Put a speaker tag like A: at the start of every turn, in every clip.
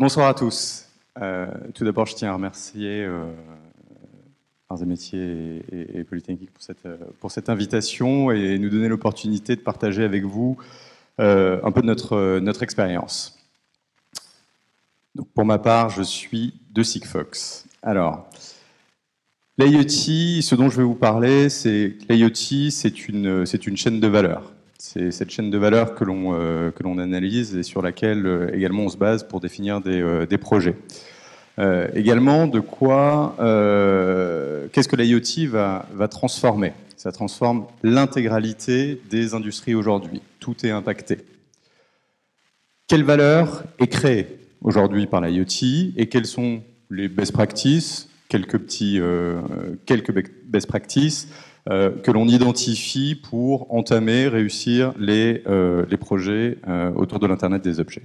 A: Bonsoir à tous. Tout d'abord, je tiens à remercier Arts et Métiers et Polytechnique pour cette invitation et nous donner l'opportunité de partager avec vous un peu de notre expérience. Donc, pour ma part, je suis de Sigfox. Alors, l'IoT, ce dont je vais vous parler, c'est que l'IoT, c'est une chaîne de valeur. C'est cette chaîne de valeur que l'on analyse et sur laquelle également on se base pour définir des projets. Également, qu'est-ce que l'IoT va transformer? Ça transforme l'intégralité des industries aujourd'hui. Tout est impacté. Quelle valeur est créée aujourd'hui par l'IoT et quelles sont les best practices, quelques best practices que l'on identifie pour entamer, réussir les projets autour de l'Internet des objets.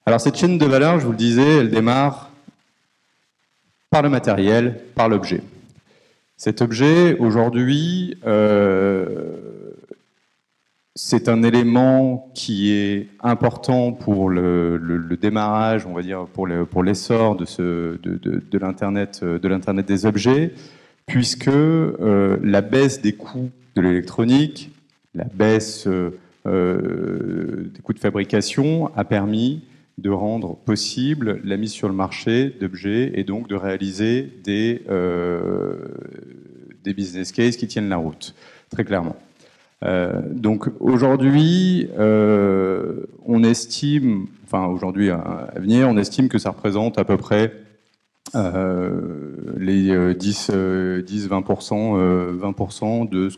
A: Alors cette chaîne de valeur, je vous le disais, elle démarre par le matériel, par l'objet. Cet objet, aujourd'hui, c'est un élément qui est important pour le démarrage, on va dire, pour l'essor de l'Internet des objets, puisque la baisse des coûts de l'électronique, la baisse des coûts de fabrication a permis de rendre possible la mise sur le marché d'objets et donc de réaliser des business cases qui tiennent la route, très clairement. Donc aujourd'hui, on estime, enfin aujourd'hui à venir, on estime que ça représente à peu près les 10-20% de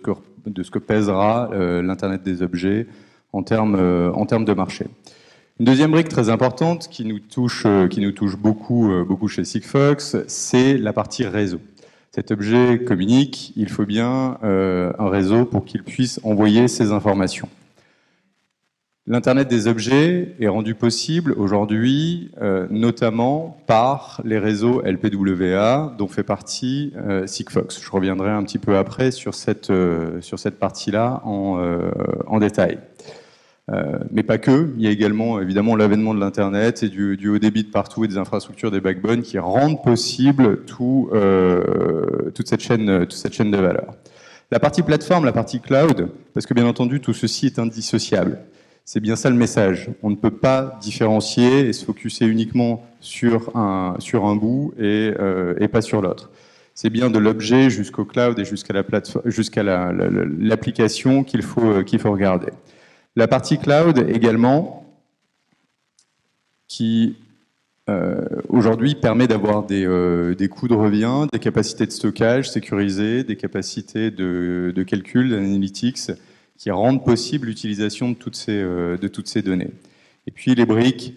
A: ce que pèsera l'Internet des objets en termes de marché. Une deuxième brique très importante qui nous touche beaucoup chez Sigfox, c'est la partie réseau. Cet objet communique, il faut bien un réseau pour qu'il puisse envoyer ces informations. L'Internet des objets est rendu possible aujourd'hui notamment par les réseaux LPWA dont fait partie Sigfox. Je reviendrai un petit peu après sur cette partie-là en détail. Mais pas que, il y a également évidemment l'avènement de l'Internet et du haut débit de partout et des infrastructures des backbones qui rendent possible toute cette chaîne de valeur. La partie plateforme, la partie cloud, parce que bien entendu tout ceci est indissociable. C'est bien ça le message. On ne peut pas différencier et se focuser uniquement sur un bout et pas sur l'autre. C'est bien de l'objet jusqu'au cloud et jusqu'à l'application qu'il faut regarder. La partie cloud également, qui aujourd'hui permet d'avoir des coûts de revient, des capacités de stockage sécurisées, des capacités de calcul, d'analytics, qui rendent possible l'utilisation de toutes ces données. Et puis les briques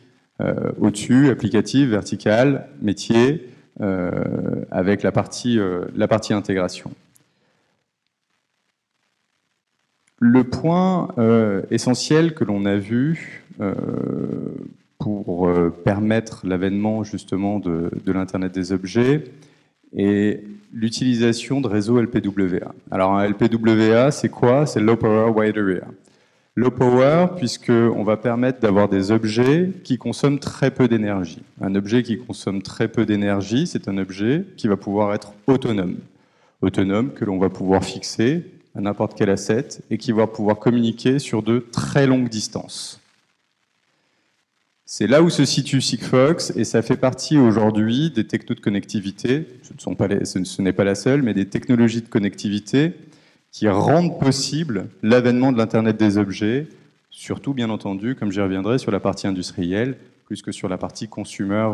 A: au-dessus, applicatives, verticales, métiers, avec la partie intégration. Le point essentiel que l'on a vu pour permettre l'avènement justement de l'Internet des objets est l'utilisation de réseaux LPWA. Alors un LPWA, c'est quoi? C'est Low Power Wide Area. Low Power, puisqu'on va permettre d'avoir des objets qui consomment très peu d'énergie. Un objet qui consomme très peu d'énergie, c'est un objet qui va pouvoir être autonome. Autonome, que l'on va pouvoir fixer à n'importe quel asset et qui va pouvoir communiquer sur de très longues distances. C'est là où se situe Sigfox et ça fait partie aujourd'hui des technos de connectivité, ce n'est pas la seule, mais des technologies de connectivité qui rendent possible l'avènement de l'Internet des objets, surtout bien entendu, comme j'y reviendrai, sur la partie industrielle, plus que sur la partie consumer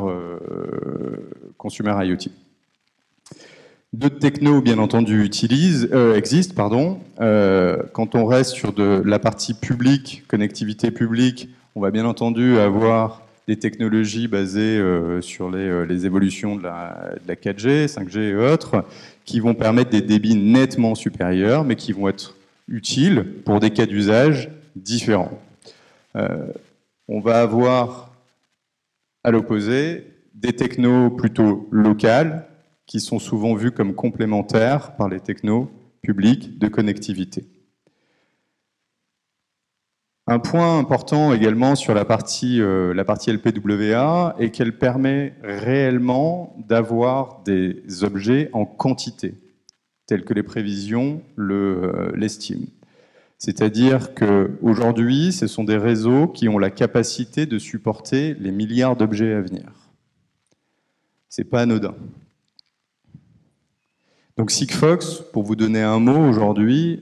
A: IoT. D'autres technos, bien entendu, existent. Quand on reste sur de la partie publique, connectivité publique, on va bien entendu avoir des technologies basées sur les évolutions de la 4G, 5G et autres, qui vont permettre des débits nettement supérieurs, mais qui vont être utiles pour des cas d'usage différents. On va avoir, à l'opposé, des technos plutôt locales, qui sont souvent vus comme complémentaires par les technos publics de connectivité. Un point important également sur la partie LPWA est qu'elle permet réellement d'avoir des objets en quantité, tels que les prévisions l'estiment. C'est-à-dire qu'aujourd'hui, ce sont des réseaux qui ont la capacité de supporter les milliards d'objets à venir. C'est pas anodin. Donc Sigfox, pour vous donner un mot aujourd'hui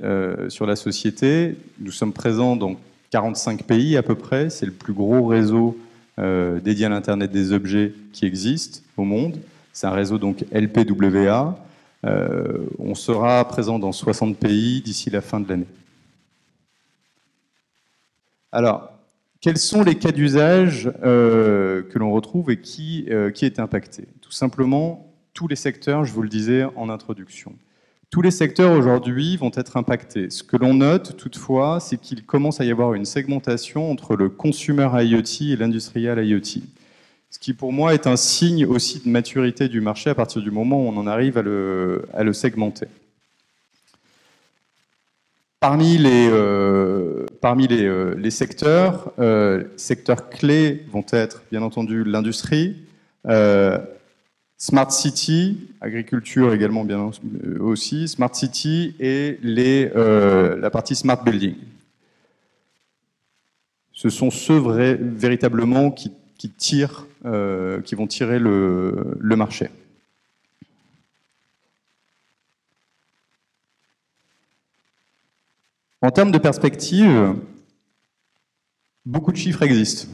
A: sur la société, nous sommes présents dans 45 pays à peu près. C'est le plus gros réseau dédié à l'Internet des objets qui existe au monde. C'est un réseau donc LPWA. On sera présent dans 60 pays d'ici la fin de l'année. Alors, quels sont les cas d'usage que l'on retrouve et qui est impacté? Tout simplement, tous les secteurs, je vous le disais en introduction. Tous les secteurs aujourd'hui vont être impactés. Ce que l'on note toutefois, c'est qu'il commence à y avoir une segmentation entre le consumer IoT et l'industrial IoT. Ce qui pour moi est un signe aussi de maturité du marché à partir du moment où on en arrive à le segmenter. Parmi les secteurs clés vont être bien entendu l'industrie, Smart City, agriculture également bien aussi, Smart City et la partie Smart Building. Ce sont ceux véritablement qui vont tirer le marché. En termes de perspective, beaucoup de chiffres existent.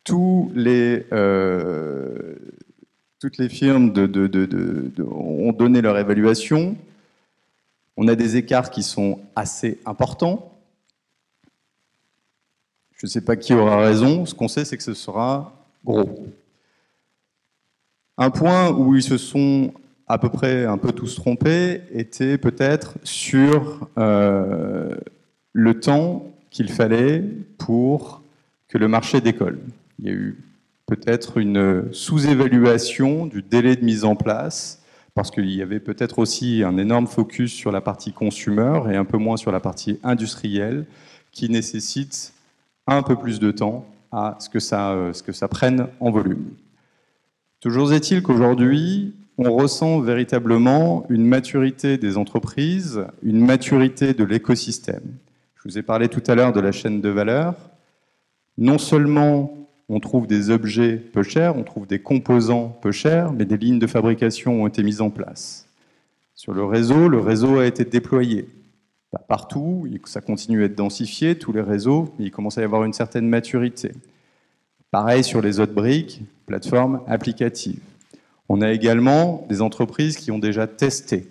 A: Toutes les firmes ont donné leur évaluation. On a des écarts qui sont assez importants. Je ne sais pas qui aura raison. Ce qu'on sait, c'est que ce sera gros. Un point où ils se sont à peu près un peu tous trompés était peut-être sur le temps qu'il fallait pour que le marché décolle. Il y a eu peut-être une sous-évaluation du délai de mise en place, parce qu'il y avait peut-être aussi un énorme focus sur la partie consumer et un peu moins sur la partie industrielle, qui nécessite un peu plus de temps à ce que ça prenne en volume. Toujours est-il qu'aujourd'hui, on ressent véritablement une maturité des entreprises, une maturité de l'écosystème. Je vous ai parlé tout à l'heure de la chaîne de valeur. Non seulement on trouve des objets peu chers, on trouve des composants peu chers, mais des lignes de fabrication ont été mises en place. Sur le réseau a été déployé. Pas partout, ça continue à être densifié, tous les réseaux, mais il commence à y avoir une certaine maturité. Pareil sur les autres briques, plateformes applicatives. On a également des entreprises qui ont déjà testé,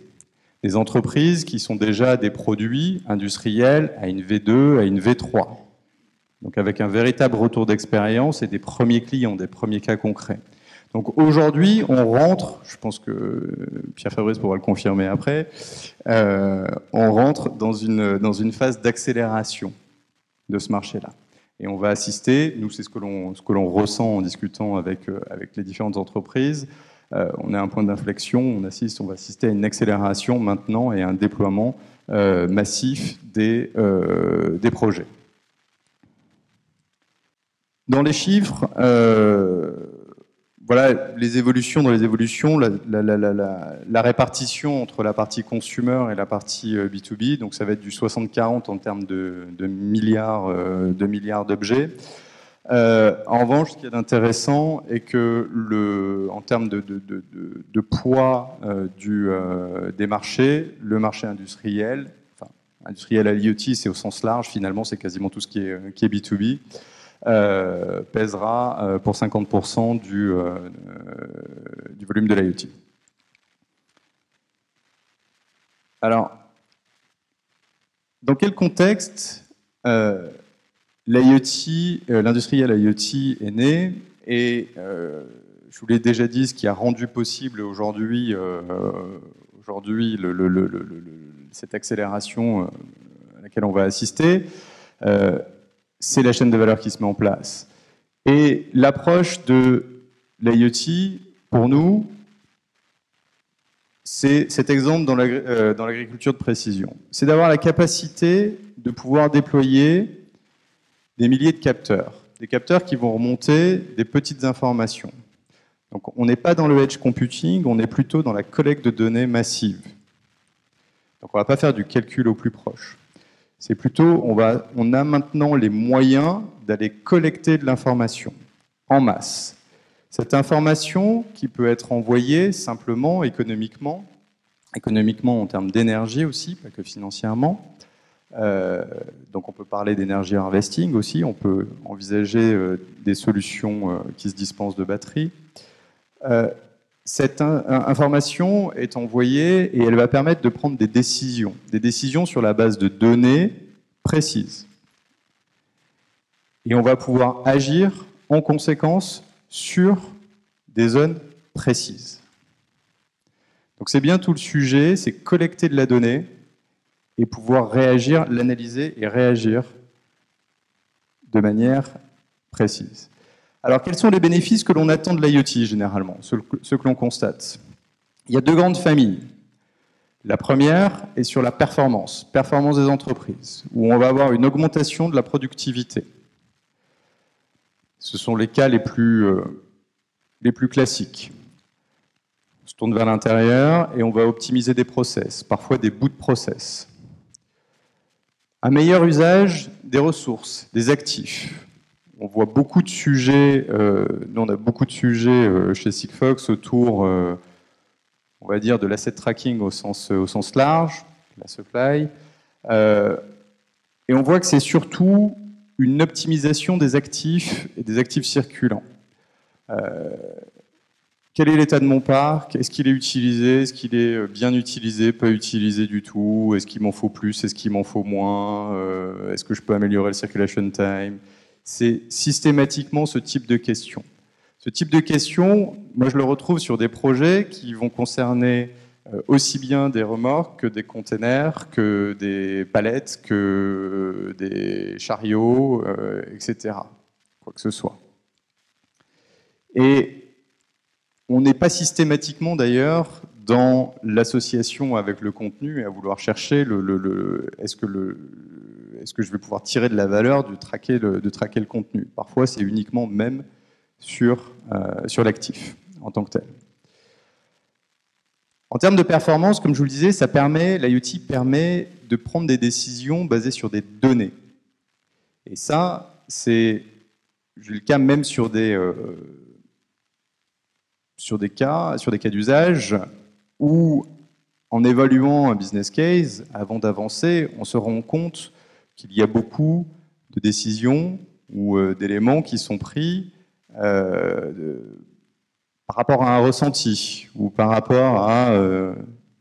A: des entreprises qui sont déjà des produits industriels à une V2, à une V3. Donc avec un véritable retour d'expérience et des premiers clients, des premiers cas concrets. Donc aujourd'hui, on rentre, je pense que Pierre Fabrice pourra le confirmer après, on rentre dans une phase d'accélération de ce marché-là. Et on va assister, nous c'est ce que l'on ressent en discutant avec les différentes entreprises, on est à un point d'inflexion, on va assister à une accélération maintenant et à un déploiement massif des projets. Dans les chiffres, voilà les évolutions. Dans les évolutions, la répartition entre la partie consumer et la partie B2B, donc ça va être du 60-40 en termes de milliards d'objets. En revanche, ce qui est intéressant est que en termes de poids des marchés, le marché industriel, enfin industriel à l'IoT, c'est au sens large, finalement, c'est quasiment tout ce qui est B2B. Pèsera pour 50% du volume de l'IoT. Alors, dans quel contexte l'industriel IoT est né? Et je vous l'ai déjà dit, ce qui a rendu possible aujourd'hui cette accélération à laquelle on va assister, c'est la chaîne de valeur qui se met en place. Et l'approche de l'IoT, pour nous, c'est cet exemple dans l'agriculture de précision. C'est d'avoir la capacité de pouvoir déployer des milliers de capteurs. Des capteurs qui vont remonter des petites informations. Donc on n'est pas dans le edge computing, on est plutôt dans la collecte de données massive. Donc on ne va pas faire du calcul au plus proche. C'est plutôt, on a maintenant les moyens d'aller collecter de l'information en masse. Cette information qui peut être envoyée simplement, économiquement en termes d'énergie aussi, pas que financièrement. Donc on peut parler d'énergie harvesting aussi, on peut envisager des solutions qui se dispensent de batteries. Cette information est envoyée et elle va permettre de prendre des décisions sur la base de données précises. Et on va pouvoir agir en conséquence sur des zones précises. Donc c'est bien tout le sujet, c'est collecter de la donnée et pouvoir réagir, l'analyser et réagir de manière précise. Alors, quels sont les bénéfices que l'on attend de l'IoT, généralement, ceux que l'on constate? Il y a deux grandes familles. La première est sur la performance des entreprises, où on va avoir une augmentation de la productivité. Ce sont les cas les plus classiques. On se tourne vers l'intérieur et on va optimiser des process, parfois des bouts de process. Un meilleur usage des ressources, des actifs. On voit beaucoup de sujets, nous on a beaucoup de sujets chez Sigfox autour, on va dire, de l'asset tracking au sens large, la supply. Et on voit que c'est surtout une optimisation des actifs et des actifs circulants. Quel est l'état de mon parc? Est-ce qu'il est utilisé? Est-ce qu'il est bien utilisé? Pas utilisé du tout? Est-ce qu'il m'en faut plus? Est-ce qu'il m'en faut moins? Est-ce que je peux améliorer le circulation time? C'est systématiquement ce type de questions. Ce type de questions, moi je le retrouve sur des projets qui vont concerner aussi bien des remorques que des containers, que des palettes, que des chariots, etc. Quoi que ce soit. Et on n'est pas systématiquement d'ailleurs dans l'association avec le contenu et à vouloir chercher est-ce que je vais pouvoir tirer de la valeur de traquer le contenu. Parfois, c'est uniquement même sur l'actif en tant que tel. En termes de performance, comme je vous le disais, l'IoT permet de prendre des décisions basées sur des données. Et ça, c'est le cas même sur des cas d'usage où, en évaluant un business case, avant d'avancer, on se rend compte qu'il y a beaucoup de décisions ou d'éléments qui sont pris par rapport à un ressenti ou par rapport à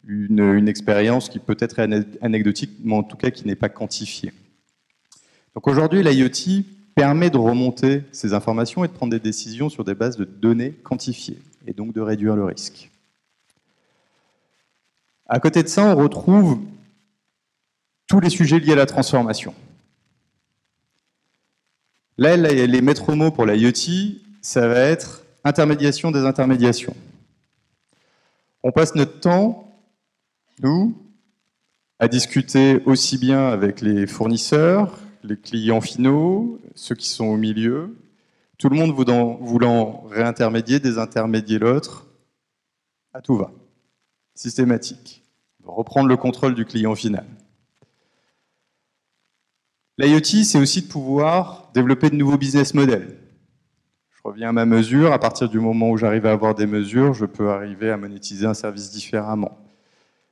A: une expérience qui peut être anecdotique, mais en tout cas qui n'est pas quantifiée. Donc aujourd'hui, l'IoT permet de remonter ces informations et de prendre des décisions sur des bases de données quantifiées, et donc de réduire le risque. À côté de ça, on retrouve tous les sujets liés à la transformation. Là, les maîtres mots pour l'IoT, ça va être intermédiation des intermédiations. On passe notre temps, nous, à discuter aussi bien avec les fournisseurs, les clients finaux, ceux qui sont au milieu, tout le monde voulant réintermédier, désintermédier l'autre, à tout va. Systématique. Reprendre le contrôle du client final. L'IoT, c'est aussi de pouvoir développer de nouveaux business models. Je reviens à ma mesure. À partir du moment où j'arrive à avoir des mesures, je peux arriver à monétiser un service différemment.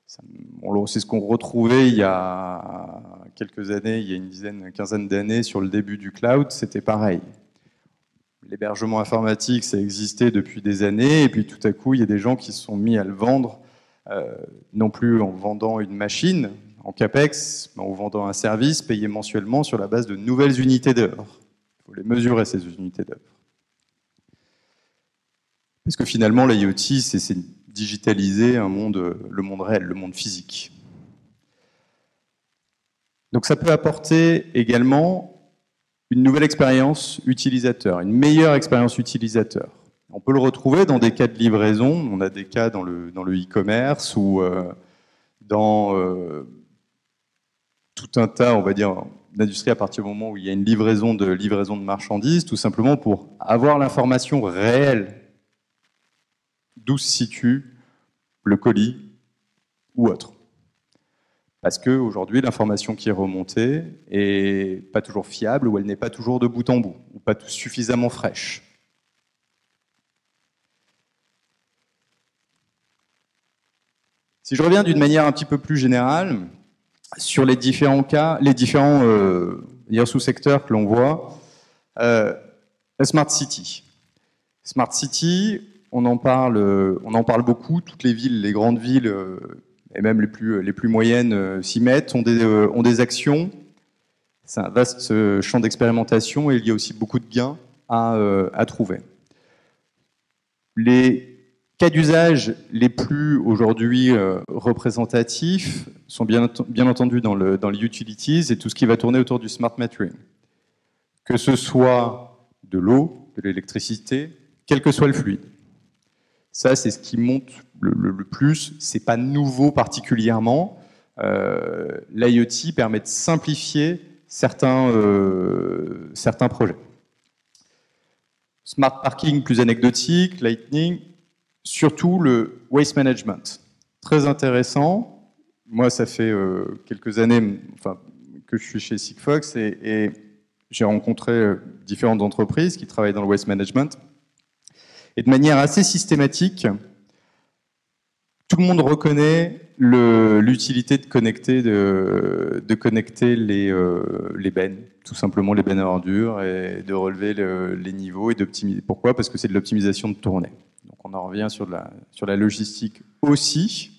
A: C'est ce qu'on retrouvait il y a quelques années, il y a une quinzaine d'années, sur le début du cloud, c'était pareil. L'hébergement informatique, ça existait depuis des années, et puis tout à coup, il y a des gens qui se sont mis à le vendre, non plus en vendant une machine, en CAPEX, mais en vendant un service payé mensuellement sur la base de nouvelles unités d'œuvre. Il faut les mesurer, ces unités d'œuvre. Parce que finalement, l'IoT, c'est digitaliser le monde réel, le monde physique. Donc ça peut apporter également une nouvelle expérience utilisateur, une meilleure expérience utilisateur. On peut le retrouver dans des cas de livraison. On a des cas dans le e-commerce ou dans tout un tas, on va dire, d'industries à partir du moment où il y a une livraison de marchandises, tout simplement pour avoir l'information réelle d'où se situe le colis ou autre. Parce qu'aujourd'hui, l'information qui est remontée est pas toujours fiable ou elle n'est pas toujours de bout en bout, ou pas suffisamment fraîche. Si je reviens d'une manière un petit peu plus générale sur les différents cas, les différents sous-secteurs que l'on voit, la Smart City. Smart City, on en parle beaucoup. Toutes les villes, les grandes villes, et même les plus moyennes s'y mettent, ont des actions. C'est un vaste champ d'expérimentation et il y a aussi beaucoup de gains à trouver. Les cas d'usage les plus aujourd'hui représentatifs sont bien entendu dans les utilities et tout ce qui va tourner autour du smart metering. Que ce soit de l'eau, de l'électricité, quel que soit le fluide. Ça, c'est ce qui monte le plus. C'est pas nouveau particulièrement. L'IoT permet de simplifier certains projets. Smart parking plus anecdotique, Lightning, surtout le waste management. Très intéressant. Moi, ça fait quelques années que je suis chez Sigfox et j'ai rencontré différentes entreprises qui travaillent dans le waste management. Et de manière assez systématique, tout le monde reconnaît l'utilité de connecter les bennes, tout simplement les bennes à ordures, et de relever les niveaux et d'optimiser. Pourquoi? Parce que c'est de l'optimisation de tournée. Donc on en revient sur la logistique aussi.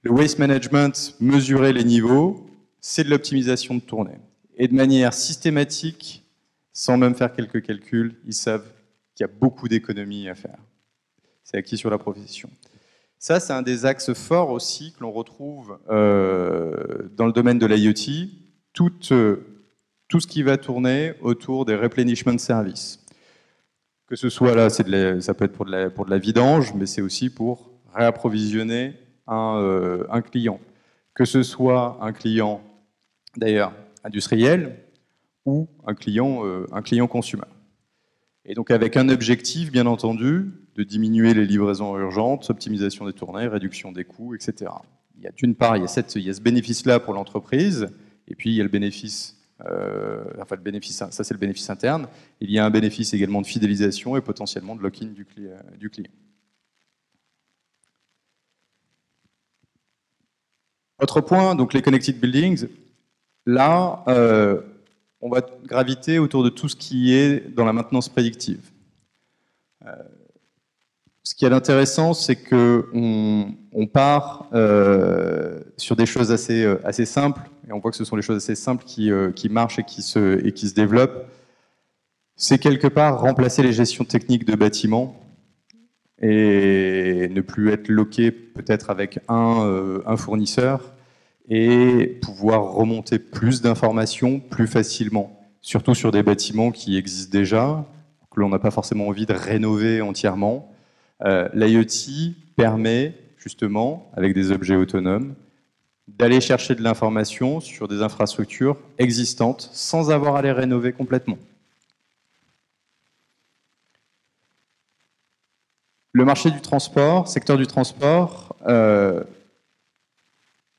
A: Le waste management, mesurer les niveaux, c'est de l'optimisation de tournée. Et de manière systématique, sans même faire quelques calculs, ils savent qu'il y a beaucoup d'économies à faire. C'est acquis sur la profession. Ça, c'est un des axes forts aussi que l'on retrouve dans le domaine de l'IoT, tout ce qui va tourner autour des replenishment services. Que ce soit là, ça peut être pour de la vidange, mais c'est aussi pour réapprovisionner un client. Que ce soit un client, d'ailleurs, industriel ou un client consumer. Et donc avec un objectif, bien entendu, de diminuer les livraisons urgentes, optimisation des tournées, réduction des coûts, etc. Il y a d'une part, il y a ce bénéfice-là pour l'entreprise, et puis il y a le bénéfice, ça c'est le bénéfice interne, il y a un bénéfice également de fidélisation et potentiellement de lock-in du client. Autre point, donc les connected buildings, là, on va graviter autour de tout ce qui est dans la maintenance prédictive. Ce qui est intéressant, c'est qu'on part sur des choses assez simples, et on voit que ce sont les choses assez simples qui marchent et qui se développent. C'est quelque part remplacer les gestions techniques de bâtiments et ne plus être loqué peut-être avec un fournisseur, et pouvoir remonter plus d'informations plus facilement, surtout sur des bâtiments qui existent déjà, que l'on n'a pas forcément envie de rénover entièrement. L'IoT permet justement, avec des objets autonomes, d'aller chercher de l'information sur des infrastructures existantes sans avoir à les rénover complètement. Le marché du transport, secteur du transport,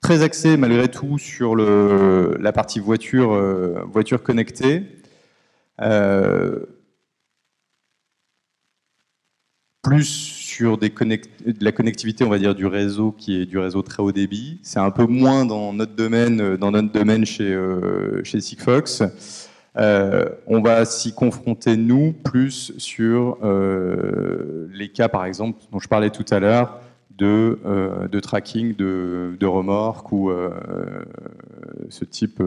A: très axé malgré tout sur la partie voiture connectée. Plus sur de la connectivité, on va dire, du réseau qui est du réseau très haut débit. C'est un peu moins dans notre domaine chez Sigfox. On va s'y confronter, nous, plus sur les cas, par exemple, dont je parlais tout à l'heure, de tracking de remorques ou ce type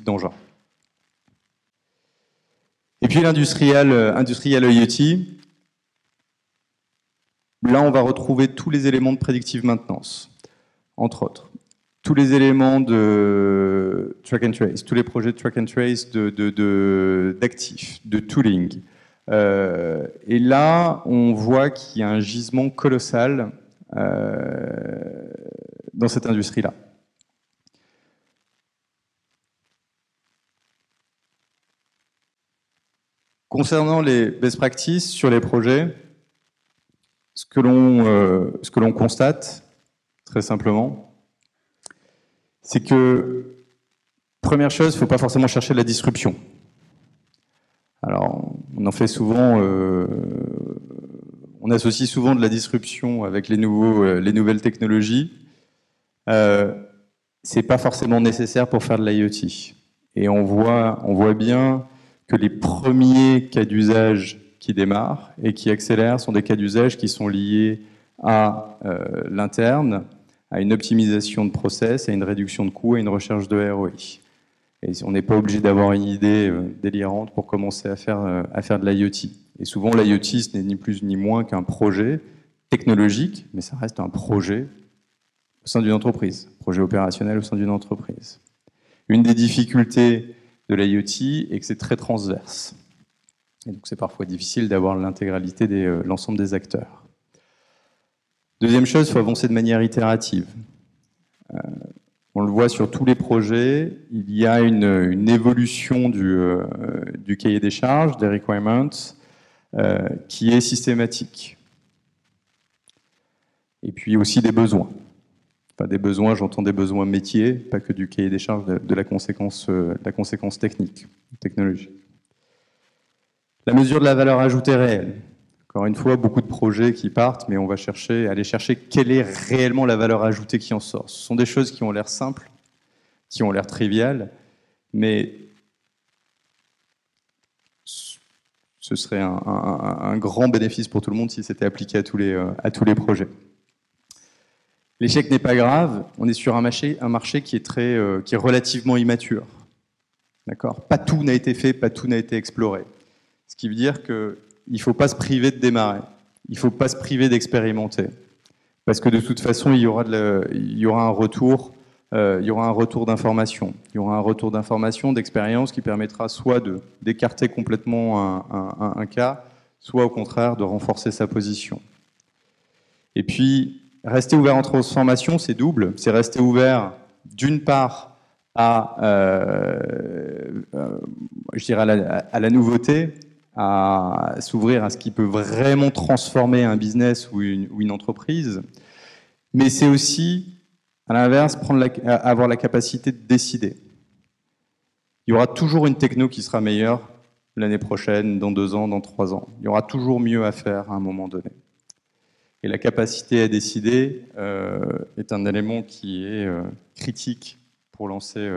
A: d'engin. Et puis l'industriel IoT, là on va retrouver tous les éléments de predictive maintenance, entre autres. Tous les éléments de track and trace, tous les projets de track and trace d'actifs, de tooling, Et là, on voit qu'il y a un gisement colossal dans cette industrie-là. Concernant les best practices sur les projets, ce que l'on constate, très simplement, c'est que, première chose, il ne faut pas forcément chercher de la disruption. Alors, on en fait souvent, on associe souvent de la disruption avec les nouvelles technologies. C'est pas forcément nécessaire pour faire de l'IoT. Et on voit bien que les premiers cas d'usage qui démarrent et qui accélèrent sont des cas d'usage qui sont liés à l'interne, à une optimisation de process, à une réduction de coûts, à une recherche de ROI. Et on n'est pas obligé d'avoir une idée délirante pour commencer à faire de l'IoT. Et souvent, l'IoT, ce n'est ni plus ni moins qu'un projet technologique, mais ça reste un projet au sein d'une entreprise, projet opérationnel au sein d'une entreprise. Une des difficultés de l'IoT est que c'est très transverse. Et donc c'est parfois difficile d'avoir l'intégralité de l'ensemble des acteurs. Deuxième chose, il faut avancer de manière itérative. On le voit sur tous les projets, il y a une évolution du cahier des charges, des requirements, qui est systématique. Et puis aussi des besoins. Enfin, des besoins, j'entends des besoins métiers, pas que du cahier des charges, de la conséquence technique, technologique. La mesure de la valeur ajoutée réelle. Encore une fois, beaucoup de projets qui partent, mais on va aller chercher quelle est réellement la valeur ajoutée qui en sort. Ce sont des choses qui ont l'air simples, qui ont l'air triviales, mais ce serait un grand bénéfice pour tout le monde si c'était appliqué à tous les projets. L'échec n'est pas grave, on est sur un marché qui est relativement immature. D'accord ? Pas tout n'a été fait, pas tout n'a été exploré. Ce qui veut dire qu'il ne faut pas se priver de démarrer, il ne faut pas se priver d'expérimenter. Parce que de toute façon, il y aura un retour d'information. Il y aura un retour d'information, d'expérience qui permettra soit d'écarter complètement un cas, soit au contraire de renforcer sa position. Et puis, rester ouvert en transformation, c'est double. C'est rester ouvert, d'une part, à la nouveauté, à s'ouvrir à ce qui peut vraiment transformer un business ou une entreprise. Mais c'est aussi, à l'inverse, avoir la capacité de décider. Il y aura toujours une techno qui sera meilleure l'année prochaine, dans 2 ans, dans 3 ans. Il y aura toujours mieux à faire à un moment donné. Et la capacité à décider est un élément qui est critique pour lancer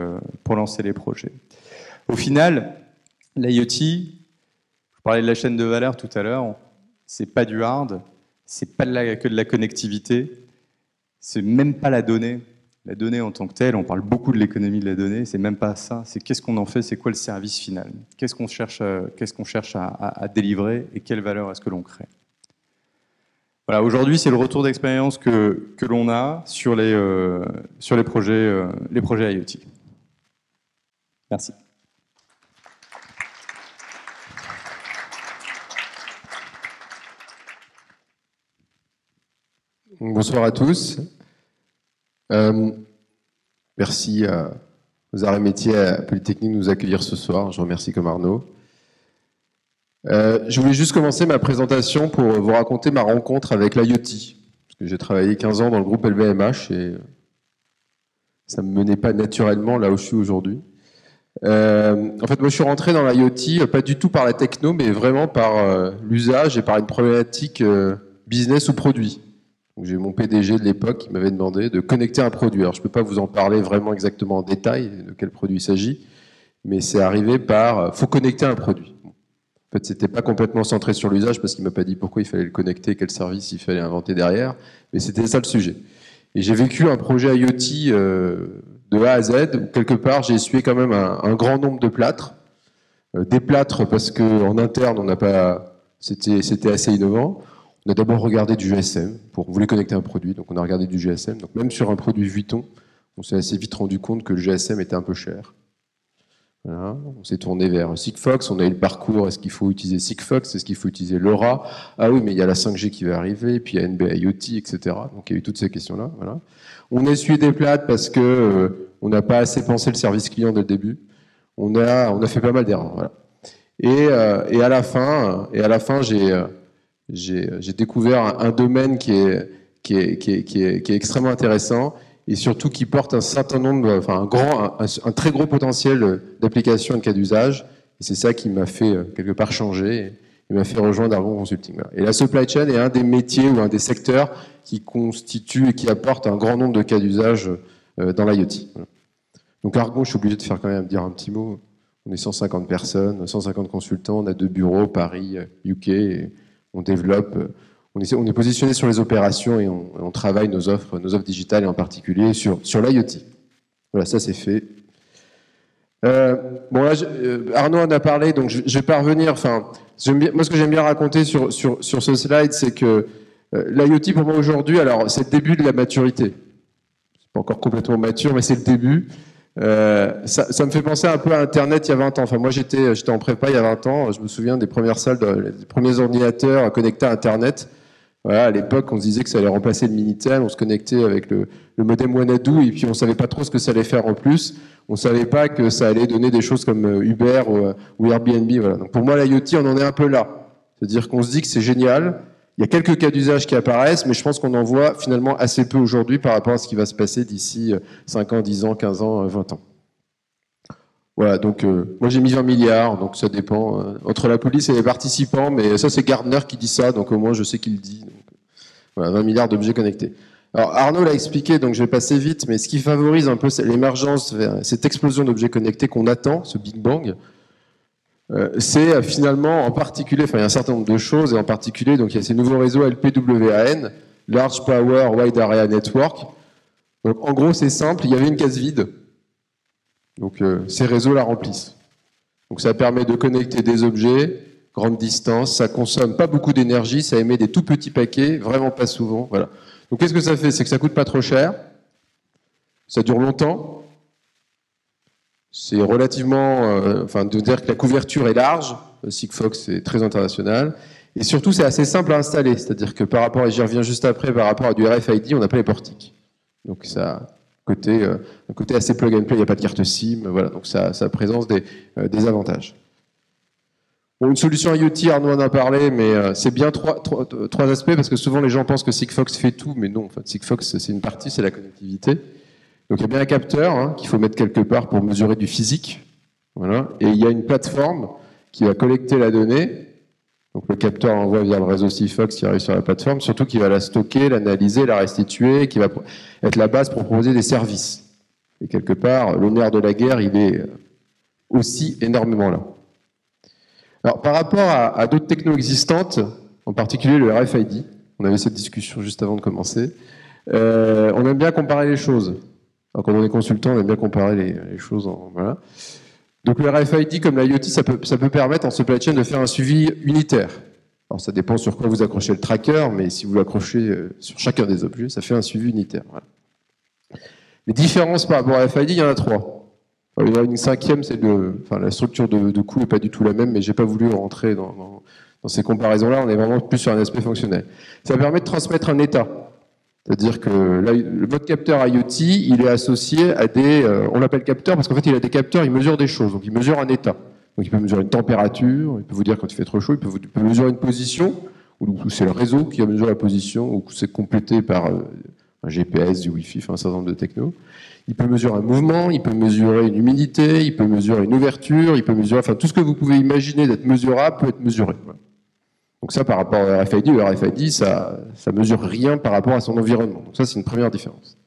A: les projets. Au final, l'IoT, je parlais de la chaîne de valeur tout à l'heure, c'est pas du hard, c'est pas que de la connectivité, c'est même pas la donnée. La donnée en tant que telle, on parle beaucoup de l'économie de la donnée, c'est même pas ça, c'est qu'est-ce qu'on en fait, c'est quoi le service final, qu'est-ce qu'on cherche à délivrer et quelle valeur est-ce que l'on crée. Voilà, aujourd'hui, c'est le retour d'expérience que l'on a sur les projets IoT. Merci.
B: Bonsoir à tous. Merci aux Arts et Métiers à Polytechnique de nous accueillir ce soir. Je remercie comme Arnaud. Je voulais juste commencer ma présentation pour vous raconter ma rencontre avec l'IoT. Parce que j'ai travaillé 15 ans dans le groupe LVMH et ça ne me menait pas naturellement là où je suis aujourd'hui. En fait, moi je suis rentré dans l'IoT pas du tout par la techno, mais vraiment par l'usage et par une problématique business ou produit. J'ai mon PDG de l'époque qui m'avait demandé de connecter un produit. Alors je ne peux pas vous en parler vraiment exactement en détail de quel produit il s'agit, mais c'est arrivé par faut connecter un produit. En fait, c'était pas complètement centré sur l'usage parce qu'il m'a pas dit pourquoi il fallait le connecter, quel service il fallait inventer derrière, mais c'était ça le sujet. Et j'ai vécu un projet IoT de A à Z, où quelque part j'ai essuyé quand même un grand nombre de plâtres. Des plâtres parce qu'en interne, on n'a pas, c'était assez innovant. On a d'abord regardé du GSM, on voulait connecter un produit, donc on a regardé du GSM. Donc même sur un produit Vuitton, on s'est assez vite rendu compte que le GSM était un peu cher. Voilà. On s'est tourné vers Sigfox, on a eu le parcours, est-ce qu'il faut utiliser Sigfox, est-ce qu'il faut utiliser LoRa? Ah oui, mais il y a la 5G qui va arriver, puis il y a NB IoT, etc. Donc il y a eu toutes ces questions-là. Voilà. On a essuyé des plates parce que on n'a pas assez pensé le service client dès le début. On a fait pas mal d'erreurs. Voilà. Et à la fin, j'ai découvert un domaine qui est extrêmement intéressant et surtout qui porte un certain nombre, enfin un très gros potentiel d'application et de cas d'usage. Et c'est ça qui m'a fait quelque part changer et m'a fait rejoindre Argon Consulting. Voilà. Et la supply chain est un des métiers ou un des secteurs qui constitue et qui apporte un grand nombre de cas d'usage dans l'IoT. Voilà. Donc Argon, je suis obligé de faire quand même dire un petit mot. On est 150 personnes, 150 consultants, on a 2 bureaux, Paris, UK, et on développe, on est positionné sur les opérations et on travaille nos offres digitales et en particulier sur l'IoT. Voilà, ça c'est fait. Bon là, Arnaud en a parlé, donc je vais pas revenir. Enfin, moi ce que j'aime bien raconter sur ce slide, c'est que l'IoT pour moi aujourd'hui, alors c'est le début de la maturité. C'est pas encore complètement mature, mais c'est le début. Ça me fait penser un peu à Internet il y a 20 ans. Enfin, moi, j'étais en prépa il y a 20 ans. Je me souviens des premières salles, des premiers ordinateurs connectés à Internet. Voilà, à l'époque, on se disait que ça allait remplacer le Minitel. On se connectait avec le modem Wanadu et puis on savait pas trop ce que ça allait faire en plus. On savait pas que ça allait donner des choses comme Uber ou Airbnb. Voilà. Donc pour moi, l'IoT, on en est un peu là. C'est-à-dire qu'on se dit que c'est génial. Il y a quelques cas d'usage qui apparaissent, mais je pense qu'on en voit finalement assez peu aujourd'hui par rapport à ce qui va se passer d'ici 5 ans, 10 ans, 15 ans, 20 ans. Voilà, donc moi j'ai mis 20 milliards, donc ça dépend entre la police et les participants, mais ça c'est Gartner qui dit ça, donc au moins je sais qui le dit. Donc, voilà, 20 milliards d'objets connectés. Alors Arnaud l'a expliqué, donc je vais passer vite, mais ce qui favorise un peu l'émergence, cette explosion d'objets connectés qu'on attend, ce Big Bang, c'est finalement en particulier, enfin il y a un certain nombre de choses, et en particulier, donc il y a ces nouveaux réseaux LPWAN, Large Power Wide Area Network. Donc en gros c'est simple, il y avait une case vide. Donc ces réseaux la remplissent. Donc ça permet de connecter des objets, grande distance, ça consomme pas beaucoup d'énergie, ça émet des tout petits paquets, vraiment pas souvent. Voilà. Donc qu'est-ce que ça fait? C'est que ça coûte pas trop cher, ça dure longtemps, c'est relativement, enfin de dire que la couverture est large, Sigfox est très international, et surtout c'est assez simple à installer, c'est-à-dire que par rapport, et j'y reviens juste après, par rapport à du RFID, on n'a pas les portiques. Donc ça un côté assez plug and play, il n'y a pas de carte SIM, voilà, donc ça présente des avantages. Bon, une solution IoT, Arnaud en a parlé, mais c'est bien trois aspects, parce que souvent les gens pensent que Sigfox fait tout, mais non, en fait, Sigfox c'est une partie, c'est la connectivité. Donc il y a bien un capteur qu'il faut mettre quelque part pour mesurer du physique, voilà, et il y a une plateforme qui va collecter la donnée. Donc le capteur envoie via le réseau Sigfox qui arrive sur la plateforme, surtout qui va la stocker, l'analyser, la restituer, qui va être la base pour proposer des services. Et quelque part, le nerf de la guerre, il est aussi énormément là. Alors par rapport à d'autres technos existantes, en particulier le RFID, on avait cette discussion juste avant de commencer, on aime bien comparer les choses. Alors, quand on est consultant, on aime bien comparer les choses. Voilà. Donc le RFID comme l'IoT, ça peut permettre en supply chain de faire un suivi unitaire. Alors ça dépend sur quoi vous accrochez le tracker, mais si vous l'accrochez sur chacun des objets, ça fait un suivi unitaire. Voilà. Les différences par rapport à RFID, il y en a 3. Il y en a une cinquième, c'est la structure de coût n'est pas du tout la même, mais j'ai pas voulu rentrer dans ces comparaisons-là. On est vraiment plus sur un aspect fonctionnel. Ça permet de transmettre un état. C'est-à-dire que là, votre capteur IoT, il est associé à on l'appelle capteur parce qu'en fait, il a des capteurs, il mesure des choses. Donc, il mesure un état. Donc, il peut mesurer une température, il peut vous dire quand il fait trop chaud, il peut mesurer une position, ou c'est le réseau qui mesure la position, ou c'est complété par un GPS, du Wi-Fi, enfin, un certain nombre de technos. Il peut mesurer un mouvement, il peut mesurer une humidité, il peut mesurer une ouverture, il peut mesurer, enfin, tout ce que vous pouvez imaginer d'être mesurable peut être mesuré. Voilà. Donc ça, par rapport au RFID, le RFID, ça mesure rien par rapport à son environnement. Donc ça, c'est une première différence.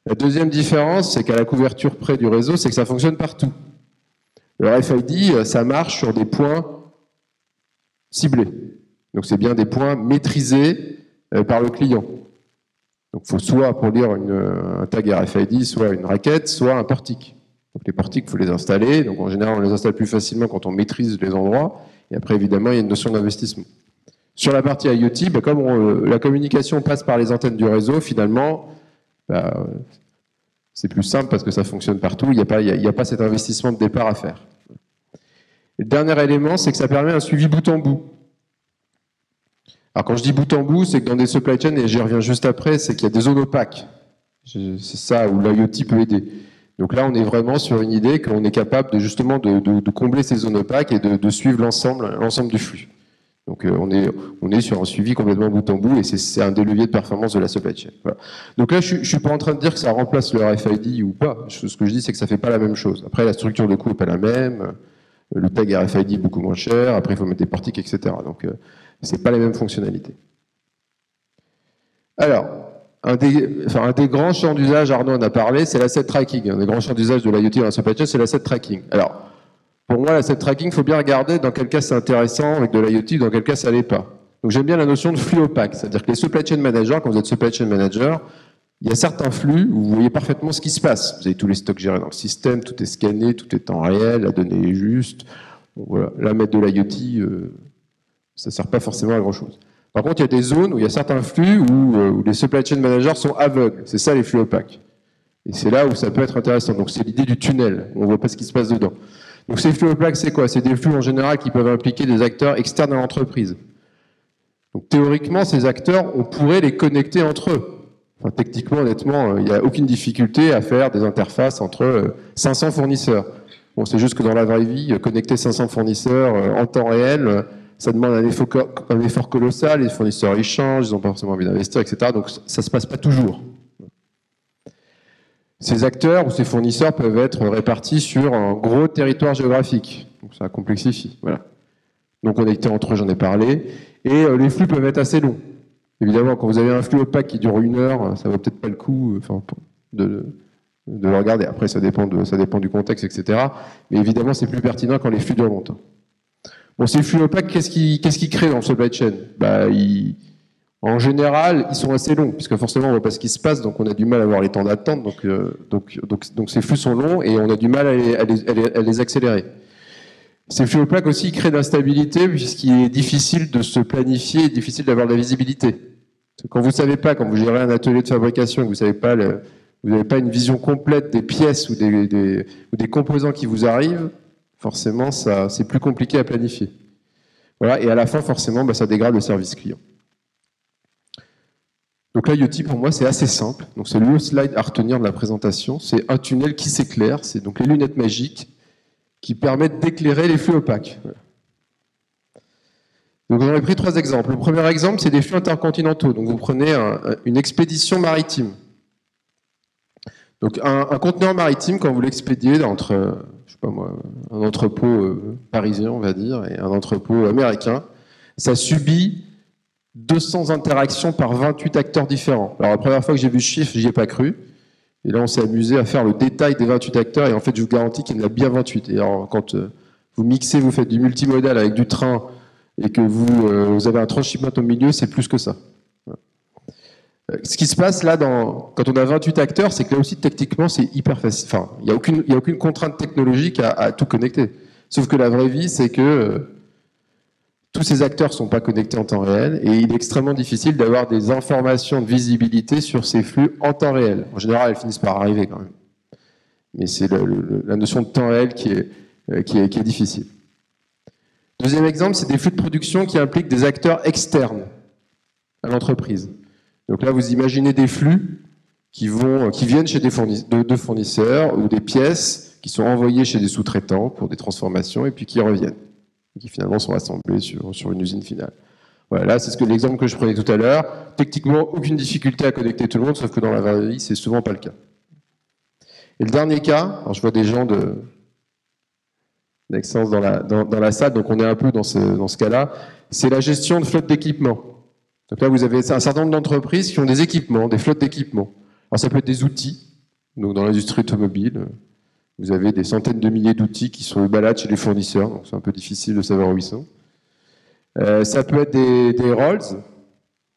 B: La deuxième différence, c'est qu'à la couverture près du réseau, c'est que ça fonctionne partout. Le RFID, ça marche sur des points ciblés. Donc c'est bien des points maîtrisés par le client. Donc il faut soit, pour lire un tag RFID, soit une raquette, soit un portique. Donc les portiques, il faut les installer. Donc en général, on les installe plus facilement quand on maîtrise les endroits. Et après, évidemment, il y a une notion d'investissement. Sur la partie IoT, comme la communication passe par les antennes du réseau, finalement, C'est plus simple parce que ça fonctionne partout, il n'y a pas cet investissement de départ à faire. Et le dernier élément, c'est que ça permet un suivi bout en bout. Alors quand je dis bout en bout, c'est que dans des supply chains, et j'y reviens juste après, c'est qu'il y a des zones opaques. C'est ça où l'IoT peut aider. Donc là, on est vraiment sur une idée qu'on est capable de justement de combler ces zones opaques et de suivre l'ensemble du flux. Donc on est sur un suivi complètement bout en bout et c'est un des leviers de performance de la supply chain. Voilà. Donc là, je suis pas en train de dire que ça remplace le RFID ou pas. Ce que je dis, c'est que ça fait pas la même chose. Après, la structure de coût est pas la même. Le tag RFID est beaucoup moins cher. Après, il faut mettre des portiques, etc. Donc c'est pas les mêmes fonctionnalités. Alors, un des grands champs d'usage, Arnaud en a parlé, c'est l'asset tracking. Un des grands champs d'usage de l'IoT dans la supply chain, c'est l'asset tracking. Alors, pour moi, l'asset tracking, il faut bien regarder dans quel cas c'est intéressant avec de l'IoT, dans quel cas ça l'est pas. Donc j'aime bien la notion de flux opaque, c'est-à-dire que les supply chain managers, quand vous êtes supply chain manager, il y a certains flux où vous voyez parfaitement ce qui se passe. Vous avez tous les stocks gérés dans le système, tout est scanné, tout est en réel, la donnée est juste. Bon, voilà. Là, mettre de l'IoT, ça ne sert pas forcément à grand-chose. Par contre, il y a des zones où il y a certains flux où les supply chain managers sont aveugles. C'est ça les flux opaques. Et c'est là où ça peut être intéressant. Donc c'est l'idée du tunnel. On ne voit pas ce qui se passe dedans. Donc ces flux opaques, c'est quoi? C'est des flux en général qui peuvent impliquer des acteurs externes à l'entreprise. Donc théoriquement, ces acteurs, on pourrait les connecter entre eux. Enfin, techniquement, honnêtement, il n'y a aucune difficulté à faire des interfaces entre 500 fournisseurs. Bon, c'est juste que dans la vraie vie, connecter 500 fournisseurs en temps réel, ça demande un effort colossal, les fournisseurs ils changent, ils n'ont pas forcément envie d'investir, etc. Donc ça ne se passe pas toujours. Ces acteurs ou ces fournisseurs peuvent être répartis sur un gros territoire géographique. Donc ça complexifie. Voilà. Donc connectés entre eux, j'en ai parlé. Et les flux peuvent être assez longs. Évidemment, quand vous avez un flux opaque qui dure 1 heure, ça ne vaut peut-être pas le coup de le regarder. Après, ça dépend du contexte, etc. Mais évidemment, c'est plus pertinent quand les flux durent longtemps. Bon, ces flux opaques, qu'est-ce qu'ils créent dans le supply chain? En général, ils sont assez longs, puisque forcément, on ne voit pas ce qui se passe, donc on a du mal à voir les temps d'attente. Donc ces flux sont longs et on a du mal à les accélérer. Ces flux opaques aussi créent de l'instabilité, puisqu'il est difficile de se planifier et difficile d'avoir de la visibilité. Quand vous ne savez pas, quand vous gérez un atelier de fabrication, que vous n'avez pas une vision complète des pièces ou des composants qui vous arrivent, forcément, c'est plus compliqué à planifier. Voilà, et à la fin, forcément, ça dégrade le service client. Donc l'IoT, pour moi, c'est assez simple. Donc c'est le slide à retenir de la présentation. C'est un tunnel qui s'éclaire. C'est donc les lunettes magiques qui permettent d'éclairer les flux opaques. Voilà. Donc on a pris 3 exemples. Le premier exemple, c'est des flux intercontinentaux. Donc vous prenez une expédition maritime. Donc un conteneur maritime, quand vous l'expédiez entre, je sais pas moi, un entrepôt parisien, on va dire, et un entrepôt américain, ça subit 200 interactions par 28 acteurs différents. Alors la première fois que j'ai vu ce chiffre, j'y ai pas cru. Et là, on s'est amusé à faire le détail des 28 acteurs. Et en fait, je vous garantis qu'il y en a bien 28. Et alors, quand vous mixez, vous faites du multimodal avec du train et que vous avez un transshipment au milieu, c'est plus que ça. Ce qui se passe là, quand on a 28 acteurs, c'est que là aussi, techniquement, c'est hyper facile. Enfin, il n'y a aucune contrainte technologique à tout connecter. Sauf que la vraie vie, c'est que tous ces acteurs ne sont pas connectés en temps réel et il est extrêmement difficile d'avoir des informations de visibilité sur ces flux en temps réel. En général, elles finissent par arriver quand même. Mais c'est la notion de temps réel qui est difficile. Deuxième exemple, c'est des flux de production qui impliquent des acteurs externes à l'entreprise. Donc là, vous imaginez des flux qui viennent chez deux fournisseurs ou des pièces qui sont envoyées chez des sous-traitants pour des transformations et puis qui reviennent. Qui finalement sont assemblés sur une usine finale. Voilà, là, c'est l'exemple que je prenais tout à l'heure. Techniquement, aucune difficulté à connecter tout le monde, sauf que dans la vraie vie, c'est souvent pas le cas. Et le dernier cas, alors je vois des gens d'excellence dans la salle, donc on est un peu dans ce cas-là, c'est la gestion de flotte d'équipements. Donc là, vous avez un certain nombre d'entreprises qui ont des équipements, des flottes d'équipements. Alors ça peut être des outils, donc dans l'industrie automobile, vous avez des centaines de milliers d'outils qui sont au balade chez les fournisseurs, donc c'est un peu difficile de savoir où ils sont. Ça peut être des rolls.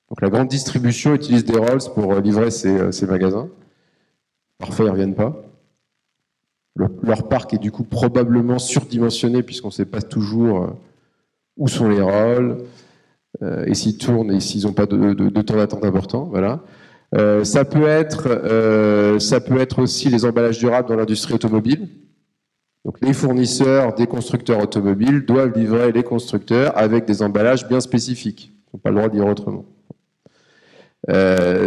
B: Donc la grande distribution utilise des rolls pour livrer ses magasins. Parfois, ils ne reviennent pas. Leur parc est du coup probablement surdimensionné puisqu'on ne sait pas toujours où sont les rolls et s'ils tournent et s'ils n'ont pas de temps d'attente important. Voilà. Ça peut être aussi les emballages durables dans l'industrie automobile. Donc les fournisseurs des constructeurs automobiles doivent livrer les constructeurs avec des emballages bien spécifiques. Ils n'ont pas le droit de dire autrement.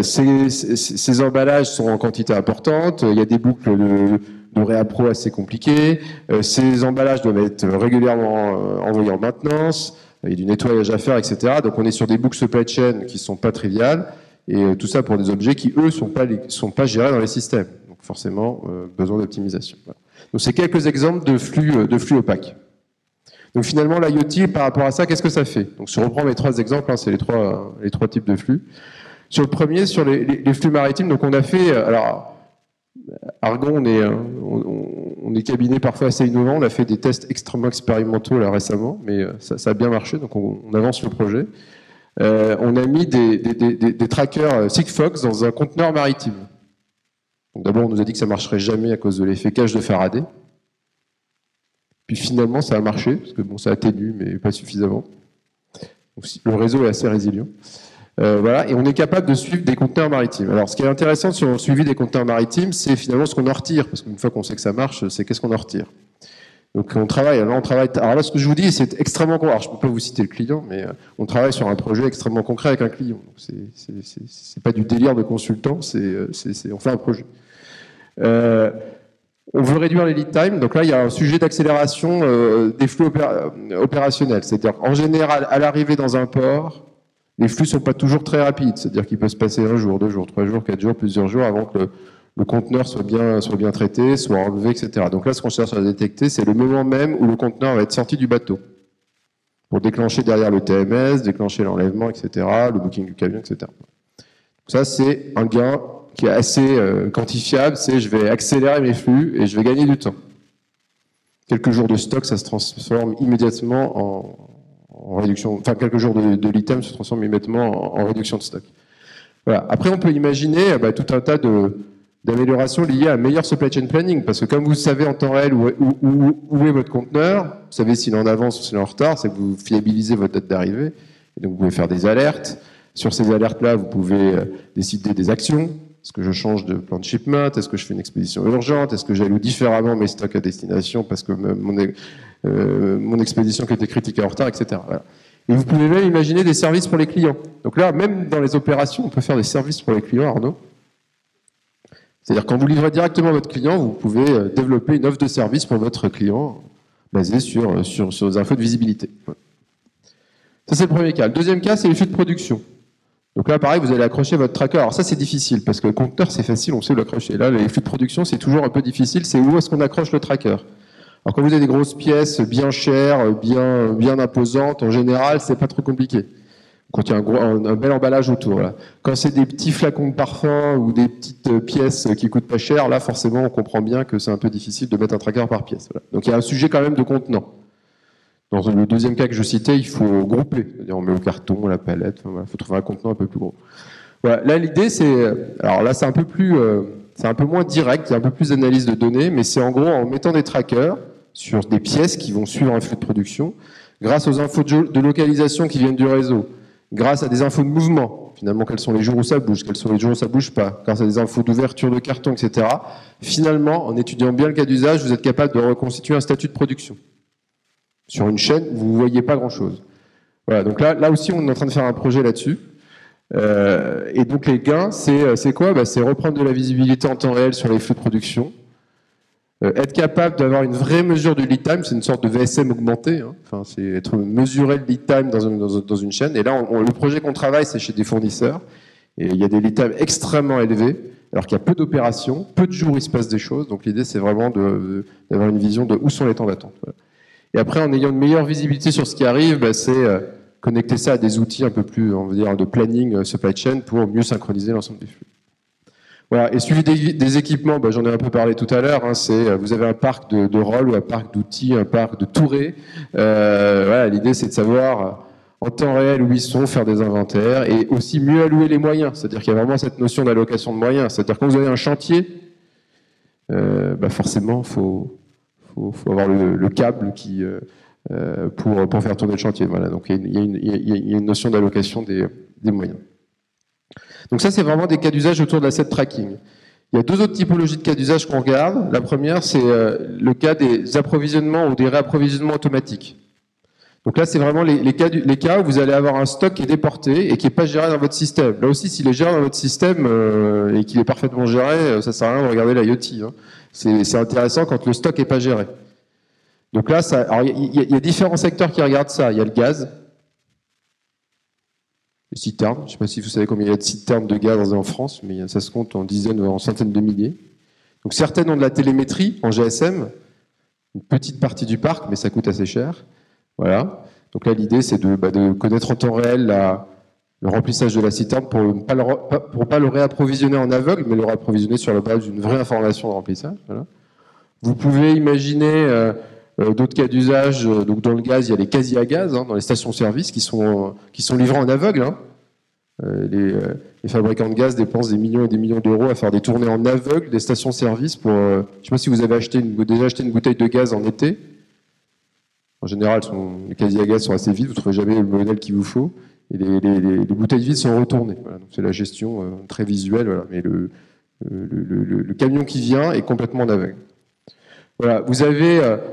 B: Ces emballages sont en quantité importante. Il y a des boucles de réappro assez compliquées. Ces emballages doivent être régulièrement envoyés en maintenance. Il y a du nettoyage à faire, etc. Donc on est sur des boucles supply chain qui ne sont pas triviales. Et tout ça pour des objets qui, eux, sont pas gérés dans les systèmes. Donc forcément, besoin d'optimisation. Voilà. Donc c'est quelques exemples de flux opaques. Donc finalement, l'IoT, par rapport à ça, qu'est-ce que ça fait? Donc si on reprend mes 3 exemples, hein, c'est les trois types de flux. Sur le premier, sur les flux maritimes, donc on a fait, alors Argon, on est cabinet parfois assez innovant, on a fait des tests extrêmement expérimentaux là récemment, mais ça a bien marché, donc on avance le projet. On a mis des trackers Sigfox dans un conteneur maritime. D'abord, on nous a dit que ça ne marcherait jamais à cause de l'effet cage de Faraday. Puis finalement, ça a marché, parce que bon, ça atténue, mais pas suffisamment. Donc, le réseau est assez résilient. Voilà, et on est capable de suivre des conteneurs maritimes. Alors, ce qui est intéressant sur le suivi des conteneurs maritimes, c'est finalement ce qu'on en retire, parce qu'une fois qu'on sait que ça marche, c'est qu'est-ce qu'on en retire. Donc on travaille. Alors là, ce que je vous dis, c'est extrêmement concret. Alors je ne peux pas vous citer le client, mais on travaille sur un projet extrêmement concret avec un client. C'est pas du délire de consultant, on fait un projet. On veut réduire les lead time. Donc là, il y a un sujet d'accélération des flux opérationnels. C'est-à-dire en général, à l'arrivée dans un port, les flux sont pas toujours très rapides. C'est-à-dire qu'il peut se passer 1 jour, 2 jours, 3 jours, 4 jours, plusieurs jours avant que le conteneur soit bien traité, soit enlevé, etc. Donc là, ce qu'on cherche à détecter, c'est le moment même où le conteneur va être sorti du bateau, pour déclencher derrière le TMS, déclencher l'enlèvement, etc., le booking du camion, etc. Donc ça, c'est un gain qui est assez quantifiable, c'est je vais accélérer mes flux et je vais gagner du temps. Quelques jours de stock, ça se transforme immédiatement en réduction, enfin quelques jours de lead time se transforment immédiatement en réduction de stock. Voilà. Après, on peut imaginer tout un tas d'améliorations liées à un meilleur supply chain planning, parce que comme vous savez en temps réel où est votre conteneur, vous savez s'il est en avance ou s'il est en retard, c'est que vous fiabilisez votre date d'arrivée, et donc vous pouvez faire des alertes. Sur ces alertes-là, vous pouvez décider des actions. Est-ce que je change de plan de shipment? Est-ce que je fais une expédition urgente? Est-ce que j'alloue différemment mes stocks à destination parce que mon expédition qui était critique est en retard, etc. Voilà. Et vous pouvez même imaginer des services pour les clients. Donc là, même dans les opérations, on peut faire des services pour les clients, Arnaud. C'est-à-dire quand vous livrez directement votre client, vous pouvez développer une offre de service pour votre client basée sur des infos de visibilité. Ça, c'est le premier cas. Le deuxième cas, c'est les flux de production. Donc là, pareil, vous allez accrocher votre tracker. Alors ça, c'est difficile, parce que le compteur, c'est facile, on sait l'accrocher. Là, les flux de production, c'est toujours un peu difficile. C'est où est-ce qu'on accroche le tracker? Alors quand vous avez des grosses pièces bien chères, bien imposantes, en général, c'est pas trop compliqué. Quand il y a un bel emballage autour. Voilà. Quand c'est des petits flacons de parfum ou des petites pièces qui coûtent pas cher, là, forcément, on comprend bien que c'est un peu difficile de mettre un tracker par pièce. Voilà. Donc il y a un sujet quand même de contenant. Dans le deuxième cas que je citais, il faut grouper. C'est-à-dire on met le carton, la palette, enfin, voilà, faut trouver un contenant un peu plus gros. Voilà. Là, l'idée, c'est... Alors là, c'est un peu moins direct, il y a un peu plus d'analyse de données, mais c'est en gros en mettant des trackers sur des pièces qui vont suivre un flux de production, grâce aux infos de localisation qui viennent du réseau, grâce à des infos de mouvement, finalement, quels sont les jours où ça bouge, quels sont les jours où ça bouge pas, grâce à des infos d'ouverture de carton, etc. Finalement, en étudiant bien le cas d'usage, vous êtes capable de reconstituer un statut de production. Sur une chaîne, vous ne voyez pas grand-chose. Voilà, donc là aussi, on est en train de faire un projet là-dessus. Et donc les gains, c'est quoi? C'est reprendre de la visibilité en temps réel sur les flux de production, être capable d'avoir une vraie mesure du lead time, c'est une sorte de VSM augmenté, hein. Enfin, c'est mesurer le lead time dans une chaîne. Et là, le projet qu'on travaille, c'est chez des fournisseurs. Et il y a des lead times extrêmement élevés, alors qu'il y a peu d'opérations, peu de jours où il se passe des choses. Donc l'idée, c'est vraiment d'avoir une vision de où sont les temps d'attente. Voilà. Et après, en ayant une meilleure visibilité sur ce qui arrive, c'est connecter ça à des outils un peu plus, on va dire, de planning supply chain pour mieux synchroniser l'ensemble des flux. Voilà. Et suivi des équipements, j'en ai un peu parlé tout à l'heure, hein, vous avez un parc de rôles ou un parc d'outils, un parc de tourées. Voilà, l'idée, c'est de savoir en temps réel où ils sont, faire des inventaires et aussi mieux allouer les moyens. C'est-à-dire qu'il y a vraiment cette notion d'allocation de moyens. C'est-à-dire quand vous avez un chantier, forcément, faut avoir le câble pour faire tourner le chantier. Voilà. Donc il y a une notion d'allocation des moyens. Donc ça, c'est vraiment des cas d'usage autour de l'asset tracking. Il y a deux autres typologies de cas d'usage qu'on regarde. La première, c'est le cas des approvisionnements ou des réapprovisionnements automatiques. Donc là, c'est vraiment les cas où vous allez avoir un stock qui est déporté et qui n'est pas géré dans votre système. Là aussi, s'il est géré dans votre système et qu'il est parfaitement géré, ça ne sert à rien de regarder l'IoT. Hein. C'est intéressant quand le stock n'est pas géré. Donc là, il y a différents secteurs qui regardent ça. Il y a le gaz, les citernes. Je ne sais pas si vous savez combien il y a de citernes de gaz en France, mais ça se compte en dizaines ou en centaines de milliers. Donc certaines ont de la télémétrie en GSM, une petite partie du parc, mais ça coûte assez cher. Voilà. Donc là, l'idée, c'est de connaître en temps réel le remplissage de la citerne pour ne pas le réapprovisionner en aveugle, mais le réapprovisionner sur la base d'une vraie information de remplissage. Voilà. Vous pouvez imaginer d'autres cas d'usage. Donc dans le gaz, il y a les casiers à gaz, hein, dans les stations-service, qui sont livrés en aveugle. Hein. Les fabricants de gaz dépensent des millions et des millions d'euros à faire des tournées en aveugle des stations-service pour... je ne sais pas si vous avez déjà acheté une bouteille de gaz en été. En général, les casiers à gaz sont assez vides, vous ne trouvez jamais le modèle qu'il vous faut, et les bouteilles vides sont retournées. Voilà, c'est la gestion très visuelle, voilà, mais le camion qui vient est complètement en aveugle. Voilà,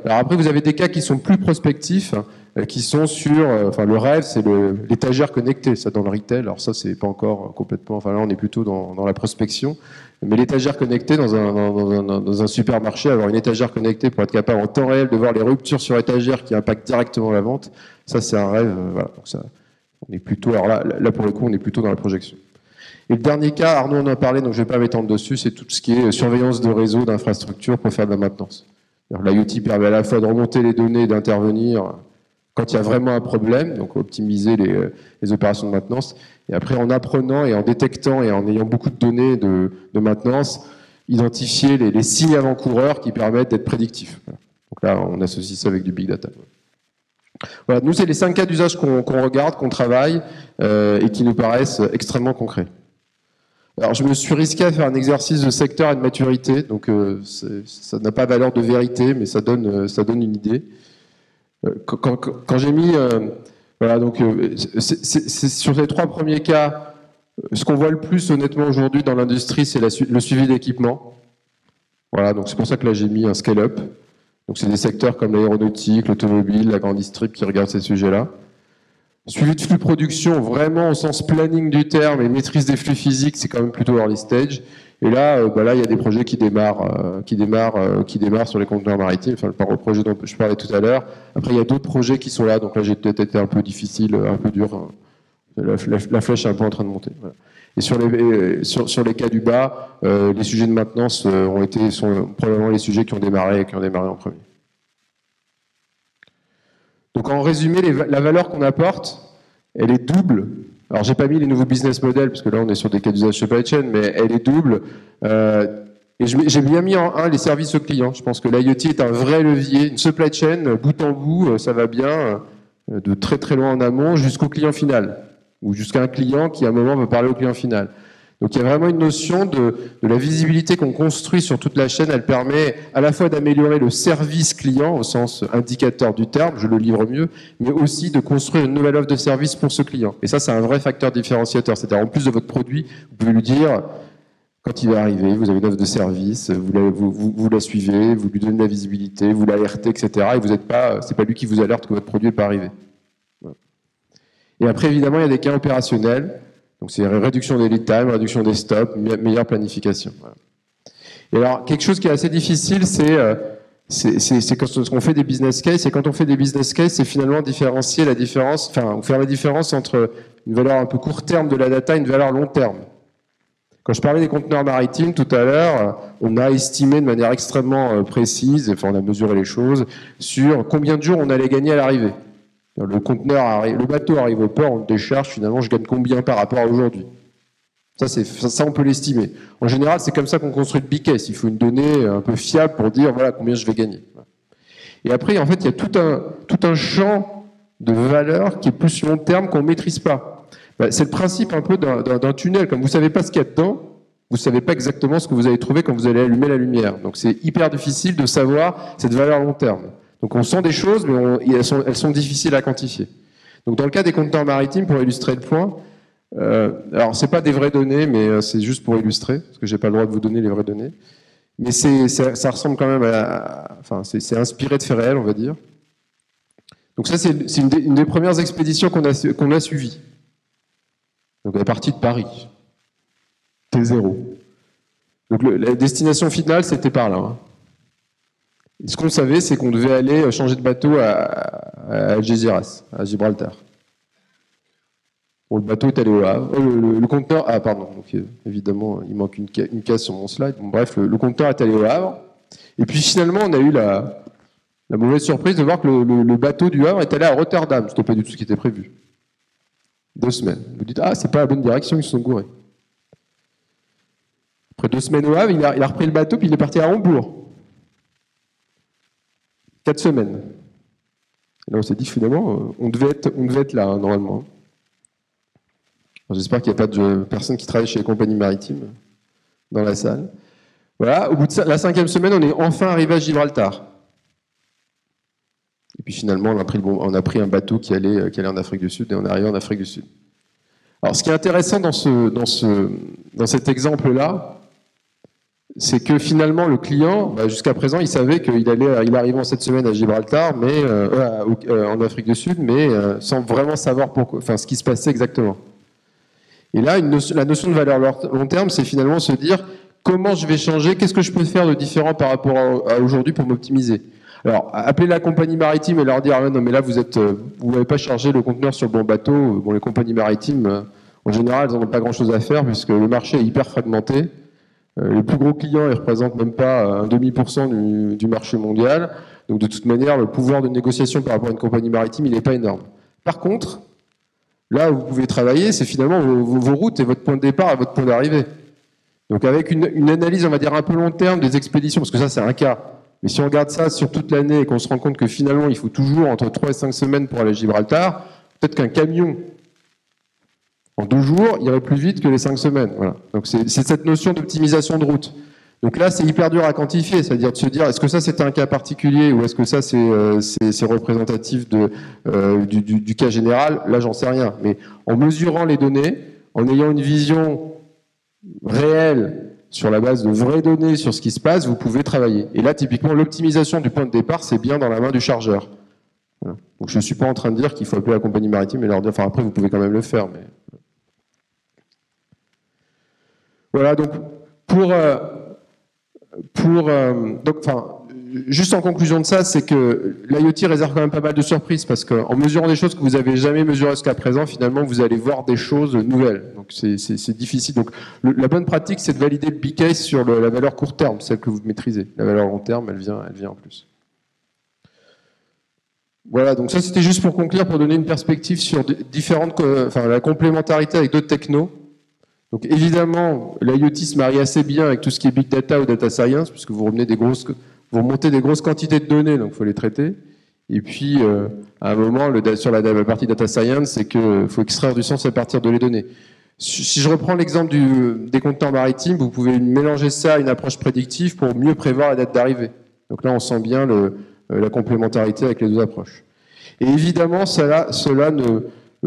B: alors après, vous avez des cas qui sont plus prospectifs, qui sont sur, le rêve, c'est l'étagère connectée, ça dans le retail. Alors ça, c'est pas encore complètement, là, on est plutôt dans la prospection. Mais l'étagère connectée dans un supermarché, avoir une étagère connectée pour être capable en temps réel de voir les ruptures sur étagère qui impactent directement la vente, ça c'est un rêve. Voilà. Donc ça, on est plutôt, alors là pour le coup, on est plutôt dans la projection. Et le dernier cas, Arnaud en a parlé, donc je ne vais pas m'étendre dessus, c'est tout ce qui est surveillance de réseau, d'infrastructure pour faire de la maintenance. L'IoT permet à la fois de remonter les données et d'intervenir quand il y a vraiment un problème, donc optimiser les opérations de maintenance, et après en apprenant et en détectant et en ayant beaucoup de données de maintenance, identifier les signes avant-coureurs qui permettent d'être prédictifs. Donc là, on associe ça avec du big data. Voilà, nous, c'est les 5 cas d'usage qu'on regarde, qu'on travaille, et qui nous paraissent extrêmement concrets. Alors, je me suis risqué à faire un exercice de secteur et de maturité, donc ça n'a pas valeur de vérité, mais ça donne une idée. Quand j'ai mis... voilà, donc c'est sur les 3 premiers cas, ce qu'on voit le plus honnêtement aujourd'hui dans l'industrie, c'est le suivi d'équipement. Voilà, donc c'est pour ça que là j'ai mis un scale-up. Donc c'est des secteurs comme l'aéronautique, l'automobile, la grande distrib qui regardent ces sujets-là. Suivi de flux production, vraiment au sens planning du terme et maîtrise des flux physiques, c'est quand même plutôt early stage. Et là, il y a des projets qui démarrent sur les conteneurs maritimes, enfin le projet dont je parlais tout à l'heure. Après, il y a d'autres projets qui sont là, donc là j'ai peut-être été un peu difficile, un peu dur. La flèche est un peu en train de monter. Voilà. Et sur les cas du bas, les sujets de maintenance sont probablement les sujets qui ont démarré en premier. Donc en résumé, la valeur qu'on apporte, elle est double. Alors j'ai pas mis les nouveaux business models, parce que là on est sur des cas d'usage supply chain, mais elle est double. Et j'ai bien mis en 1 les services aux clients. Je pense que l'IoT est un vrai levier. Une supply chain, bout en bout, ça va bien, de très très loin en amont jusqu'au client final, ou jusqu'à un client qui à un moment veut parler au client final. Donc il y a vraiment une notion de la visibilité qu'on construit sur toute la chaîne. Elle permet à la fois d'améliorer le service client au sens indicateur du terme, je le livre mieux, mais aussi de construire une nouvelle offre de service pour ce client. Et ça, c'est un vrai facteur différenciateur. C'est-à-dire en plus de votre produit, vous pouvez lui dire, quand il va arriver, vous avez une offre de service, vous la suivez, vous lui donnez de la visibilité, vous l'alertez, etc. Et vous n'êtes pas, c'est pas lui qui vous alerte que votre produit n'est pas arrivé. Voilà. Et après, évidemment, il y a des cas opérationnels. Donc c'est réduction des lead time, réduction des stops, meilleure planification. Voilà. Et alors, quelque chose qui est assez difficile, c'est quand on fait des business cases, et quand on fait des business cases, c'est finalement différencier la différence, enfin, faire la différence entre une valeur un peu court terme de la data et une valeur long terme. Quand je parlais des conteneurs maritimes tout à l'heure, on a estimé de manière extrêmement précise, enfin on a mesuré les choses, sur combien de jours on allait gagner à l'arrivée. Le bateau arrive au port, on le décharge, finalement je gagne combien par rapport à aujourd'hui. Ça, on peut l'estimer. En général, c'est comme ça qu'on construit le BCAS. Il faut une donnée un peu fiable pour dire voilà combien je vais gagner. Et après, en fait, il y a tout un champ de valeur qui est plus long terme qu'on ne maîtrise pas. C'est le principe un peu d'un tunnel. Comme vous ne savez pas ce qu'il y a dedans, vous ne savez pas exactement ce que vous allez trouver quand vous allez allumer la lumière. Donc c'est hyper difficile de savoir cette valeur long terme. Donc on sent des choses, mais elles sont difficiles à quantifier. Donc dans le cas des conteneurs maritimes, pour illustrer le point, Alors, c'est pas des vraies données, mais c'est juste pour illustrer, parce que j'ai pas le droit de vous donner les vraies données. Mais ça ressemble quand même enfin, c'est inspiré de faits réels, on va dire. Donc ça, c'est une des premières expéditions qu'on a suivies. Donc, à partir de Paris. T0. Donc, la destination finale, c'était par là. Hein. Et ce qu'on savait, c'est qu'on devait aller changer de bateau à Algeciras, à Gibraltar. Bon, le bateau est allé au Havre. Le compteur... Ah, pardon. Donc, évidemment, il manque une case sur mon slide. Bon, bref, le compteur est allé au Havre. Et puis, finalement, on a eu la mauvaise surprise de voir que le bateau du Havre est allé à Rotterdam. C'était pas du tout ce qui était prévu. 2 semaines. Vous dites, ah, c'est pas la bonne direction, ils se sont gourés. Après 2 semaines au Havre, il a repris le bateau, puis il est parti à Hambourg. 4 semaines. Et là, on s'est dit, finalement, on devait être là, hein, normalement. J'espère qu'il n'y a pas de personnes qui travaillent chez les compagnies maritimes dans la salle. Voilà, au bout de la 5e semaine, on est enfin arrivé à Gibraltar. Et puis finalement, on a pris un bateau qui allait en Afrique du Sud et on est arrivé en Afrique du Sud. Alors, ce qui est intéressant dans cet exemple-là, c'est que finalement, le client, jusqu'à présent, il savait qu'il arrivait en cette semaine à Gibraltar, mais en Afrique du Sud, mais sans vraiment savoir ce qui se passait exactement. Et là, la notion de valeur long terme, c'est finalement se dire comment je vais changer, qu'est-ce que je peux faire de différent par rapport à aujourd'hui pour m'optimiser. Alors, appeler la compagnie maritime et leur dire ah non mais là vous n'avez pas chargé le conteneur sur le bon bateau. Bon, les compagnies maritimes, en général, elles n'en ont pas grand-chose à faire puisque le marché est hyper fragmenté. Les plus gros clients, ils représentent même pas 0,5% du marché mondial. Donc, de toute manière, le pouvoir de négociation par rapport à une compagnie maritime, il n'est pas énorme. Par contre, là où vous pouvez travailler, c'est finalement vos routes et votre point de départ et votre point d'arrivée. Donc, avec une analyse, on va dire, un peu long terme des expéditions, parce que ça, c'est un cas. Mais si on regarde ça sur toute l'année et qu'on se rend compte que finalement, il faut toujours entre 3 et 5 semaines pour aller à Gibraltar, peut-être qu'un camion, en 2 jours, irait plus vite que les 5 semaines. Voilà. Donc c'est cette notion d'optimisation de route. Donc là, c'est hyper dur à quantifier, c'est-à-dire de se dire, est-ce que ça c'est un cas particulier ou est-ce que ça c'est représentatif du cas général? Là, j'en sais rien. Mais en mesurant les données, en ayant une vision réelle sur la base de vraies données sur ce qui se passe, vous pouvez travailler. Et là, typiquement, l'optimisation du point de départ, c'est bien dans la main du chargeur. Voilà. Donc je ne suis pas en train de dire qu'il faut appeler la compagnie maritime et leur dire, enfin après, vous pouvez quand même le faire. Mais... Voilà, donc juste en conclusion de ça, c'est que l'IoT réserve quand même pas mal de surprises parce qu'en mesurant des choses que vous n'avez jamais mesurées jusqu'à présent, finalement, vous allez voir des choses nouvelles. Donc, c'est difficile. Donc, la bonne pratique, c'est de valider le B-case sur la valeur court terme, celle que vous maîtrisez. La valeur long terme, elle vient en plus. Voilà, donc ça, c'était juste pour conclure, pour donner une perspective sur la complémentarité avec d'autres technos. Donc évidemment, l'IoT se marie assez bien avec tout ce qui est big data ou data science, puisque vous remontez des grosses quantités de données, donc il faut les traiter. Et puis, à un moment, sur la partie data science, c'est qu'il faut extraire du sens à partir de les données. Si je reprends l'exemple des conteneurs maritimes, vous pouvez mélanger ça à une approche prédictive pour mieux prévoir la date d'arrivée. Donc là, on sent bien la complémentarité avec les deux approches. Et évidemment, cela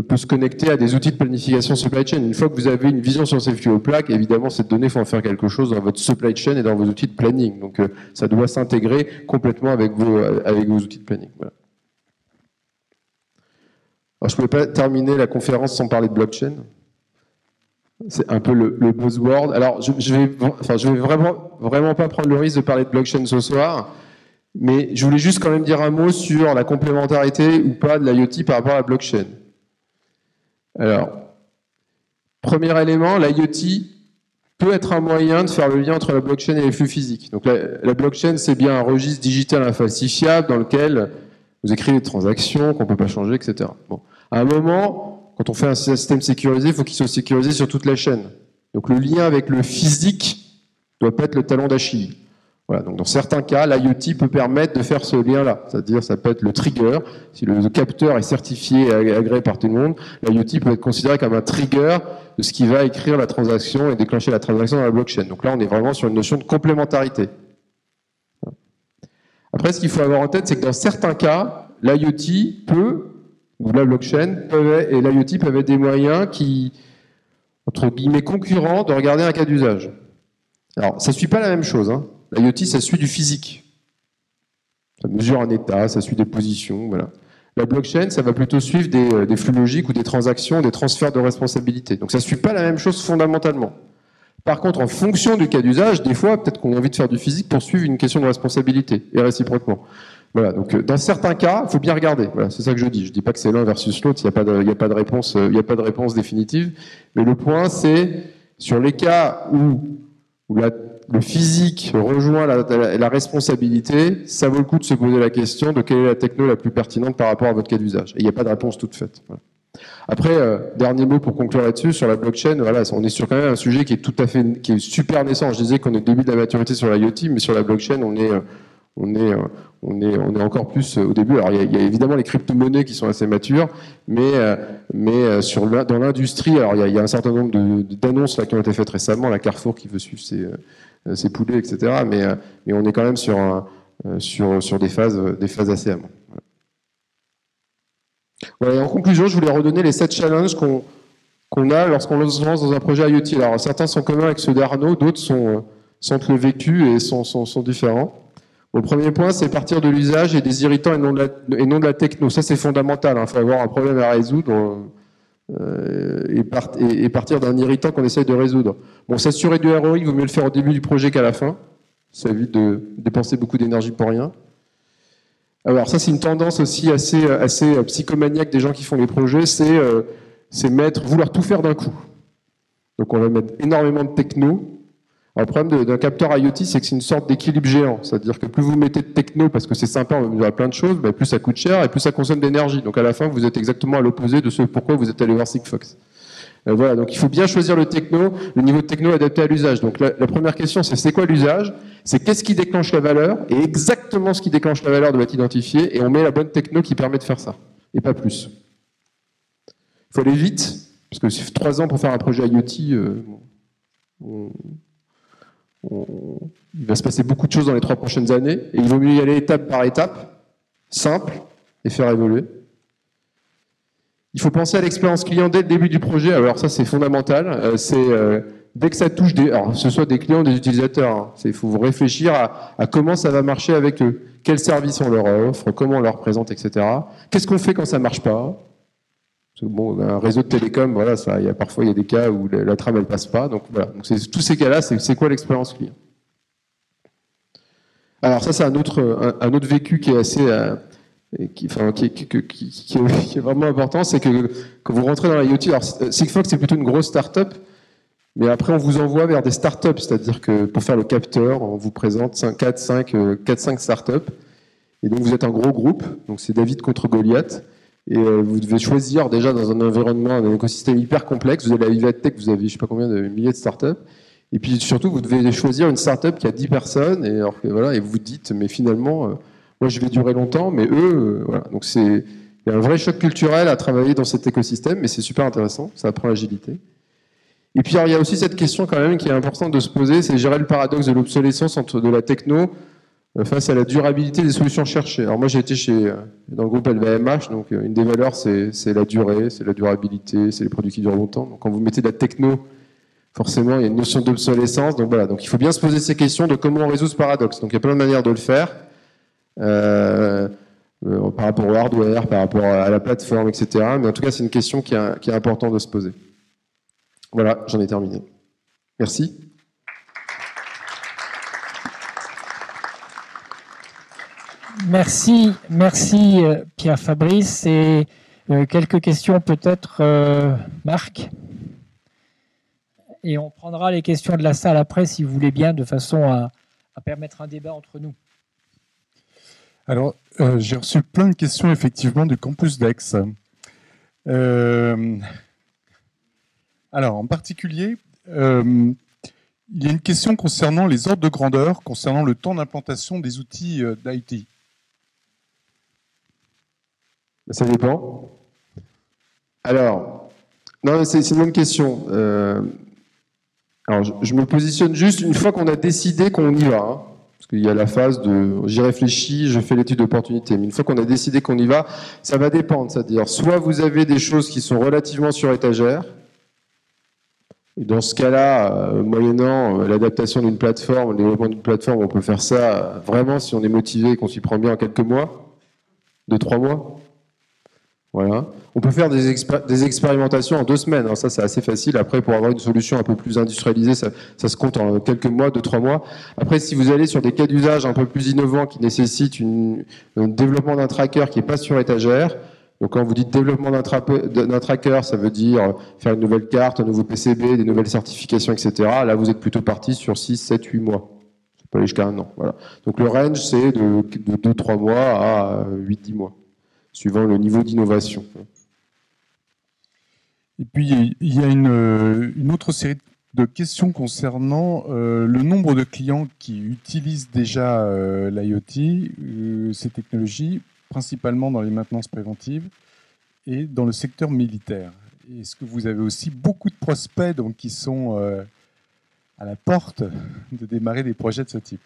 B: peut se connecter à des outils de planification supply chain. Une fois que vous avez une vision sur ces fuel plaques, évidemment, cette donnée, il faut en faire quelque chose dans votre supply chain et dans vos outils de planning. Donc, ça doit s'intégrer complètement avec vos outils de planning. Voilà. Alors, je ne pouvais pas terminer la conférence sans parler de blockchain. C'est un peu le buzzword. Alors, je vais vraiment pas prendre le risque de parler de blockchain ce soir, mais je voulais juste quand même dire un mot sur la complémentarité ou pas de l'IoT par rapport à la blockchain. Alors, premier élément, l'IoT peut être un moyen de faire le lien entre la blockchain et les flux physiques. Donc la blockchain, c'est bien un registre digital infalsifiable dans lequel vous écrivez des transactions qu'on ne peut pas changer, etc. Bon. À un moment, quand on fait un système sécurisé, il faut qu'il soit sécurisé sur toute la chaîne. Donc le lien avec le physique ne doit pas être le talon d'Achille. Voilà, donc dans certains cas, l'IoT peut permettre de faire ce lien-là. C'est-à-dire, ça peut être le trigger. Si le capteur est certifié et agréé par tout le monde, l'IoT peut être considéré comme un trigger de ce qui va écrire la transaction et déclencher la transaction dans la blockchain. Donc là, on est vraiment sur une notion de complémentarité. Après, ce qu'il faut avoir en tête, c'est que dans certains cas, l'IoT ou la blockchain et l'IoT peuvent être des moyens qui entre guillemets, concurrent de regarder un cas d'usage. Alors, ça ne suit pas la même chose. Hein. L'IoT, ça suit du physique. Ça mesure un état, ça suit des positions, voilà. La blockchain, ça va plutôt suivre des flux logiques ou des transactions, des transferts de responsabilité. Donc ça ne suit pas la même chose fondamentalement. Par contre, en fonction du cas d'usage, des fois, peut-être qu'on a envie de faire du physique pour suivre une question de responsabilité, et réciproquement. Voilà, donc dans certains cas, il faut bien regarder. Voilà, c'est ça que je dis. Je ne dis pas que c'est l'un versus l'autre, il n'y a pas de réponse définitive. Mais le point, c'est sur les cas où le physique rejoint la responsabilité, ça vaut le coup de se poser la question de quelle est la techno la plus pertinente par rapport à votre cas d'usage. Et il n'y a pas de réponse toute faite. Voilà. Après, dernier mot pour conclure là-dessus, sur la blockchain, voilà, on est sur quand même un sujet qui est super naissant. Je disais qu'on est au début de la maturité sur l'IoT, mais sur la blockchain, on est encore plus au début. Alors, il y a évidemment les crypto-monnaies qui sont assez matures, mais dans l'industrie, alors il y a un certain nombre d'annonces là qui ont été faites récemment, la Carrefour qui veut suivre ses poulets, etc. Mais on est quand même sur des phases assez amont. Voilà, et en conclusion, je voulais redonner les 7 challenges qu'on a lorsqu'on se lance dans un projet IoT. Alors, certains sont communs avec ceux d'Arnaud, d'autres sont le vécu et sont différents. Bon, le premier point, c'est partir de l'usage et des irritants et non de la techno. Ça, c'est fondamental. Il faut avoir un problème à résoudre et partir d'un irritant qu'on essaye de résoudre. Bon, s'assurer du ROI, il vaut mieux le faire au début du projet qu'à la fin. Ça évite de dépenser beaucoup d'énergie pour rien. Alors ça, c'est une tendance aussi assez psychomaniaque des gens qui font les projets, c'est vouloir tout faire d'un coup. Donc on va mettre énormément de techno. Alors, le problème d'un capteur IoT, c'est que c'est une sorte d'équilibre géant. C'est-à-dire que plus vous mettez de techno, parce que c'est sympa, on va mesurer plein de choses, plus ça coûte cher et plus ça consomme d'énergie. Donc à la fin, vous êtes exactement à l'opposé de ce pourquoi vous êtes allé voir Sigfox. Voilà, donc il faut bien choisir le niveau de techno adapté à l'usage. Donc la première question, c'est quoi l'usage? C'est qu'est-ce qui déclenche la valeur? Et exactement ce qui déclenche la valeur doit être identifié, et on met la bonne techno qui permet de faire ça, et pas plus. Il faut aller vite, parce que c'est 3 ans pour faire un projet IoT, il va se passer beaucoup de choses dans les 3 prochaines années, et il vaut mieux y aller étape par étape, simple, et faire évoluer. Il faut penser à l'expérience client dès le début du projet. Alors ça, c'est fondamental. Dès que ça touche alors, que ce soit des clients ou des utilisateurs, il faut vous réfléchir à comment ça va marcher avec eux. Quels services on leur offre, comment on leur présente, etc. Qu'est-ce qu'on fait quand ça ne marche pas? Bon, un réseau de télécom, voilà, parfois il y a des cas où la trame elle passe pas. Donc voilà. Donc tous ces cas-là, c'est quoi l'expérience client? Alors ça, c'est un autre vécu qui est assez qui est vraiment important, c'est que quand vous rentrez dans l'IoT, alors Sigfox c'est plutôt une grosse start-up, mais après on vous envoie vers des start-up, c'est-à-dire que pour faire le capteur, on vous présente 4-5 start-up, et donc vous êtes un gros groupe, donc c'est David contre Goliath, et vous devez choisir déjà dans un environnement, un écosystème hyper complexe, vous avez la Vivatech, vous avez je sais pas combien de milliers de start-up, et puis surtout vous devez choisir une start-up qui a 10 personnes, et alors que, voilà, et vous vous dites, mais finalement moi, je vais durer longtemps, mais eux, voilà. Donc il y a un vrai choc culturel à travailler dans cet écosystème, mais c'est super intéressant, ça apprend l'agilité. Et puis, alors, il y a aussi cette question quand même qui est importante de se poser, c'est gérer le paradoxe de l'obsolescence de la techno face à la durabilité des solutions cherchées. Alors moi, j'ai été dans le groupe LVMH, donc une des valeurs, c'est la durée, c'est la durabilité, c'est les produits qui durent longtemps. Donc quand vous mettez de la techno, forcément, il y a une notion d'obsolescence. Donc voilà, donc il faut bien se poser ces questions de comment on résout ce paradoxe. Donc il y a plein de manières de le faire. Par rapport au hardware, par rapport à la plateforme, etc. Mais en tout cas, c'est une question qui est importante de se poser. Voilà, j'en ai terminé. Merci.
C: Merci Pierre Fabrice. Et quelques questions peut-être, Marc. Et on prendra les questions de la salle après, si vous voulez bien, de façon à permettre un débat entre nous.
D: Alors, j'ai reçu plein de questions, effectivement, du campus d'Aix. Alors, en particulier, il y a une question concernant les ordres de grandeur, concernant le temps d'implantation des outils d'IT.
B: Ça dépend. Alors, non, c'est une bonne question. Alors, je me positionne juste une fois qu'on a décidé qu'on y va. Hein. Parce qu'il y a la phase de j'y réfléchis, je fais l'étude d'opportunité. Mais une fois qu'on a décidé qu'on y va, ça va dépendre. C'est-à-dire, soit vous avez des choses qui sont relativement sur étagère, Et dans ce cas-là, moyennant l'adaptation d'une plateforme, le développement d'une plateforme, on peut faire ça vraiment si on est motivé et qu'on s'y prend bien en quelques mois, 2-3 mois. Voilà. On peut faire des expérimentations en 2 semaines. Alors ça, c'est assez facile. Après, pour avoir une solution un peu plus industrialisée, ça se compte en quelques mois, 2-3 mois. Après, si vous allez sur des cas d'usage un peu plus innovants qui nécessitent un développement d'un tracker qui n'est pas sur étagère, donc quand vous dites développement d'un tracker, ça veut dire faire une nouvelle carte, un nouveau PCB, des nouvelles certifications, etc. Là, vous êtes plutôt parti sur 6, 7, 8 mois. Ça peut aller jusqu'à 1 an. Voilà. Donc le range, c'est de 2-3 mois à 8-10 mois, suivant le niveau d'innovation.
D: Et puis, il y a une autre série de questions concernant le nombre de clients qui utilisent déjà l'IoT, ces technologies, principalement dans les maintenances préventives et dans le secteur militaire. Est-ce que vous avez aussi beaucoup de prospects donc, qui sont à la porte de démarrer des projets de ce type?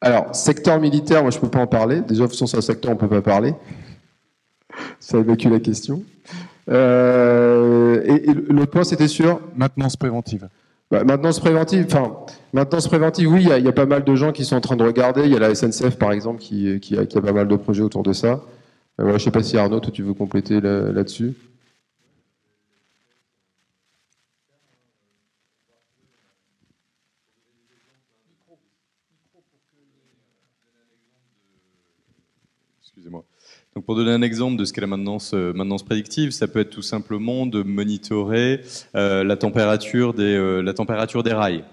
B: Alors, secteur militaire, moi je ne peux pas en parler. Déjà, de toute façon, c'est un secteur, on ne peut pas parler. Ça évacue la question. Et l'autre point, c'était sur
D: maintenance préventive.
B: Maintenance préventive, oui, il y a pas mal de gens qui sont en train de regarder. Il y a la SNCF, par exemple, qui a pas mal de projets autour de ça. Voilà, je ne sais pas si Arnaud, toi, tu veux compléter là-dessus.
A: Excusez-moi. Donc pour donner un exemple de ce qu'est la maintenance prédictive, ça peut être tout simplement de monitorer la température des rails.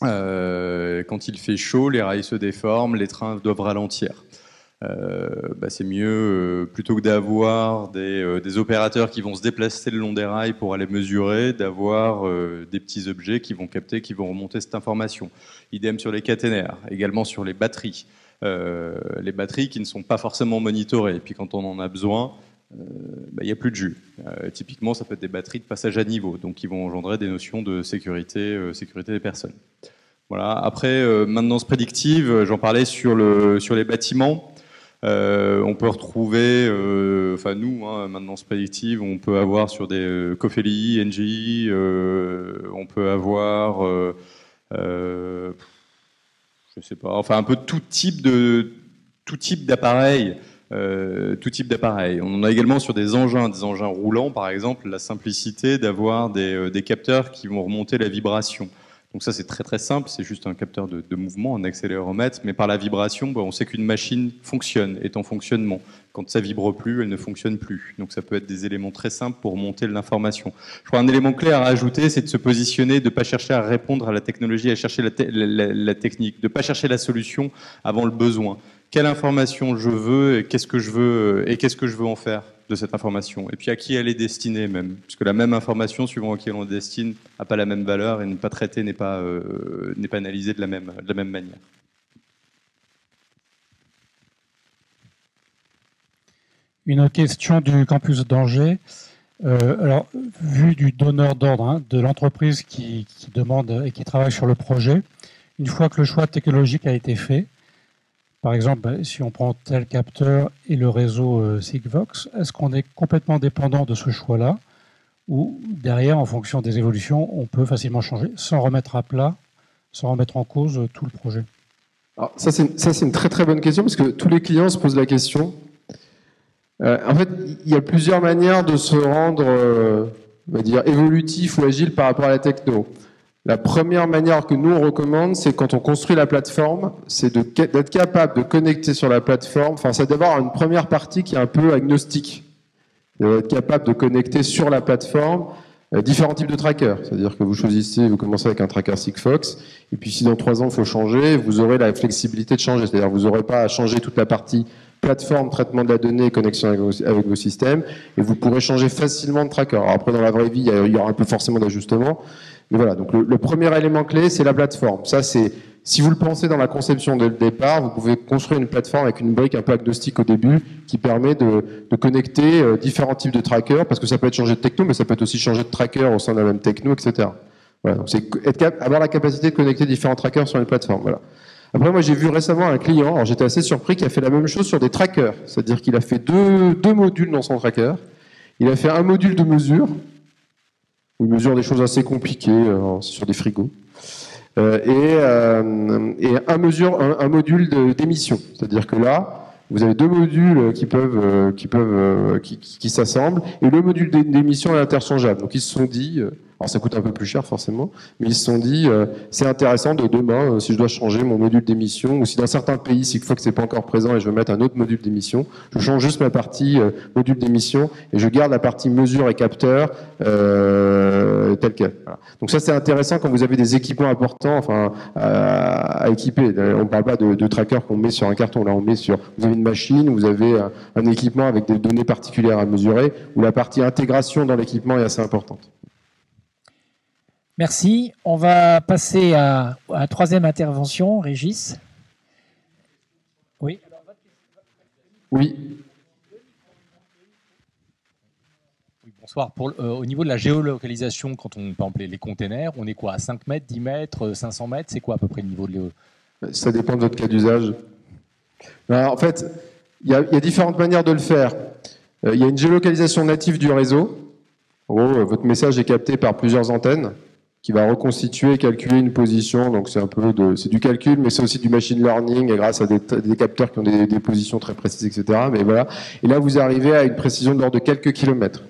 A: Quand il fait chaud, les rails se déforment, les trains doivent ralentir. C'est mieux, plutôt que d'avoir des opérateurs qui vont se déplacer le long des rails pour aller mesurer, d'avoir des petits objets qui vont capter, qui vont remonter cette information. Idem sur les caténaires, également sur les batteries. Les batteries qui ne sont pas forcément monitorées. Et puis quand on en a besoin, il n'y a plus de jus. Typiquement, ça peut être des batteries de passage à niveau, donc qui vont engendrer des notions de sécurité des personnes. Voilà. Après, maintenance prédictive, j'en parlais sur les bâtiments. On peut retrouver, maintenance prédictive, on peut avoir sur des Cofeli, NGI, on peut avoir... je sais pas, enfin un peu tout type d'appareil. On en a également sur des engins roulants, par exemple, la simplicité d'avoir des capteurs qui vont remonter la vibration. Donc ça, c'est très très simple, c'est juste un capteur de mouvement, un accéléromètre, mais par la vibration, on sait qu'une machine fonctionne, est en fonctionnement. Quand ça vibre plus, elle ne fonctionne plus. Donc ça peut être des éléments très simples pour monter l'information. Je crois un élément clé à rajouter, c'est de se positionner, de ne pas chercher à répondre à la technologie, à chercher la technique, de ne pas chercher la solution avant le besoin. Quelle information je veux, et qu'est-ce que je veux en faire de cette information, et puis à qui elle est destinée même, puisque la même information, suivant à qui on la destine, n'a pas la même valeur et n'est pas traitée, n'est pas analysée de la même manière.
C: Une question du campus d'Angers. Alors, vu du donneur d'ordre, de l'entreprise qui demande et qui travaille sur le projet, une fois que le choix technologique a été fait, par exemple, si on prend tel capteur et le réseau Sigvox, est-ce qu'on est complètement dépendant de ce choix-là, ou derrière, en fonction des évolutions, on peut facilement changer sans remettre à plat, sans remettre en cause tout le projet?
B: Alors, ça, c'est une très très bonne question, parce que tous les clients se posent la question. En fait, il y a plusieurs manières de se rendre, on va dire, évolutif ou agile par rapport à la techno. La première manière que nous on recommande, c'est quand on construit la plateforme, c'est d'être capable de connecter sur la plateforme. Enfin, c'est d'avoir une première partie qui est un peu agnostique. D'être capable de connecter sur la plateforme différents types de trackers. C'est-à-dire que vous commencez avec un tracker Sigfox, et puis si dans 3 ans il faut changer, vous aurez la flexibilité de changer. C'est-à-dire que vous n'aurez pas à changer toute la partie plateforme, traitement de la donnée, connexion avec vos systèmes, et vous pourrez changer facilement de tracker. Alors après, dans la vraie vie, il y aura un peu forcément d'ajustements. Mais voilà, donc le premier élément clé, c'est la plateforme. Ça, c'est, si vous le pensez dans la conception dès le départ, vous pouvez construire une plateforme avec une brique un peu agnostique au début, qui permet de connecter différents types de trackers, parce que ça peut être changer de techno, mais ça peut être aussi changer de tracker au sein de la même techno, etc. Voilà, donc c'est avoir la capacité de connecter différents trackers sur une plateforme. Voilà. Après, moi, j'ai vu récemment un client, alors j'étais assez surpris, qui a fait la même chose sur des trackers. C'est-à-dire qu'il a fait deux modules dans son tracker. Il a fait un module de mesure, où il mesure des choses assez compliquées sur des frigos. Et un module d'émission, c'est-à-dire que là, vous avez deux modules qui s'assemblent, et le module d'émission est interchangeable. Donc ils se sont dit, alors ça coûte un peu plus cher forcément, mais ils se sont dit, c'est intéressant de demain, si je dois changer mon module d'émission, ou si dans certains pays, s'il faut que c'est pas encore présent et je veux mettre un autre module d'émission, je change juste ma partie module d'émission et je garde la partie mesure et capteur telle quelle. Voilà. Donc ça c'est intéressant quand vous avez des équipements importants, enfin à équiper. On ne parle pas de tracker qu'on met sur un carton, là on met sur, vous avez une machine, vous avez un équipement avec des données particulières à mesurer, où la partie intégration dans l'équipement est assez importante.
E: Merci. On va passer à la troisième intervention, Régis. Oui.
B: Oui.
F: Oui, bonsoir. Au niveau de la géolocalisation, quand on, par exemple, les containers, on est quoi, à 5 mètres, 10 mètres, 500 mètres? C'est quoi à peu près le niveau de
B: Ça dépend de votre cas d'usage. En fait, il y a différentes manières de le faire. Il y a une géolocalisation native du réseau. En gros, votre message est capté par plusieurs antennes qui va reconstituer et calculer une position. Donc c'est c'est du calcul, mais c'est aussi du machine learning et grâce à des capteurs qui ont des positions très précises, etc. Mais voilà. Et là, vous arrivez à une précision de l'ordre de quelques kilomètres.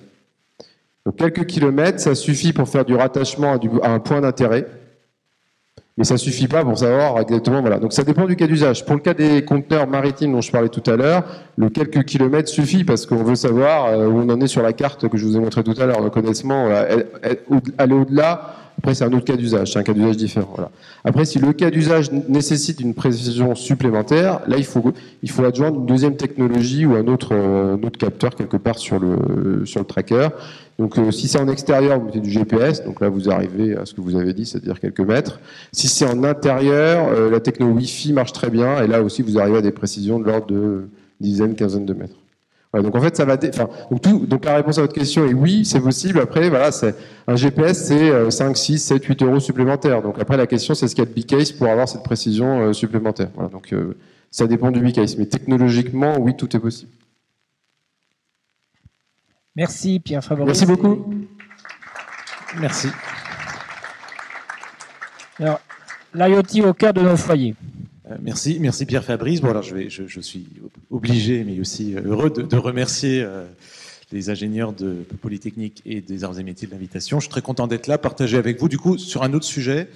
B: Donc quelques kilomètres, ça suffit pour faire du rattachement à un point d'intérêt. Mais ça suffit pas pour savoir exactement, voilà. Donc ça dépend du cas d'usage. Pour le cas des conteneurs maritimes dont je parlais tout à l'heure, le quelques kilomètres suffit parce qu'on veut savoir où on en est sur la carte que je vous ai montré tout à l'heure. Donc honnêtement, aller au-delà, après c'est un autre cas d'usage, c'est un cas d'usage différent. Voilà. Après, si le cas d'usage nécessite une précision supplémentaire, là il faut adjoindre une deuxième technologie ou un autre capteur quelque part sur le tracker. Donc si c'est en extérieur, vous mettez du GPS, donc là vous arrivez à ce que vous avez dit, c'est-à-dire quelques mètres. Si c'est en intérieur, la techno Wi-Fi marche très bien, et là aussi vous arrivez à des précisions de l'ordre de dizaines, quinzaines de mètres. Voilà, donc en fait ça va... Donc la réponse à votre question est oui, c'est possible. Après, voilà, un GPS c'est 5, 6, 7, 8 euros supplémentaires. Donc après la question c'est ce qu'il y a de B-Case pour avoir cette précision supplémentaire. Voilà, donc ça dépend du B-Case, mais technologiquement, oui, tout est possible.
E: Merci Pierre Fabrice.
B: Merci beaucoup.
E: Merci. Alors, l'IoT au cœur de nos foyers.
G: Merci Pierre Fabrice. Bon, alors je suis obligé, mais aussi heureux de remercier les ingénieurs de Polytechnique et des Arts et Métiers de l'invitation. Je suis très content d'être là, partager avec vous du coup sur un autre sujet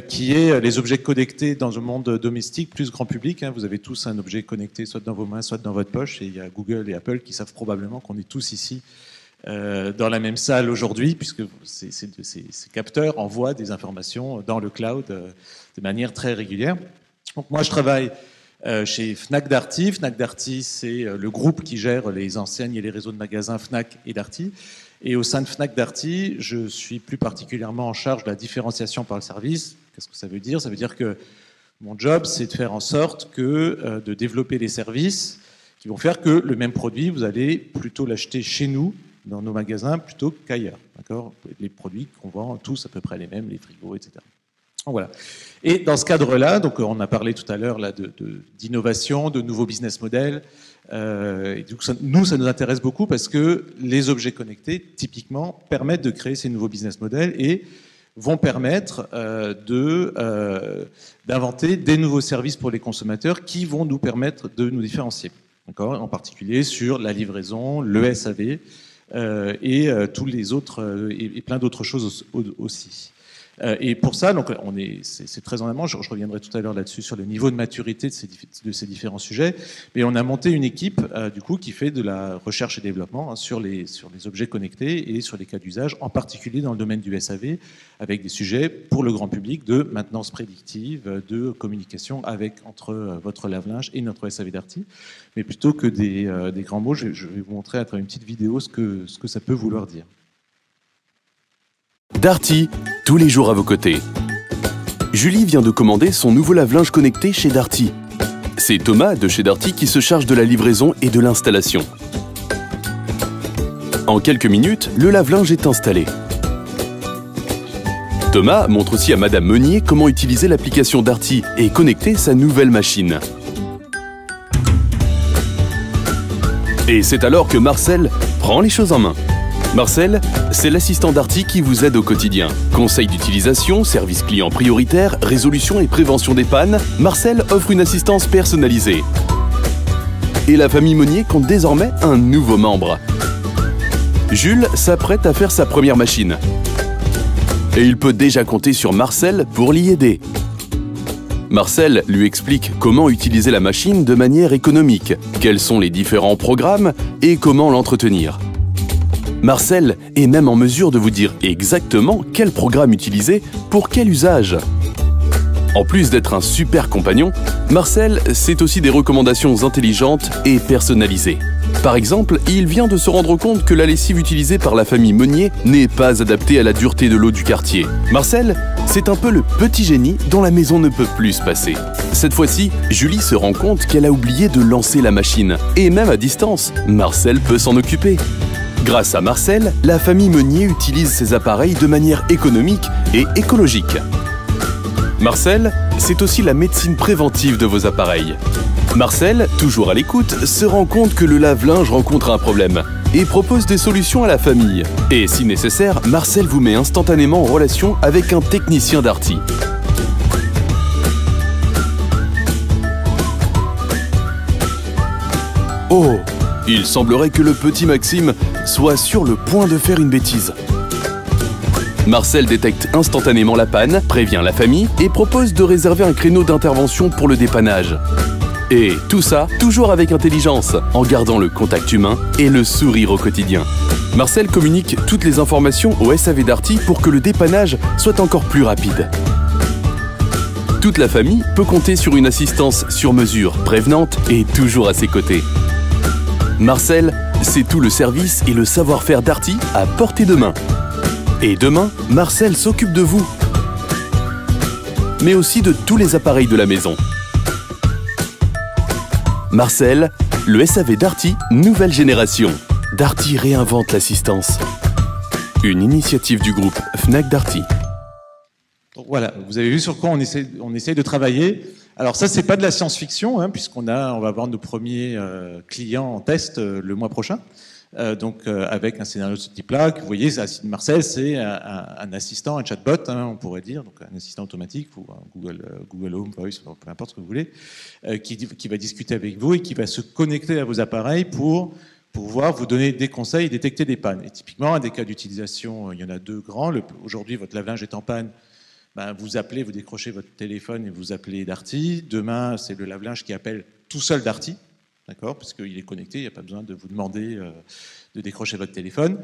G: qui est les objets connectés dans un monde domestique plus grand public. Vous avez tous un objet connecté soit dans vos mains, soit dans votre poche, et il y a Google et Apple qui savent probablement qu'on est tous ici dans la même salle aujourd'hui, puisque ces capteurs envoient des informations dans le cloud de manière très régulière. Donc moi je travaille chez Fnac Darty. Fnac Darty, c'est le groupe qui gère les enseignes et les réseaux de magasins Fnac et Darty. Et au sein de Fnac Darty, je suis plus particulièrement en charge de la différenciation par le service. Qu'est-ce que ça veut dire? Ça veut dire que mon job, c'est de faire en sorte de développer des services qui vont faire que le même produit, vous allez plutôt l'acheter chez nous, dans nos magasins, plutôt qu'ailleurs. D'accord? Les produits qu'on vend, tous à peu près les mêmes, les frigos, etc. Donc, voilà. Et dans ce cadre-là, donc on a parlé tout à l'heure là d'innovation, de nouveaux business models. Et du coup, ça nous intéresse beaucoup parce que les objets connectés, typiquement, permettent de créer ces nouveaux business models et vont permettre d'inventer des nouveaux services pour les consommateurs qui vont nous permettre de nous différencier. D'accord ? En particulier sur la livraison, le SAV et tous les autres et plein d'autres choses aussi. Et pour ça, donc, c'est très en amont. Je reviendrai tout à l'heure là-dessus sur le niveau de maturité de ces différents sujets. Mais on a monté une équipe du coup qui fait de la recherche et développement sur les objets connectés et sur les cas d'usage, en particulier dans le domaine du SAV, avec des sujets pour le grand public de maintenance prédictive, de communication entre votre lave-linge et notre SAV Darty. Mais plutôt que des grands mots, je vais vous montrer à travers une petite vidéo ce que ça peut vouloir dire.
H: Darty, tous les jours à vos côtés. Julie vient de commander son nouveau lave-linge connecté chez Darty. C'est Thomas de chez Darty qui se charge de la livraison et de l'installation. En quelques minutes, le lave-linge est installé. Thomas montre aussi à Madame Meunier comment utiliser l'application Darty et connecter sa nouvelle machine. Et c'est alors que Marcel prend les choses en main. Marcel, c'est l'assistant Darty qui vous aide au quotidien. Conseils d'utilisation, service client prioritaire, résolution et prévention des pannes, Marcel offre une assistance personnalisée. Et la famille Monnier compte désormais un nouveau membre. Jules s'apprête à faire sa première machine. Et il peut déjà compter sur Marcel pour l'y aider. Marcel lui explique comment utiliser la machine de manière économique, quels sont les différents programmes et comment l'entretenir. Marcel est même en mesure de vous dire exactement quel programme utiliser pour quel usage. En plus d'être un super compagnon, Marcel, c'est aussi des recommandations intelligentes et personnalisées. Par exemple, il vient de se rendre compte que la lessive utilisée par la famille Monnier n'est pas adaptée à la dureté de l'eau du quartier. Marcel, c'est un peu le petit génie dont la maison ne peut plus se passer. Cette fois-ci, Julie se rend compte qu'elle a oublié de lancer la machine. Et même à distance, Marcel peut s'en occuper. Grâce à Marcel, la famille Monnier utilise ses appareils de manière économique et écologique. Marcel, c'est aussi la médecine préventive de vos appareils. Marcel, toujours à l'écoute, se rend compte que le lave-linge rencontre un problème et propose des solutions à la famille. Et si nécessaire, Marcel vous met instantanément en relation avec un technicien Darty. Oh, il semblerait que le petit Maxime soit sur le point de faire une bêtise. Marcel détecte instantanément la panne, prévient la famille et propose de réserver un créneau d'intervention pour le dépannage. Et tout ça, toujours avec intelligence, en gardant le contact humain et le sourire au quotidien. Marcel communique toutes les informations au SAV Darty pour que le dépannage soit encore plus rapide. Toute la famille peut compter sur une assistance sur mesure, prévenante et toujours à ses côtés. Marcel, c'est tout le service et le savoir-faire Darty à portée de main. Et demain, Marcel s'occupe de vous, mais aussi de tous les appareils de la maison. Marcel, le SAV Darty, nouvelle génération. Darty réinvente l'assistance. Une initiative du groupe Fnac Darty.
G: Donc voilà, vous avez vu sur quoi on essaye de travailler. Alors ça, c'est pas de la science-fiction, hein, puisqu'on va avoir nos premiers clients en test le mois prochain. Avec un scénario de ce type-là, vous voyez, Marcel, c'est un assistant, un chatbot, hein, on pourrait dire, donc un assistant automatique ou un Google Home, Voice, peu importe ce que vous voulez, qui va discuter avec vous et qui va se connecter à vos appareils pour pouvoir vous donner des conseils et détecter des pannes. Et typiquement, des cas d'utilisation, il y en a deux grands. Aujourd'hui, votre lave-linge est en panne. Vous appelez, vous décrochez votre téléphone et vous appelez Darty. Demain, c'est le lave-linge qui appelle tout seul Darty. D'accord, parce qu'il est connecté, il n'y a pas besoin de vous demander de décrocher votre téléphone.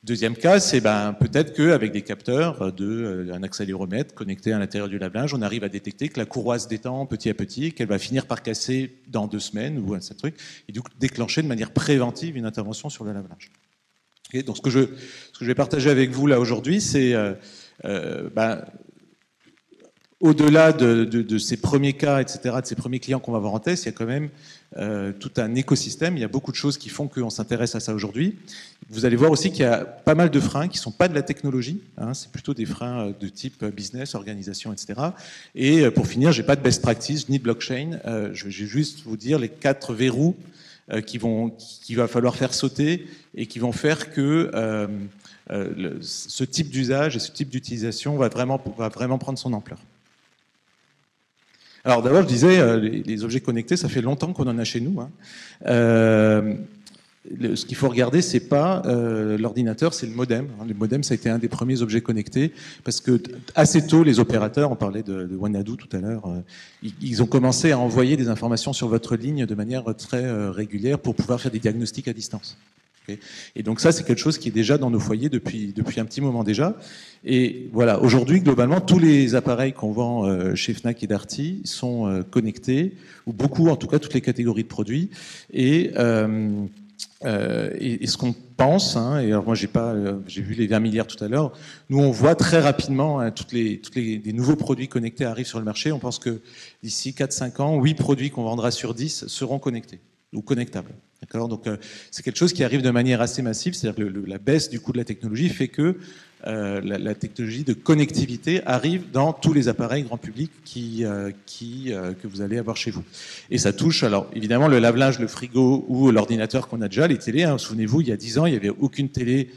G: Deuxième cas, c'est peut-être qu'avec des capteurs, un accéléromètre connecté à l'intérieur du lave-linge, on arrive à détecter que la courroie se détend petit à petit, qu'elle va finir par casser dans 2 semaines ou un truc, et du coup déclencher de manière préventive une intervention sur le lave-linge. Okay, donc ce que je vais partager avec vous là aujourd'hui, c'est au-delà de ces premiers cas, etc., de ces premiers clients qu'on va avoir en test, il y a quand même tout un écosystème. Il y a beaucoup de choses qui font qu'on s'intéresse à ça aujourd'hui. Vous allez voir aussi qu'il y a pas mal de freins qui ne sont pas de la technologie. Hein, c'est plutôt des freins de type business, organisation, etc. Et pour finir, je n'ai pas de best practice ni de blockchain. Je vais juste vous dire les 4 verrous qu'il va falloir faire sauter et qui vont faire que ce type d'usage et ce type d'utilisation va vraiment prendre son ampleur. Alors d'abord, je disais, les objets connectés, ça fait longtemps qu'on en a chez nous. Hein. Ce qu'il faut regarder, c'est pas l'ordinateur, c'est le modem. Le modem, ça a été un des premiers objets connectés, parce que assez tôt, les opérateurs, on parlait de Wanadoo tout à l'heure, ils ont commencé à envoyer des informations sur votre ligne de manière très régulière pour pouvoir faire des diagnostics à distance. Et donc ça, c'est quelque chose qui est déjà dans nos foyers depuis un petit moment déjà. Et voilà, aujourd'hui, globalement, tous les appareils qu'on vend chez Fnac et Darty sont connectés, ou beaucoup, en tout cas, toutes les catégories de produits. Et ce qu'on pense, hein, et alors moi j'ai vu les 20 milliards tout à l'heure, nous on voit très rapidement hein, des nouveaux produits connectés arrivent sur le marché. On pense que d'ici 4-5 ans, 8 produits qu'on vendra sur 10 seront connectés ou connectables. D'accord ? Donc c'est quelque chose qui arrive de manière assez massive, c'est-à-dire que la baisse du coût de la technologie fait que la technologie de connectivité arrive dans tous les appareils grand public que vous allez avoir chez vous. Et ça touche, alors évidemment, le lave-linge, le frigo ou l'ordinateur qu'on a déjà, les télés. Hein. Souvenez-vous, il y a 10 ans, il n'y avait aucune télé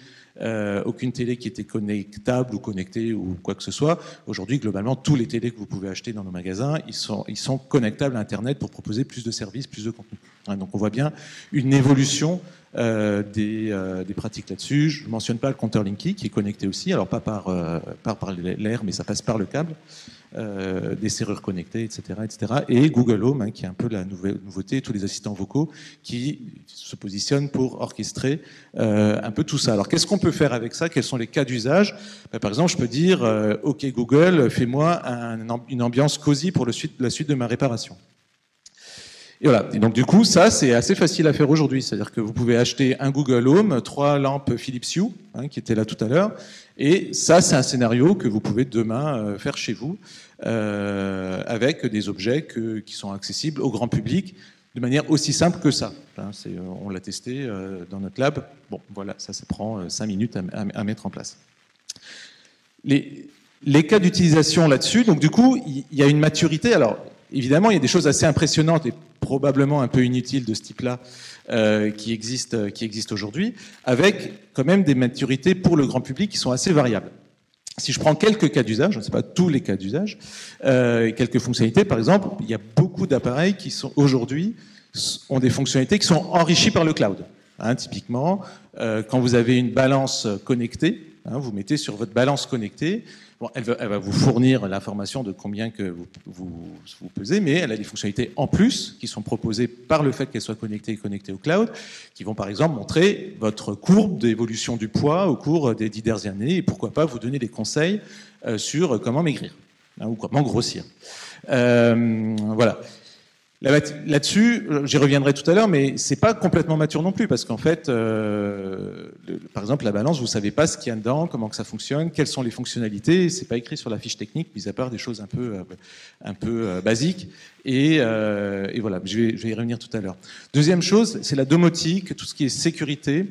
G: qui était connectable ou connectée ou quoi que ce soit. Aujourd'hui, globalement, tous les télés que vous pouvez acheter dans nos magasins, ils sont connectables à Internet pour proposer plus de services, plus de contenu. Hein, donc on voit bien une évolution des pratiques là-dessus. Je ne mentionne pas le compteur Linky qui est connecté aussi, alors pas par l'air, mais ça passe par le câble, des serrures connectées, etc. Et Google Home, hein, qui est un peu la nouveauté, tous les assistants vocaux qui se positionnent pour orchestrer un peu tout ça. Alors qu'est-ce qu'on peut faire avec ça? Quels sont les cas d'usage? Par exemple, je peux dire OK Google, fais-moi une ambiance cosy pour la suite de ma réparation. Et voilà. Et donc du coup, ça c'est assez facile à faire aujourd'hui. C'est-à-dire que vous pouvez acheter un Google Home, 3 lampes Philips Hue, hein, qui étaient là tout à l'heure. Et ça, c'est un scénario que vous pouvez demain faire chez vous, avec des objets qui sont accessibles au grand public de manière aussi simple que ça. Hein, on l'a testé dans notre lab. Bon, voilà, ça prend 5 minutes à mettre en place. Les cas d'utilisation là-dessus, donc du coup, il y a une maturité. Alors, évidemment, il y a des choses assez impressionnantes et probablement un peu inutiles de ce type-là qui existent aujourd'hui, avec quand même des maturités pour le grand public qui sont assez variables. Si je prends quelques cas d'usage, je ne sais pas tous les cas d'usage, quelques fonctionnalités, par exemple, il y a beaucoup d'appareils qui sont aujourd'hui ont des fonctionnalités qui sont enrichies par le cloud. Hein, typiquement, quand vous avez une balance connectée, hein, vous mettez sur votre balance connectée. Bon, elle va vous fournir l'information de combien que vous pesez, mais elle a des fonctionnalités en plus qui sont proposées par le fait qu'elle soit connectée au cloud, qui vont par exemple montrer votre courbe d'évolution du poids au cours des 10 dernières années et pourquoi pas vous donner des conseils sur comment maigrir, hein, ou comment grossir. Voilà. Là-dessus, j'y reviendrai tout à l'heure, mais c'est pas complètement mature non plus, parce qu'en fait, par exemple, la balance, vous savez pas ce qu'il y a dedans, comment que ça fonctionne, quelles sont les fonctionnalités, c'est pas écrit sur la fiche technique, mis à part des choses un peu basiques. Et voilà, je vais y revenir tout à l'heure. Deuxième chose, c'est la domotique, tout ce qui est sécurité,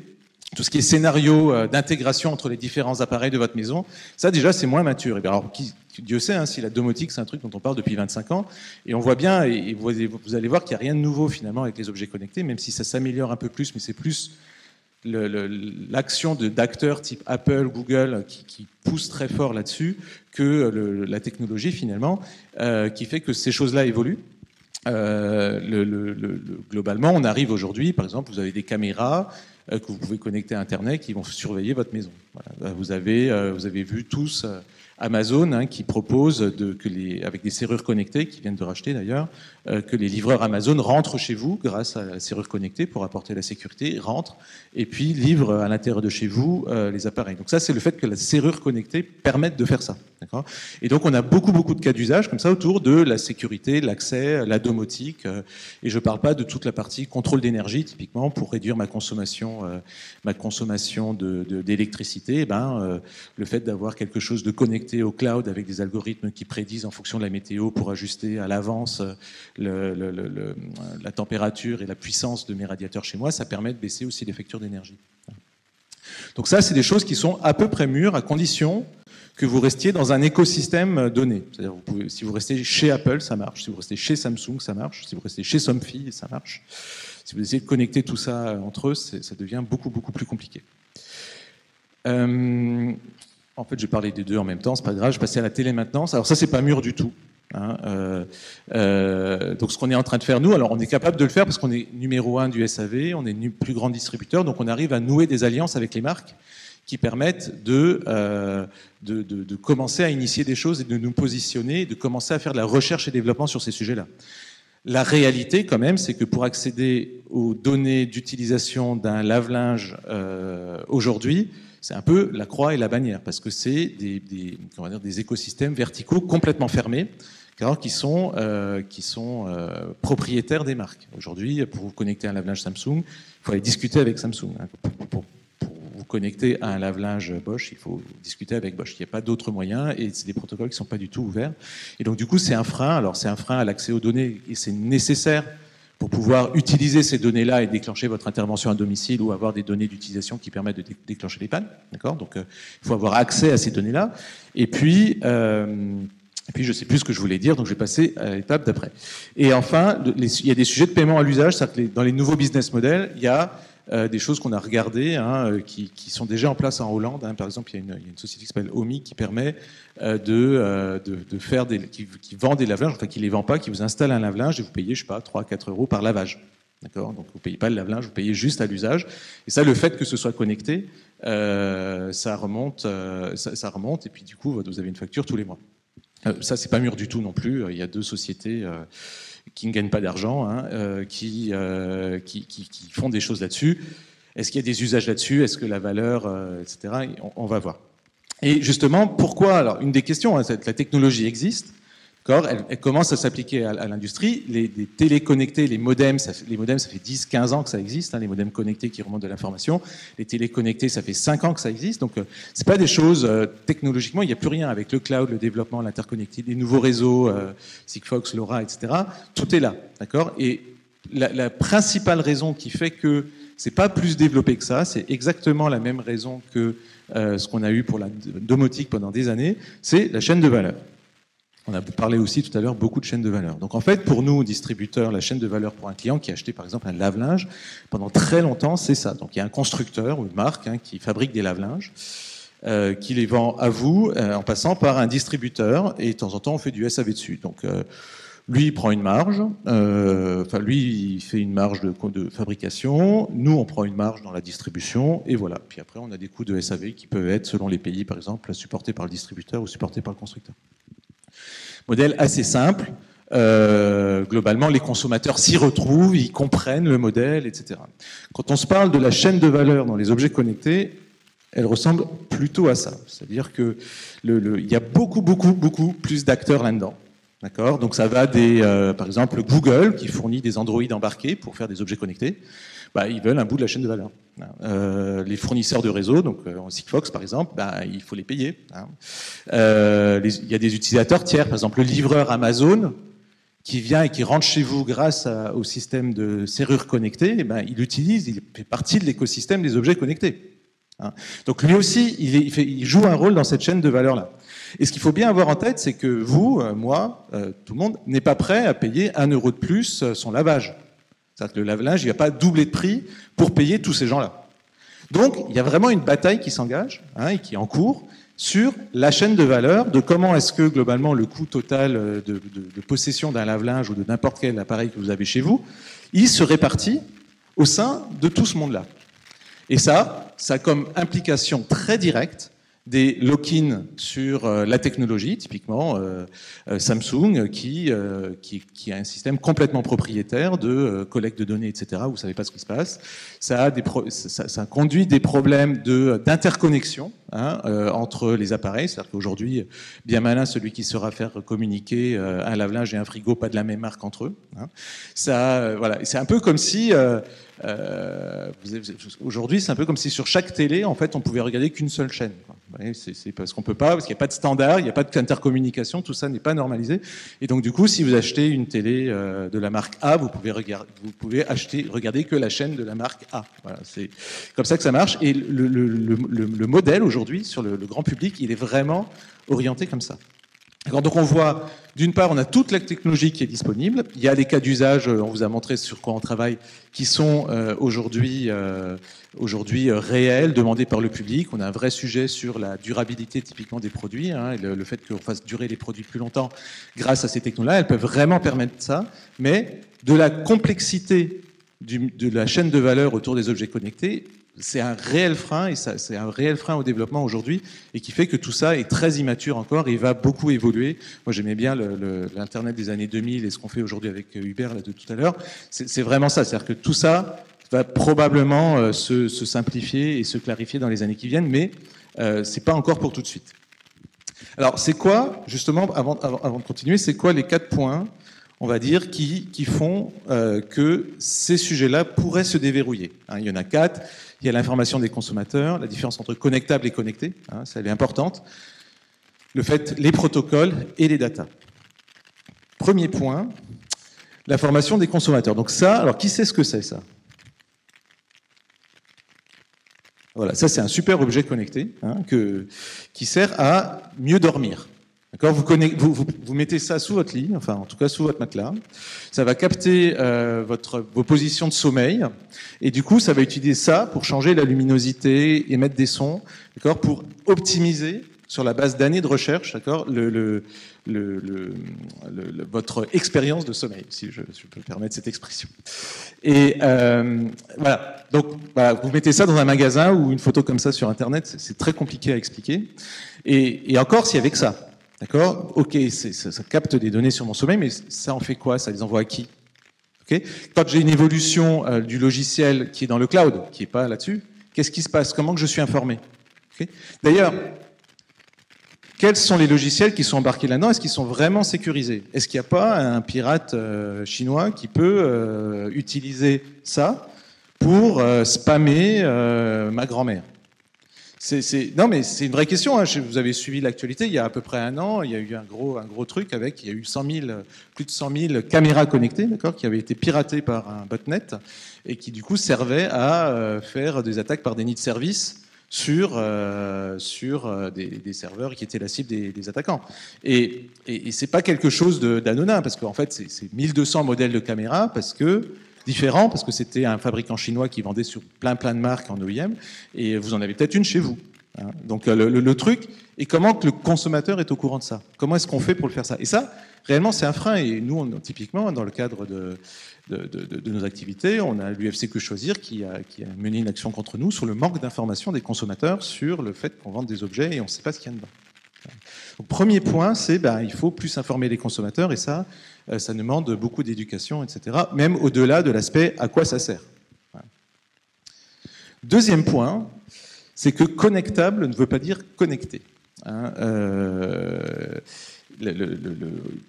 G: tout ce qui est scénario d'intégration entre les différents appareils de votre maison. Ça, déjà, c'est moins mature. Et bien, alors, Dieu sait, hein, si la domotique, c'est un truc dont on parle depuis 25 ans, et on voit bien, et vous allez voir qu'il n'y a rien de nouveau finalement avec les objets connectés, même si ça s'améliore un peu plus, mais c'est plus l'action d'acteurs type Apple, Google, qui pousse très fort là-dessus, que la technologie finalement, qui fait que ces choses-là évoluent. Globalement, on arrive aujourd'hui, par exemple, vous avez des caméras que vous pouvez connecter à Internet qui vont surveiller votre maison. Voilà. Vous avez vu tous Amazon, hein, qui propose avec des serrures connectées, qui viennent de racheter d'ailleurs, que les livreurs Amazon rentrent chez vous grâce à la serrure connectée pour apporter la sécurité, rentrent et puis livrent à l'intérieur de chez vous les appareils. Donc ça, c'est le fait que la serrure connectée permette de faire ça. D'accord ? Et donc on a beaucoup de cas d'usage comme ça autour de la sécurité, l'accès, la domotique. Et je ne parle pas de toute la partie contrôle d'énergie, typiquement pour réduire ma consommation d'électricité. Le fait d'avoir quelque chose de connecté au cloud avec des algorithmes qui prédisent en fonction de la météo pour ajuster à l'avance la température et la puissance de mes radiateurs chez moi, ça permet de baisser aussi les factures d'énergie. Donc ça, c'est des choses qui sont à peu près mûres à condition que vous restiez dans un écosystème donné. C'est-à-dire, si vous restez chez Apple, ça marche. Si vous restez chez Samsung, ça marche. Si vous restez chez Somfy, ça marche. Si vous essayez de connecter tout ça entre eux, ça devient beaucoup plus compliqué. En fait, je vais parler des deux en même temps, c'est pas grave. Je vais passer à la télémaintenance. Alors ça, c'est pas mûr du tout. Hein. Donc ce qu'on est en train de faire, nous, alors on est capable de le faire parce qu'on est numéro 1 du SAV, on est le plus grand distributeur, donc on arrive à nouer des alliances avec les marques qui permettent de commencer à initier des choses et de nous positionner, de commencer à faire de la recherche et développement sur ces sujets-là. La réalité, quand même, c'est que pour accéder aux données d'utilisation d'un lave-linge aujourd'hui, c'est un peu la croix et la bannière, parce que c'est des écosystèmes verticaux complètement fermés, qui sont propriétaires des marques. Aujourd'hui, pour vous connecter à un lave-linge Samsung, il faut aller discuter avec Samsung. Pour vous connecter à un lave-linge Bosch, il faut discuter avec Bosch. Il n'y a pas d'autre moyen, et c'est des protocoles qui ne sont pas du tout ouverts. Et donc, du coup, c'est un frein. Alors, c'est un frein à l'accès aux données, et c'est nécessaire pour pouvoir utiliser ces données-là et déclencher votre intervention à domicile ou avoir des données d'utilisation qui permettent de déclencher les pannes. D'accord ? Donc, il faut avoir accès à ces données-là. Et puis, je ne sais plus ce que je voulais dire, donc je vais passer à l'étape d'après. Et enfin, il y a des sujets de paiement à l'usage, c'est-à-dire que dans les nouveaux business models, il y a des choses qu'on a regardées, qui sont déjà en place en Hollande. Par exemple, il y a une société qui s'appelle Omi qui permet de faire qui vend des lave-linges, enfin qui les vend pas, qui vous installe un lave-linge et vous payez, je sais pas, 3-4 euros par lavage. D'accord ? Donc vous payez pas le lave-linge, vous payez juste à l'usage. Et ça, le fait que ce soit connecté, ça remonte, et puis du coup, vous avez une facture tous les mois. Ça, c'est pas mûr du tout non plus. Il y a 2 sociétés qui ne gagnent pas d'argent, qui font des choses là-dessus. Est-ce qu'il y a des usages là-dessus ? Est-ce que la valeur, etc. On va voir. Et justement, pourquoi ? Alors, une des questions, la technologie existe. Elle commence à s'appliquer à l'industrie. Les télés connectées, les modems, ça fait 10-15 ans que ça existe, les modems connectés qui remontent de l'information. Les télés connectées, ça fait 5 ans que ça existe. Donc, c'est pas des choses technologiquement, il n'y a plus rien avec le cloud, le développement, l'interconnectivité, les nouveaux réseaux, Sigfox, LoRa, etc. Tout est là, d'accord ? Et la principale raison qui fait que c'est pas plus développé que ça, c'est exactement la même raison que ce qu'on a eu pour la domotique pendant des années, c'est la chaîne de valeur. On a parlé aussi tout à l'heure beaucoup de chaînes de valeur. Donc en fait, pour nous, distributeurs, la chaîne de valeur pour un client qui a acheté par exemple un lave-linge, pendant très longtemps, c'est ça. Donc il y a un constructeur ou une marque qui fabrique des lave-linges, qui les vend à vous en passant par un distributeur, et de temps en temps, on fait du SAV dessus. Donc lui, il prend une marge, lui, il fait une marge de fabrication, nous, on prend une marge dans la distribution, et voilà. Puis après, on a des coûts de SAV qui peuvent être, selon les pays, par exemple, supportés par le distributeur ou supportés par le constructeur. Modèle assez simple. Globalement, les consommateurs s'y retrouvent, ils comprennent le modèle, etc. Quand on se parle de la chaîne de valeur dans les objets connectés, elle ressemble plutôt à ça. C'est-à-dire que il y a beaucoup plus d'acteurs là-dedans. D'accord ? Donc ça va par exemple, Google, qui fournit des Android embarqués pour faire des objets connectés. Ils veulent un bout de la chaîne de valeur. Les fournisseurs de réseau, donc Sigfox par exemple, il faut les payer. Il y a des utilisateurs tiers, par exemple le livreur Amazon, qui vient et qui rentre chez vous grâce au système de serrure connectée, il fait partie de l'écosystème des objets connectés. Donc lui aussi, il joue un rôle dans cette chaîne de valeur-là. Et ce qu'il faut bien avoir en tête, c'est que vous, moi, tout le monde, n'est pas prêt à payer 1 euro de plus son lavage. C'est-à-dire que le lave-linge, il ne va pas doubler de prix pour payer tous ces gens-là. Donc, il y a vraiment une bataille qui s'engage et qui est en cours sur la chaîne de valeur de comment est-ce que, globalement, le coût total de possession d'un lave-linge ou de n'importe quel appareil que vous avez chez vous, il se répartit au sein de tout ce monde-là. Et ça a comme implication très directe des lock-in sur la technologie, typiquement Samsung, qui a un système complètement propriétaire de collecte de données, etc. Vous ne savez pas ce qui se passe. Ça conduit des problèmes d'interconnexion entre les appareils. C'est-à-dire qu'aujourd'hui, bien malin celui qui saura faire communiquer un lave-linge et un frigo pas de la même marque entre eux. Voilà. C'est un peu comme si... aujourd'hui, c'est un peu comme si sur chaque télé, en fait, on pouvait regarder qu'une seule chaîne. C'est parce qu'on peut pas, parce qu'il n'y a pas de standard, il n'y a pas d'intercommunication, tout ça n'est pas normalisé. Et donc, du coup, si vous achetez une télé de la marque A, vous pouvez regarder que la chaîne de la marque A. Voilà, c'est comme ça que ça marche. Et le modèle aujourd'hui sur le grand public, il est vraiment orienté comme ça. Donc on voit, d'une part, on a toute la technologie qui est disponible. Il y a des cas d'usage, on vous a montré sur quoi on travaille, qui sont aujourd'hui réels, demandés par le public. On a un vrai sujet sur la durabilité typiquement des produits, le fait qu'on fasse durer les produits plus longtemps grâce à ces technologies-là. Elles peuvent vraiment permettre ça, mais de la complexité de la chaîne de valeur autour des objets connectés, c'est un réel frein, et c'est un réel frein au développement aujourd'hui, et qui fait que tout ça est très immature encore et va beaucoup évoluer. Moi, j'aimais bien l'Internet des années 2000 et ce qu'on fait aujourd'hui avec Hubert là, de tout à l'heure. C'est vraiment ça, c'est-à-dire que tout ça va probablement se simplifier et se clarifier dans les années qui viennent, mais c'est pas encore pour tout de suite. Alors, c'est quoi, justement, avant de continuer, c'est quoi les 4 points, on va dire, qui font que ces sujets-là pourraient se déverrouiller. Il y en a 4. Il y a l'information des consommateurs, la différence entre connectable et connecté, ça elle est importante. Le fait, les protocoles et les datas. Premier point, L'information des consommateurs. Donc ça, alors qui sait ce que c'est ça? Voilà, ça c'est un super objet connecté qui sert à mieux dormir. D'accord, vous mettez ça sous votre lit, enfin en tout cas sous votre matelas. Ça va capter vos positions de sommeil et du coup ça va utiliser ça pour changer la luminosité, émettre des sons, d'accord, pour optimiser sur la base d'années de recherche, d'accord, votre expérience de sommeil, si je peux me permettre cette expression. Et voilà. Donc, voilà, vous mettez ça dans un magasin ou une photo comme ça sur Internet, c'est très compliqué à expliquer. Et encore, s'il y avait que ça, d'accord. Ok, ça capte des données sur mon sommeil, mais ça en fait quoi? Ça les envoie à qui? Okay. Quand j'ai une évolution du logiciel qui est dans le cloud, qui n'est pas là-dessus, qu'est-ce qui se passe? Comment que je suis informé? Okay. D'ailleurs, quels sont les logiciels qui sont embarqués là-dedans? Est-ce qu'ils sont vraiment sécurisés? Est-ce qu'il n'y a pas un pirate chinois qui peut utiliser ça pour spammer ma grand-mère? Non, mais c'est une vraie question. Hein. Vous avez suivi l'actualité. Il y a à peu près un an, il y a eu un gros truc avec, il y a eu plus de 100 000 caméras connectées, d'accord, qui avaient été piratées par un botnet et qui du coup servaient à faire des attaques par déni de service sur des serveurs qui étaient la cible des attaquants. Et c'est pas quelque chose d'anodin, parce qu'en fait, c'est 1200 modèles de caméras, différents, parce que c'était un fabricant chinois qui vendait sur plein de marques en OEM, et vous en avez peut-être une chez vous. Hein. Donc le truc, et comment que le consommateur est au courant de ça? Comment est-ce qu'on fait pour le faire ça? Et ça, réellement, c'est un frein, et nous, typiquement, dans le cadre de nos activités, on a l'UFC Que Choisir qui a mené une action contre nous sur le manque d'information des consommateurs sur le fait qu'on vende des objets et on ne sait pas ce qu'il y a dedans. Donc, premier point, c'est il faut plus informer les consommateurs et ça demande beaucoup d'éducation, etc. Même au-delà de l'aspect à quoi ça sert. Voilà. Deuxième point, c'est que connectable ne veut pas dire connecté. Hein,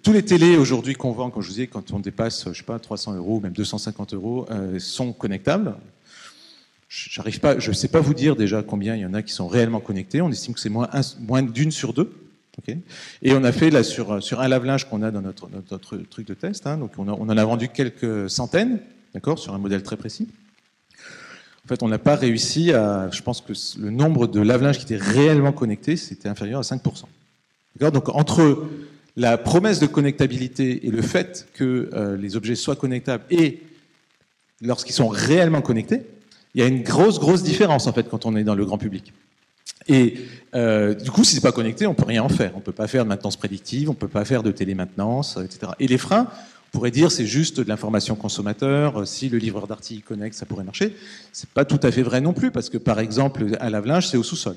G: tous les télés aujourd'hui qu'on vend, quand je vous disais, quand on dépasse, je sais pas, 300 €, même 250 €, sont connectables. Je ne sais pas vous dire déjà combien il y en a qui sont réellement connectés. On estime que c'est moins d'une sur deux. Okay. Et on a fait là sur un lave-linge qu'on a dans notre truc de test. Hein, donc on en a vendu quelques centaines, d'accord, sur un modèle très précis. En fait, on n'a pas réussi à. Je pense que le nombre de lave-linge qui étaient réellement connectés, c'était inférieur à 5%. Donc entre la promesse de connectabilité et le fait que les objets soient connectables et lorsqu'ils sont réellement connectés, il y a une grosse différence en fait quand on est dans le grand public. Et du coup, si c'est pas connecté, on peut rien en faire. On peut pas faire de maintenance prédictive, on peut pas faire de télémaintenance, etc. Et les freins, on pourrait dire c'est juste de l'information consommateur. Si le livreur d'articles connecte, ça pourrait marcher. C'est pas tout à fait vrai non plus parce que par exemple, un lave-linge c'est au sous-sol.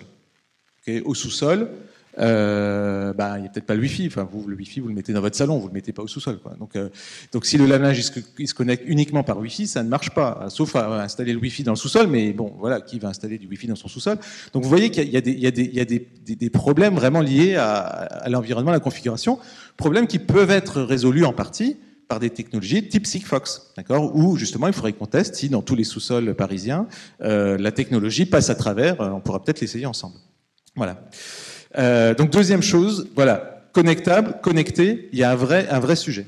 G: Okay, au sous-sol. Il n'y a peut-être pas le Wi-Fi. Enfin, le Wi-Fi, vous le mettez dans votre salon, vous le mettez pas au sous-sol, quoi. Donc, si le lave-linge il se connecte uniquement par Wi-Fi, ça ne marche pas, sauf à installer le Wi-Fi dans le sous-sol. Mais bon, voilà, qui va installer du Wi-Fi dans son sous-sol? Donc, vous voyez qu'il y a des problèmes vraiment liés à l'environnement, à la configuration, problèmes qui peuvent être résolus en partie par des technologies type Sigfox, d'accord, où justement il faudrait qu'on teste si dans tous les sous-sols parisiens la technologie passe à travers. On pourra peut-être l'essayer ensemble. Voilà. Donc deuxième chose, voilà, connectable, connecté, il y a un vrai sujet.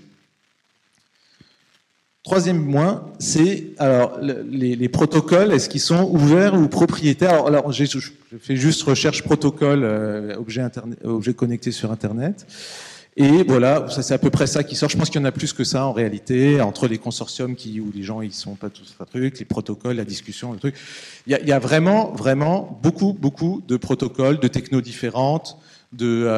G: Troisième point, c'est alors les protocoles, est-ce qu'ils sont ouverts ou propriétaires? Alors je fais juste recherche protocole objet connecté sur Internet. Et voilà, ça c'est à peu près ça qui sort. Je pense qu'il y en a plus que ça en réalité, entre les consortiums où les gens ils sont pas tous pas trucs, les protocoles, la discussion, le truc. Il y a vraiment beaucoup de protocoles, de technos différentes, de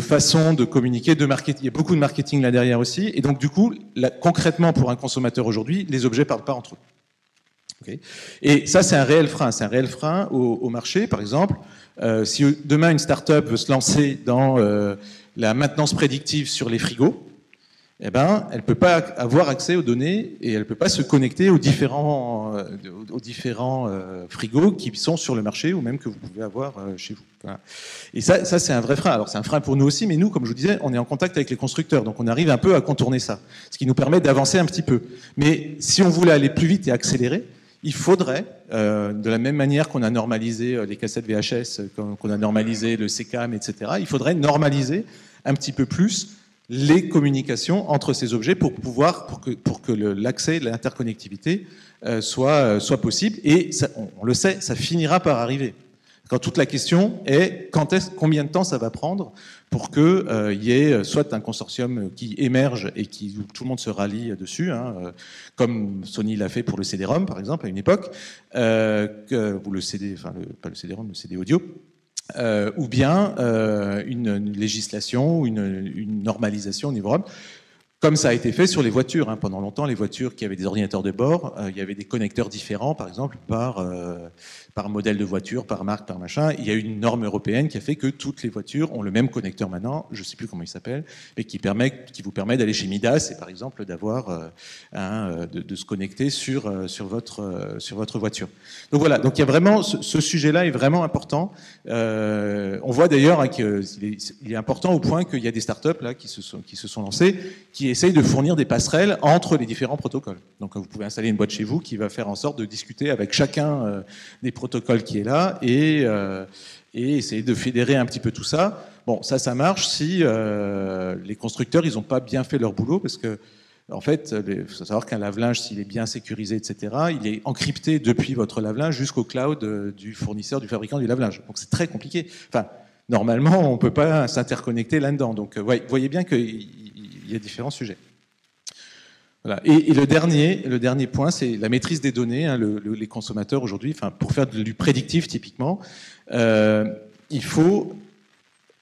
G: façons de communiquer, de marketing. Il y a beaucoup de marketing là derrière aussi. Et donc du coup, concrètement pour un consommateur aujourd'hui, les objets parlent pas entre eux. Okay. Et ça c'est un réel frein au marché, par exemple. Si demain une start-up veut se lancer dans la maintenance prédictive sur les frigos, eh ben, elle peut pas avoir accès aux données et elle peut pas se connecter aux différents frigos qui sont sur le marché ou même que vous pouvez avoir chez vous. Voilà. Et ça c'est un vrai frein. Alors c'est un frein pour nous aussi, mais nous, comme je vous disais, on est en contact avec les constructeurs, donc on arrive un peu à contourner ça, ce qui nous permet d'avancer un petit peu. Mais si on voulait aller plus vite et accélérer, il faudrait, de la même manière qu'on a normalisé les cassettes VHS, qu'on a normalisé le CCAM, etc., il faudrait normaliser un petit peu plus les communications entre ces objets pour que l'accès, l'interconnectivité soit possible. Et ça, on le sait, ça finira par arriver. Quand toute la question est combien de temps ça va prendre pour qu'il y ait soit un consortium qui émerge et où tout le monde se rallie dessus, hein, comme Sony l'a fait pour le CD-ROM par exemple à une époque, ou le CD, enfin pas le CD-ROM, le CD audio. Ou bien une législation ou une normalisation au niveau ROM, comme ça a été fait sur les voitures. Hein. Pendant longtemps, les voitures qui avaient des ordinateurs de bord, il y avait des connecteurs différents, par exemple, par modèle de voiture, par marque, par machin. Il y a une norme européenne qui a fait que toutes les voitures ont le même connecteur maintenant, je ne sais plus comment il s'appelle, mais qui vous permet d'aller chez Midas et, par exemple, d'avoir de se connecter sur votre voiture. Donc voilà, donc il y a vraiment ce sujet-là est vraiment important. On voit d'ailleurs hein, qu'il est important au point qu'il y a des startups là qui se sont lancées, qui essayent de fournir des passerelles entre les différents protocoles. Donc vous pouvez installer une boîte chez vous qui va faire en sorte de discuter avec chacun des protocoles qui est là et essayer de fédérer un petit peu tout ça. Bon, ça marche si les constructeurs ils n'ont pas bien fait leur boulot parce que en fait, il faut savoir qu'un lave-linge, s'il est bien sécurisé, etc., il est encrypté depuis votre lave-linge jusqu'au cloud du fournisseur, du fabricant du lave-linge. Donc c'est très compliqué. Enfin, normalement, on ne peut pas s'interconnecter là-dedans. Donc vous voyez bien qu'il y a différents sujets. Voilà. Et le dernier point, c'est la maîtrise des données. Hein, les consommateurs aujourd'hui, enfin, pour faire du prédictif typiquement, il faut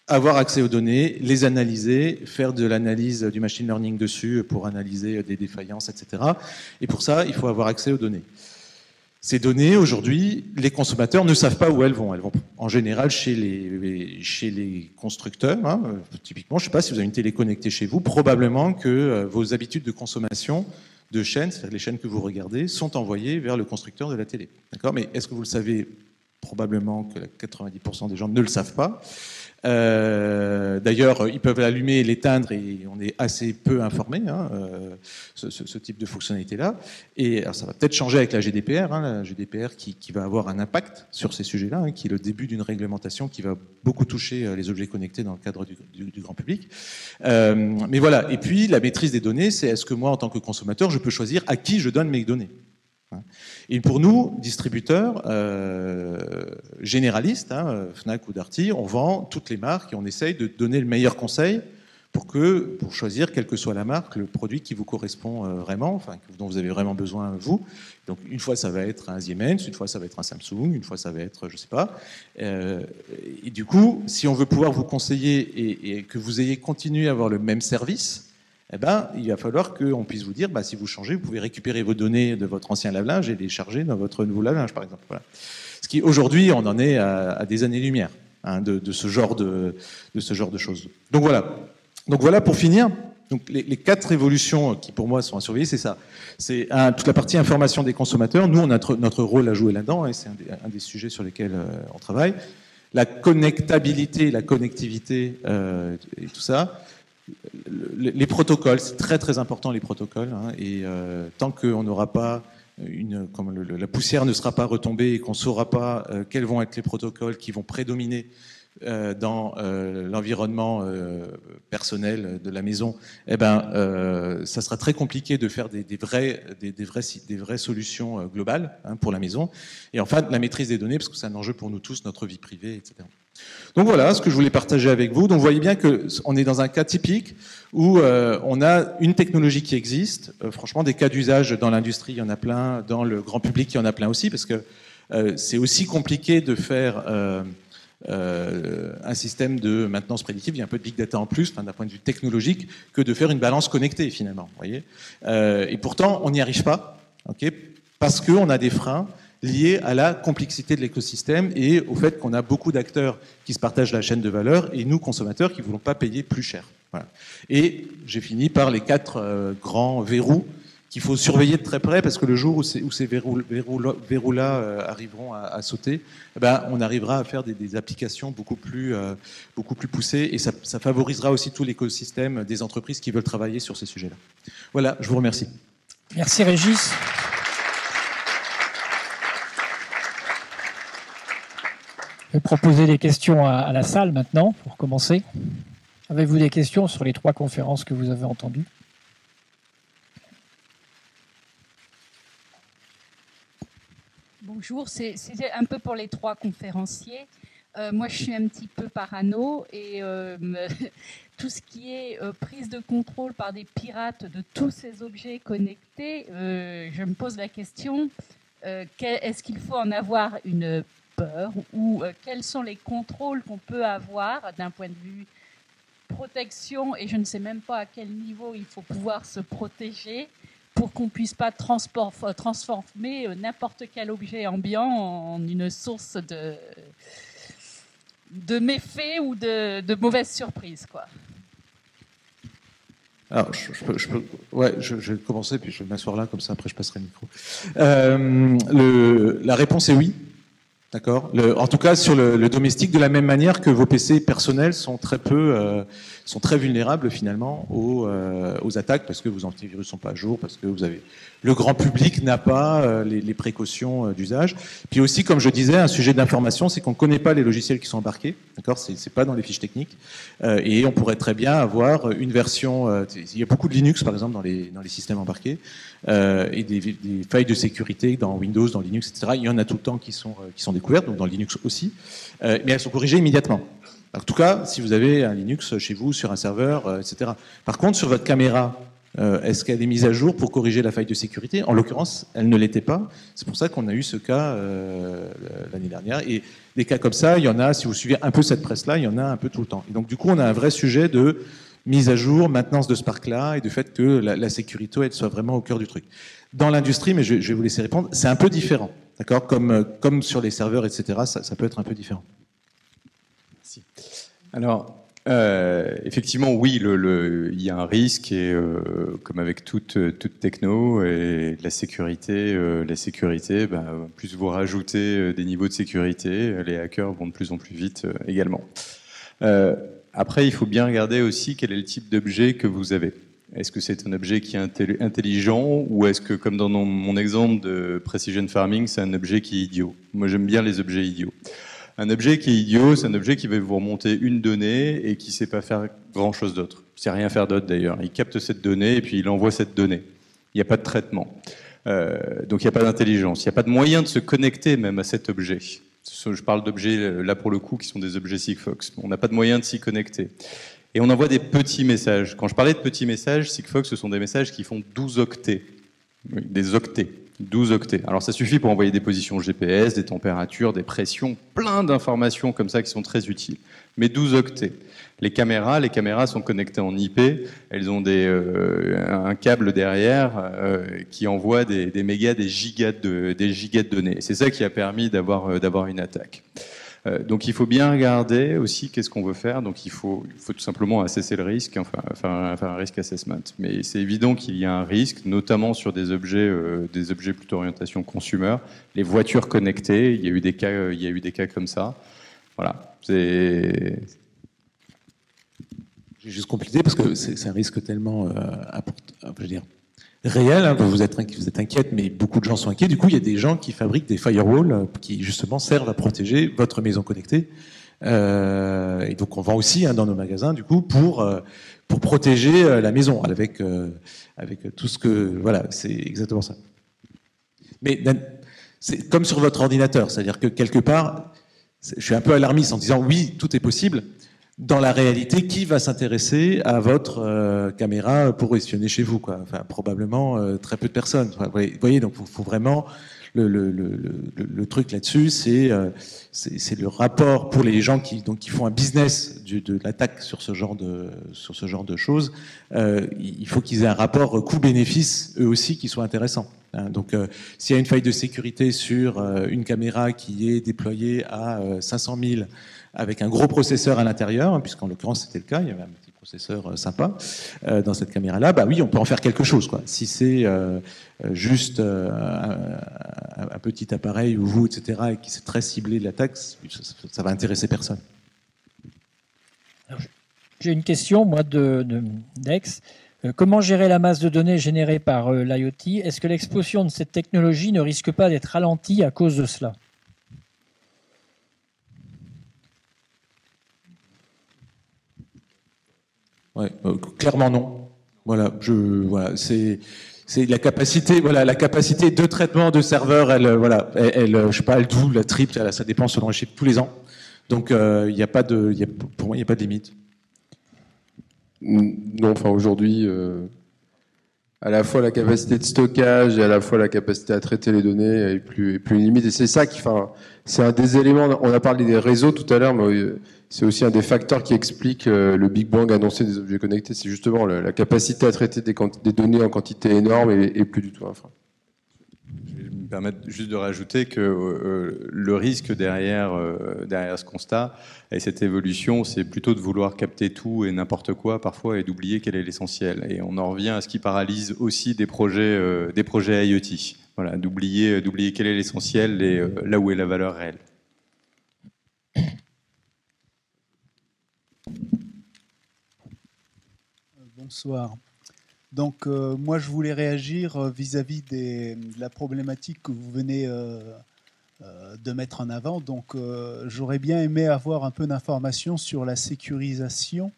G: avoir accès aux données, les analyser, faire de l'analyse du machine learning dessus pour analyser des défaillances, etc. Et pour ça, il faut avoir accès aux données. Ces données, aujourd'hui, les consommateurs ne savent pas où elles vont. Elles vont en général chez les constructeurs. Hein. Typiquement, je ne sais pas si vous avez une télé connectée chez vous, probablement que vos habitudes de consommation de chaînes, c'est-à-dire les chaînes que vous regardez, sont envoyées vers le constructeur de la télé. D'accord ? Mais est-ce que vous le savez ? Probablement que 90% des gens ne le savent pas. D'ailleurs, ils peuvent l'allumer et l'éteindre et on est assez peu informé ce type de fonctionnalité-là. Et alors, ça va peut-être changer avec la GDPR, hein, la GDPR qui va avoir un impact sur ces sujets-là, hein, qui est le début d'une réglementation qui va beaucoup toucher les objets connectés dans le cadre du grand public. Mais voilà. Et puis, la maîtrise des données, c'est est-ce que moi, en tant que consommateur, je peux choisir à qui je donne mes données ? Et pour nous, distributeurs généralistes, hein, Fnac ou Darty, on vend toutes les marques et on essaye de donner le meilleur conseil pour choisir, quelle que soit la marque, le produit qui vous correspond vraiment, enfin, dont vous avez vraiment besoin vous. Donc une fois ça va être un Siemens, une fois ça va être un Samsung, une fois ça va être je sais pas. Et du coup, si on veut pouvoir vous conseiller et que vous ayez continué à avoir le même service, eh ben, il va falloir qu'on puisse vous dire, si vous changez, vous pouvez récupérer vos données de votre ancien lave-linge et les charger dans votre nouveau lave-linge, par exemple. Voilà. Ce qui, aujourd'hui, on en est à des années-lumière hein, de ce genre de choses. Donc voilà pour finir. Donc les 4 évolutions qui, pour moi, sont à surveiller, c'est ça. C'est toute la partie information des consommateurs. Nous, on a notre rôle à jouer là-dedans, et c'est un des sujets sur lesquels on travaille. La connectabilité, la connectivité et tout ça. Les protocoles, c'est très très important les protocoles, hein, et tant qu'on n'aura pas la poussière ne sera pas retombée et qu'on ne saura pas quels vont être les protocoles qui vont prédominer dans l'environnement personnel de la maison, eh ben, ça sera très compliqué de faire des vraies solutions globales hein, pour la maison. Et enfin, la maîtrise des données, parce que c'est un enjeu pour nous tous, notre vie privée, etc. Donc voilà ce que je voulais partager avec vous. Donc vous voyez bien qu'on est dans un cas typique où on a une technologie qui existe. Franchement, des cas d'usage dans l'industrie, il y en a plein. Dans le grand public, il y en a plein aussi, parce que c'est aussi compliqué de faire un système de maintenance prédictive. Il y a un peu de big data en plus, d'un point de vue technologique, que de faire une balance connectée, finalement. Vous voyez et pourtant, on n'y arrive pas, okay, parce qu'on a des freins liés à la complexité de l'écosystème et au fait qu'on a beaucoup d'acteurs qui se partagent la chaîne de valeur et nous, consommateurs, qui ne voulons pas payer plus cher. Voilà. Et j'ai fini par les 4 grands verrous qu'il faut surveiller de très près, parce que le jour où ces verrous-là arriveront à sauter, eh ben, on arrivera à faire des applications beaucoup plus poussées, et ça favorisera aussi tout l'écosystème des entreprises qui veulent travailler sur ces sujets-là. Voilà, je vous remercie.
E: Merci Régis. Je vais proposer des questions à la salle maintenant, pour commencer. Avez-vous des questions sur les 3 conférences que vous avez entendues?
I: Bonjour, c'était un peu pour les 3 conférenciers. Moi, je suis un petit peu parano et tout ce qui est prise de contrôle par des pirates de tous ces objets connectés, je me pose la question, est-ce qu'il faut en avoir une peur ou quels sont les contrôles qu'on peut avoir d'un point de vue protection, et je ne sais même pas à quel niveau il faut pouvoir se protéger pour qu'on ne puisse pas transformer n'importe quel objet ambiant en une source de méfaits ou de mauvaises surprises, quoi.
G: Alors, je vais commencer, puis je vais m'asseoir là, comme ça, après je passerai le micro. La réponse est oui. D'accord. En tout cas, sur le domestique, de la même manière que vos PC personnels sont très vulnérables finalement aux attaques, parce que vos antivirus sont pas à jour, parce que le grand public n'a pas les précautions d'usage. Puis aussi, comme je disais, un sujet d'information, c'est qu'on ne connaît pas les logiciels qui sont embarqués. D'accord. C'est pas dans les fiches techniques, et on pourrait très bien avoir une version. Il y a beaucoup de Linux, par exemple, dans les systèmes embarqués, et des failles de sécurité dans Windows, dans Linux, etc. Il y en a tout le temps qui sont découvertes, donc dans Linux aussi, mais elles sont corrigées immédiatement. En tout cas, si vous avez un Linux chez vous, sur un serveur, etc. Par contre, sur votre caméra, est-ce qu'elle est mise à jour pour corriger la faille de sécurité? En l'occurrence, elle ne l'était pas. C'est pour ça qu'on a eu ce cas l'année dernière. Et des cas comme ça, il y en a, si vous suivez un peu cette presse-là, il y en a un peu tout le temps. Et donc, du coup, on a un vrai sujet de mise à jour, maintenance de ce parc-là, et du fait que la sécurité, elle soit vraiment au cœur du truc. Dans l'industrie, mais je vais vous laisser répondre, c'est un peu différent. D'accord, comme sur les serveurs, etc., ça peut être un peu différent.
A: Merci. Alors, effectivement, oui, il y a un risque, et comme avec toute techno, et la sécurité, plus vous rajoutez des niveaux de sécurité, les hackers vont de plus en plus vite également. Après, il faut bien regarder aussi quel est le type d'objet que vous avez. Est-ce que c'est un objet qui est intelligent, ou est-ce que, comme dans mon exemple de Precision Farming, c'est un objet qui est idiot? Moi, j'aime bien les objets idiots. Un objet qui est idiot, c'est un objet qui va vous remonter une donnée et qui ne sait pas faire grand-chose d'autre. Il ne sait rien faire d'autre, d'ailleurs. Il capte cette donnée et puis il envoie cette donnée. Il n'y a pas de traitement. Donc il n'y a pas d'intelligence. Il n'y a pas de moyen de se connecter même à cet objet. Je parle d'objets, là pour le coup, qui sont des objets Sigfox. On n'a pas de moyen de s'y connecter. Et on envoie des petits messages. Quand je parlais de petits messages, Sigfox, ce sont des messages qui font 12 octets. Oui, des octets. 12 octets. Alors ça suffit pour envoyer des positions GPS, des températures, des pressions, plein d'informations comme ça qui sont très utiles. Mais 12 octets. Les caméras sont connectées en IP. Elles ont un câble derrière qui envoie des mégas, des gigas de données. C'est ça qui a permis d'avoir une attaque. Donc il faut bien regarder aussi qu'est-ce qu'on veut faire. Donc il faut tout simplement assesser le risque, faire un risk assessment. Mais c'est évident qu'il y a un risque, notamment sur des objets plutôt orientation consumer. Les voitures connectées, il y a eu des cas comme ça. Voilà. J'ai
G: juste complété parce que c'est un risque tellement réel, hein, vous êtes inquiète, mais beaucoup de gens sont inquiets. Du coup, il y a des gens qui fabriquent des firewalls qui justement servent à protéger votre maison connectée. Et donc, on vend aussi dans nos magasins, du coup, pour protéger la maison avec tout ce que voilà, c'est exactement ça. Mais c'est comme sur votre ordinateur, c'est-à-dire que quelque part, je suis un peu alarmiste en disant oui, tout est possible. Dans la réalité, qui va s'intéresser à votre caméra pour espionner chez vous, quoi? Enfin, probablement très peu de personnes. Enfin, vous voyez, donc il faut vraiment le truc là-dessus, c'est le rapport pour les gens qui font un business de l'attaque sur ce genre de choses. Il faut qu'ils aient un rapport coût-bénéfice eux aussi qui soit intéressant. Hein, donc, s'il y a une faille de sécurité sur une caméra qui est déployée à 500 000 avec un gros processeur à l'intérieur, hein, puisqu'en l'occurrence c'était le cas, il y avait un petit processeur sympa dans cette caméra-là, bah oui, on peut en faire quelque chose, quoi. Si c'est juste un petit appareil ou vous, etc., et qui c'est très ciblé de l'attaque, ça va intéresser personne.
E: J'ai une question, moi, d'Ex. Comment gérer la masse de données générée par l'IoT? Est-ce que l'explosion de cette technologie ne risque pas d'être ralentie à cause de cela?
G: Ouais, clairement non. Voilà, c'est la capacité, la capacité de traitement de serveur, je sais pas, elle double, la triple, ça dépend selon les chiffres tous les ans. Donc pour moi, il n'y a pas de limite.
B: Non, enfin aujourd'hui, à la fois la capacité de stockage et à la fois la capacité à traiter les données est plus une limite. Et c'est ça c'est un des éléments. On a parlé des réseaux tout à l'heure, mais c'est aussi un des facteurs qui explique le Big Bang annoncé des objets connectés. C'est justement la capacité à traiter des données en quantité énorme et plus du tout infra.
A: Je vais me permettre juste de rajouter que le risque derrière ce constat et cette évolution, c'est plutôt de vouloir capter tout et n'importe quoi parfois et d'oublier quel est l'essentiel. Et on en revient à ce qui paralyse aussi des projets IoT. Voilà, d'oublier quel est l'essentiel et là où est la valeur réelle.
J: Bonsoir. Donc, moi, je voulais réagir vis-à-vis de la problématique que vous venez de mettre en avant. Donc, j'aurais bien aimé avoir un peu d'informations sur la sécurisation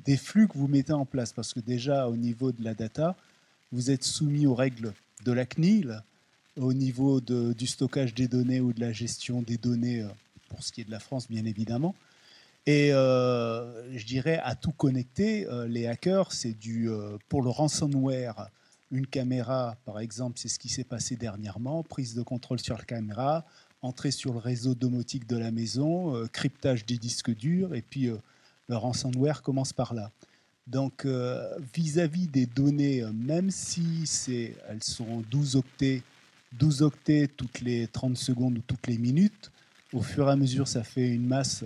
J: des flux que vous mettez en place. Parce que déjà, au niveau de la data, vous êtes soumis aux règles de la CNIL, au niveau du stockage des données ou de la gestion des données, pour ce qui est de la France, bien évidemment. Et je dirais, à tout connecter, les hackers, c'est pour le ransomware, une caméra, par exemple, c'est ce qui s'est passé dernièrement, prise de contrôle sur la caméra, entrée sur le réseau domotique de la maison, cryptage des disques durs, et puis le ransomware commence par là. Donc, vis-à-vis des données, même si elles sont 12 octets toutes les 30 secondes ou toutes les minutes, au fur et à mesure, ça fait une masse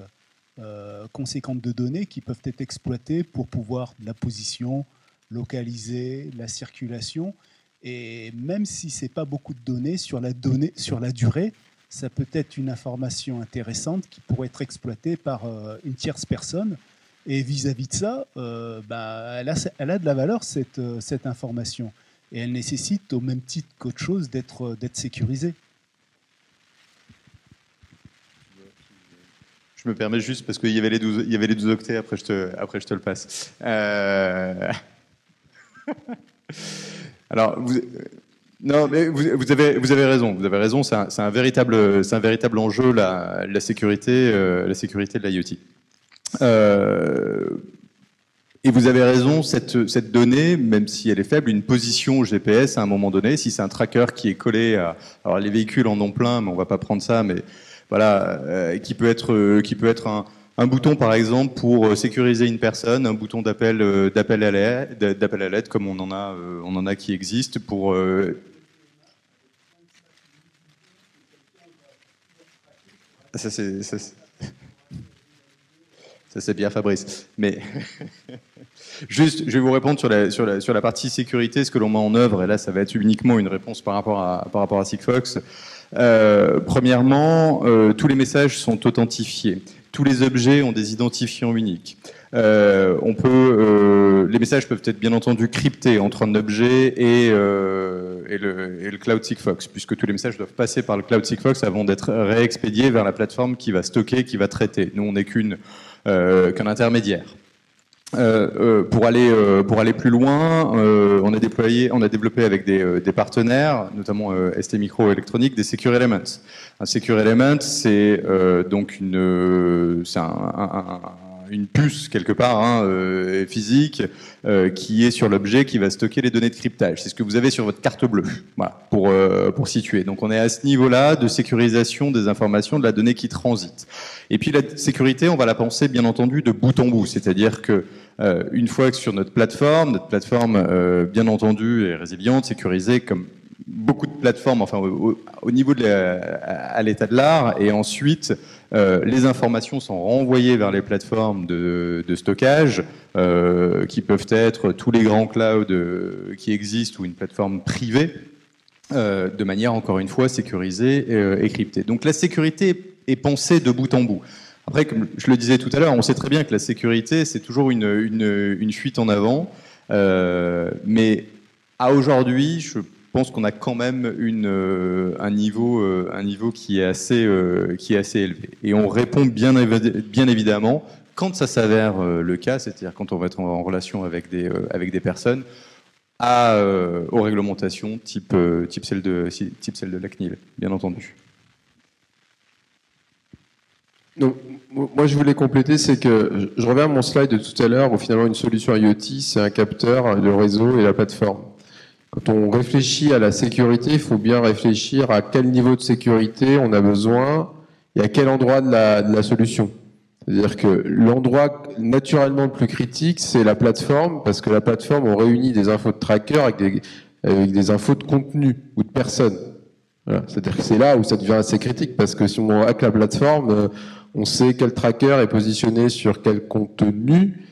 J: conséquentes de données qui peuvent être exploitées pour pouvoir la position, localiser, la circulation. Et même si ce n'est pas beaucoup de données, sur la durée, ça peut être une information intéressante qui pourrait être exploitée par une tierce personne. Et vis-à-vis de ça, elle a de la valeur, cette information. Et elle nécessite, au même titre qu'autre chose, d'être sécurisée.
A: Je me permets juste parce qu'il y avait les 12 octets. Après, je te le passe. Alors, vous avez raison. Vous avez raison. C'est un véritable enjeu la sécurité de l'IoT. Et vous avez raison. Cette donnée, même si elle est faible, une position GPS à un moment donné, si c'est un tracker qui est collé alors les véhicules en ont plein, mais on va pas prendre ça, mais voilà, qui peut être un bouton par exemple pour sécuriser une personne, un bouton d'appel à l'aide, comme on en a qui existent pour ça c'est bien Fabrice, mais juste je vais vous répondre sur la partie sécurité, ce que l'on met en œuvre, et là ça va être uniquement une réponse par rapport à Sigfox. Premièrement, tous les messages sont authentifiés. Tous les objets ont des identifiants uniques. Les messages peuvent être bien entendu cryptés entre un objet et le cloud Sigfox, puisque tous les messages doivent passer par le cloud Sigfox avant d'être réexpédiés vers la plateforme qui va stocker, qui va traiter. Nous, on n'est qu'un intermédiaire. Pour aller plus loin, on a développé avec des partenaires, notamment ST Microélectronique, des Secure Elements. Un Secure Element, c'est donc une puce quelque part physique qui est sur l'objet qui va stocker les données de cryptage. C'est ce que vous avez sur votre carte bleue, voilà, pour situer. Donc on est à ce niveau-là de sécurisation des informations de la donnée qui transite. Et puis la sécurité, on va la penser bien entendu de bout en bout, c'est-à-dire que une fois que sur notre plateforme bien entendu est résiliente, sécurisée comme beaucoup de plateformes, enfin au niveau à l'état de l'art, et ensuite les informations sont renvoyées vers les plateformes de stockage qui peuvent être tous les grands clouds qui existent ou une plateforme privée de manière encore une fois sécurisée et cryptée. Donc la sécurité est pensée de bout en bout. Après, comme je le disais tout à l'heure, on sait très bien que la sécurité c'est toujours une fuite en avant, mais à aujourd'hui, je pense qu'on a quand même un niveau qui est assez élevé. Et on répond bien évidemment quand ça s'avère le cas, c'est-à-dire quand on va être en relation avec des personnes, aux réglementations type celle de la CNIL, bien entendu.
B: Donc, moi, je voulais compléter, c'est que je reviens à mon slide de tout à l'heure, où finalement une solution IoT, c'est un capteur, le réseau et la plateforme. Quand on réfléchit à la sécurité, il faut bien réfléchir à quel niveau de sécurité on a besoin et à quel endroit de la solution. C'est-à-dire que l'endroit naturellement le plus critique, c'est la plateforme, parce que la plateforme, on réunit des infos de tracker avec des infos de contenu ou de personnes. Voilà. C'est-à-dire que c'est là où ça devient assez critique, parce que si on hack la plateforme, on sait quel tracker est positionné sur quel contenu,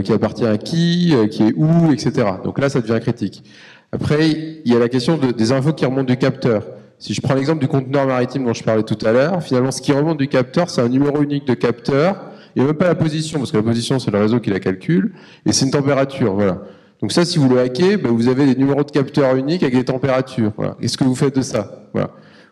B: qui appartient à qui est où, etc. Donc là, ça devient critique. Après, il y a la question des infos qui remontent du capteur. Si je prends l'exemple du conteneur maritime dont je parlais tout à l'heure, finalement, ce qui remonte du capteur, c'est un numéro unique de capteur. Il n'y a même pas la position, parce que la position, c'est le réseau qui la calcule, et c'est une température, voilà. Donc ça, si vous le hackez, vous avez des numéros de capteurs uniques avec des températures. Voilà. Qu'est-ce que vous faites de ça? Voilà.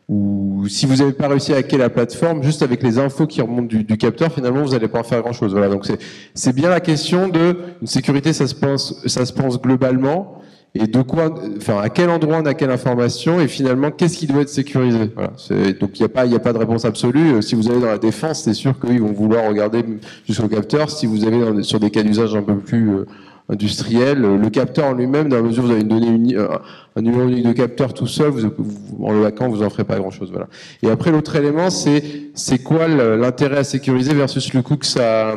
B: Ou si vous n'avez pas réussi à hacker la plateforme, juste avec les infos qui remontent du capteur, finalement, vous n'allez pas en faire grand-chose. Voilà. Donc c'est bien la question de une sécurité, ça se pense globalement. Et de quoi, enfin, à quel endroit on a quelle information, et finalement, qu'est-ce qui doit être sécurisé? Voilà. Donc, il n'y a pas de réponse absolue. Si vous allez dans la défense, c'est sûr qu'ils vont vouloir regarder jusqu'au capteur. Si vous allez sur des cas d'usage un peu plus industriels, le capteur en lui-même, dans la mesure où vous avez une donnée un numéro unique de capteur tout seul, en le hackant, vous en ferez pas grand-chose. Voilà. Et après, l'autre élément, c'est quoi l'intérêt à sécuriser versus le coût que ça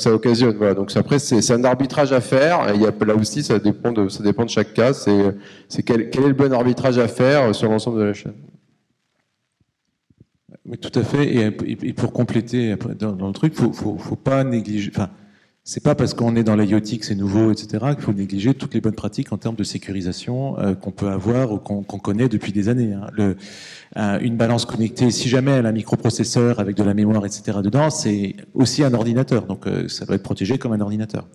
B: occasionne. Voilà. Donc après, c'est un arbitrage à faire. Et là aussi, ça dépend de chaque cas. C'est quel est le bon arbitrage à faire sur l'ensemble de la chaîne.
G: Oui, tout à fait. Et pour compléter dans le truc, faut pas négliger. Enfin, c'est pas parce qu'on est dans l'IoT que c'est nouveau, etc., qu'il faut négliger toutes les bonnes pratiques en termes de sécurisation qu'on peut avoir ou qu'on connaît depuis des années. Hein. Une balance connectée, si jamais elle a un microprocesseur avec de la mémoire, etc., dedans, c'est aussi un ordinateur. Donc, ça doit être protégé comme un ordinateur.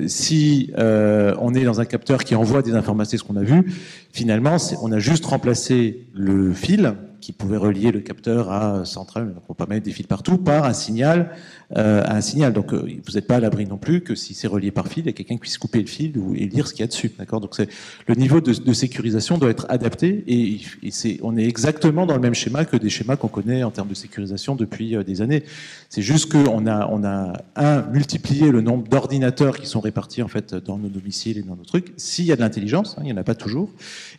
G: Si on est dans un capteur qui envoie des informations, ce qu'on a vu, finalement, on a juste remplacé le fil qui pouvait relier le capteur à centrale, donc on peut pas mettre des fils partout, par un signal. Donc vous n'êtes pas à l'abri non plus que si c'est relié par fil, il y a quelqu'un qui puisse couper le fil et lire ce qu'il y a dessus. D'accord. Donc le niveau de sécurisation doit être adapté et on est exactement dans le même schéma que des schémas qu'on connaît en termes de sécurisation depuis des années. C'est juste qu'on a multiplié le nombre d'ordinateurs qui sont répartis en fait dans nos domiciles et dans nos trucs. S'il y a de l'intelligence, il n'y en a pas toujours.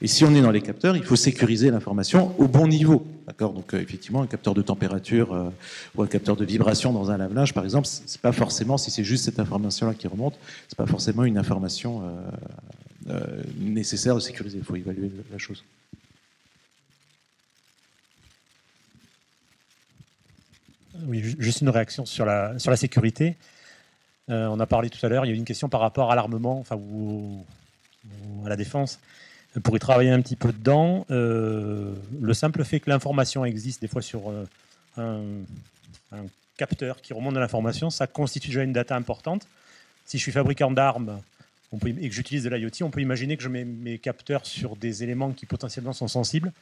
G: Et si on est dans les capteurs, il faut sécuriser l'information au bon niveau. D'accord. Donc effectivement, un capteur de température ou un capteur de vibration dans un lave-linge, par exemple, c'est pas forcément, si c'est juste cette information-là qui remonte, c'est pas forcément une information nécessaire de sécuriser. Il faut évaluer la chose.
K: Oui, juste une réaction sur la sécurité. On a parlé tout à l'heure, il y a eu une question par rapport à l'armement, enfin, ou à la défense. Pour y travailler un petit peu dedans, le simple fait que l'information existe des fois sur un capteur qui remonte de l'information, ça constitue déjà une data importante. Si je suis fabricant d'armes et que j'utilise de l'IoT, on peut imaginer que je mets mes capteurs sur des éléments qui potentiellement sont sensibles.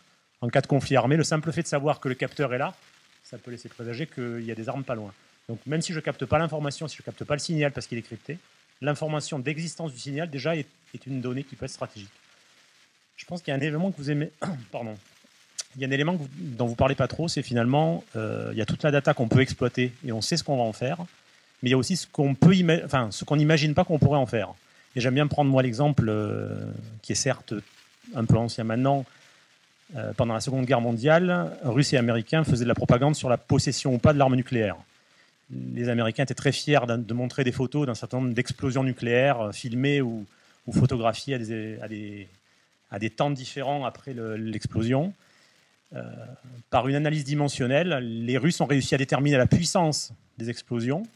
K: En cas de conflit armé, le simple fait de savoir que le capteur est là, ça peut laisser présager qu'il y a des armes pas loin. Donc même si je ne capte pas l'information, si je ne capte pas le signal parce qu'il est crypté, l'information d'existence du signal déjà est une donnée qui peut être stratégique. Je pense qu'il y a un élément que vous aimez. Pardon. Il y a un élément dont vous ne parlez pas trop, c'est finalement, il y a toute la data qu'on peut exploiter et on sait ce qu'on va en faire, mais il y a aussi ce qu'on n'imagine pas qu'on pourrait en faire. Et j'aime bien prendre moi l'exemple qui est certes un peu ancien maintenant. Pendant la Seconde Guerre mondiale, Russes et Américains faisaient de la propagande sur la possession ou pas de l'arme nucléaire. Les Américains étaient très fiers de montrer des photos d'un certain nombre d'explosions nucléaires filmées ou photographiées à des temps différents après l'explosion. Par une analyse dimensionnelle, les Russes ont réussi à déterminer la puissance des explosions,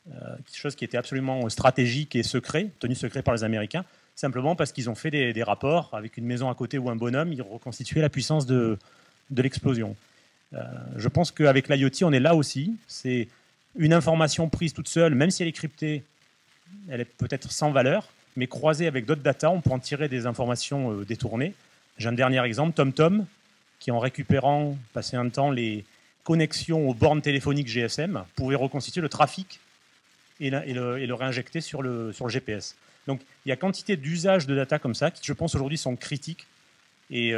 K: quelque chose qui était absolument stratégique et secret, tenu secret par les Américains, simplement parce qu'ils ont fait des rapports avec une maison à côté ou un bonhomme, ils reconstituaient la puissance de l'explosion. Je pense qu'avec l'IoT, on est là aussi. C'est une information prise toute seule, même si elle est cryptée, elle est peut-être sans valeur, mais croisée avec d'autres data, on peut en tirer des informations détournées. J'ai un dernier exemple, TomTom, qui en récupérant, passé un temps, les connexion aux bornes téléphoniques GSM pouvait reconstituer le trafic et le réinjecter sur le GPS. Donc il y a quantité d'usages de data comme ça qui, je pense, aujourd'hui sont critiques et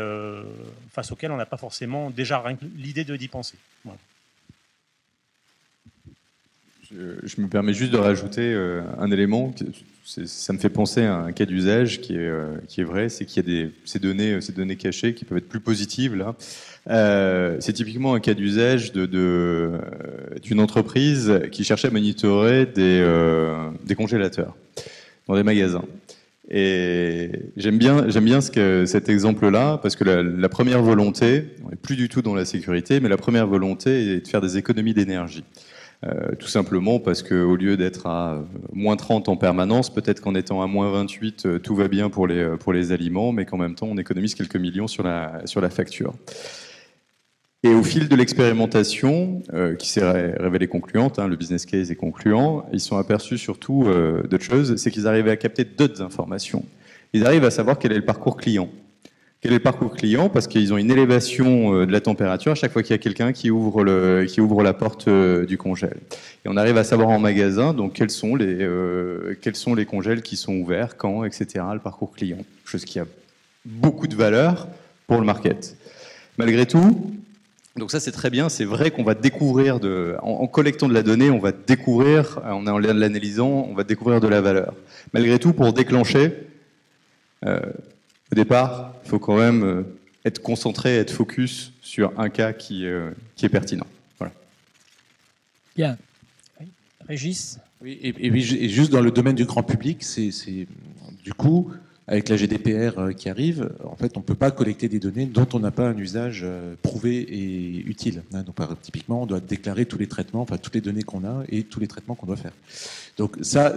K: face auxquels on n'a pas forcément déjà l'idée d'y penser. Voilà.
A: Je me permets juste de rajouter un élément. Ça me fait penser à un cas d'usage qui est vrai, c'est qu'il y a ces données cachées qui peuvent être plus positives là. C'est typiquement un cas d'usage d'une entreprise qui cherchait à monitorer des congélateurs dans des magasins. Et j'aime bien cet exemple-là, parce que la première volonté, on n'est plus du tout dans la sécurité, mais la première volonté est de faire des économies d'énergie. Tout simplement parce qu'au lieu d'être à moins 30 en permanence, peut-être qu'en étant à moins 28, tout va bien pour les aliments, mais qu'en même temps, on économise quelques millions sur la facture. Et au fil de l'expérimentation, qui s'est révélée concluante, le business case est concluant, ils sont aperçus surtout d'autres choses, c'est qu'ils arrivaient à capter d'autres informations. Ils arrivent à savoir quel est le parcours client. Quel est le parcours client? Parce qu'ils ont une élévation de la température à chaque fois qu'il y a quelqu'un qui ouvre la porte du congèle. Et on arrive à savoir en magasin donc quels sont les congèles qui sont ouverts, quand, etc. Le parcours client, chose qui a beaucoup de valeur pour le market. Malgré tout, donc ça c'est très bien, c'est vrai qu'on va découvrir en collectant de la donnée, on va découvrir, en l'analysant, on va découvrir de la valeur. Malgré tout, pour déclencher, au départ, il faut quand même être concentré, être focus sur un cas qui est pertinent. Voilà.
E: Bien. Oui. Régis?
G: Oui, et juste dans le domaine du grand public, c'est du coup, avec la GDPR qui arrive, en fait, on ne peut pas collecter des données dont on n'a pas un usage prouvé et utile. Donc, typiquement, on doit déclarer tous les traitements, enfin toutes les données qu'on a et tous les traitements qu'on doit faire. Donc ça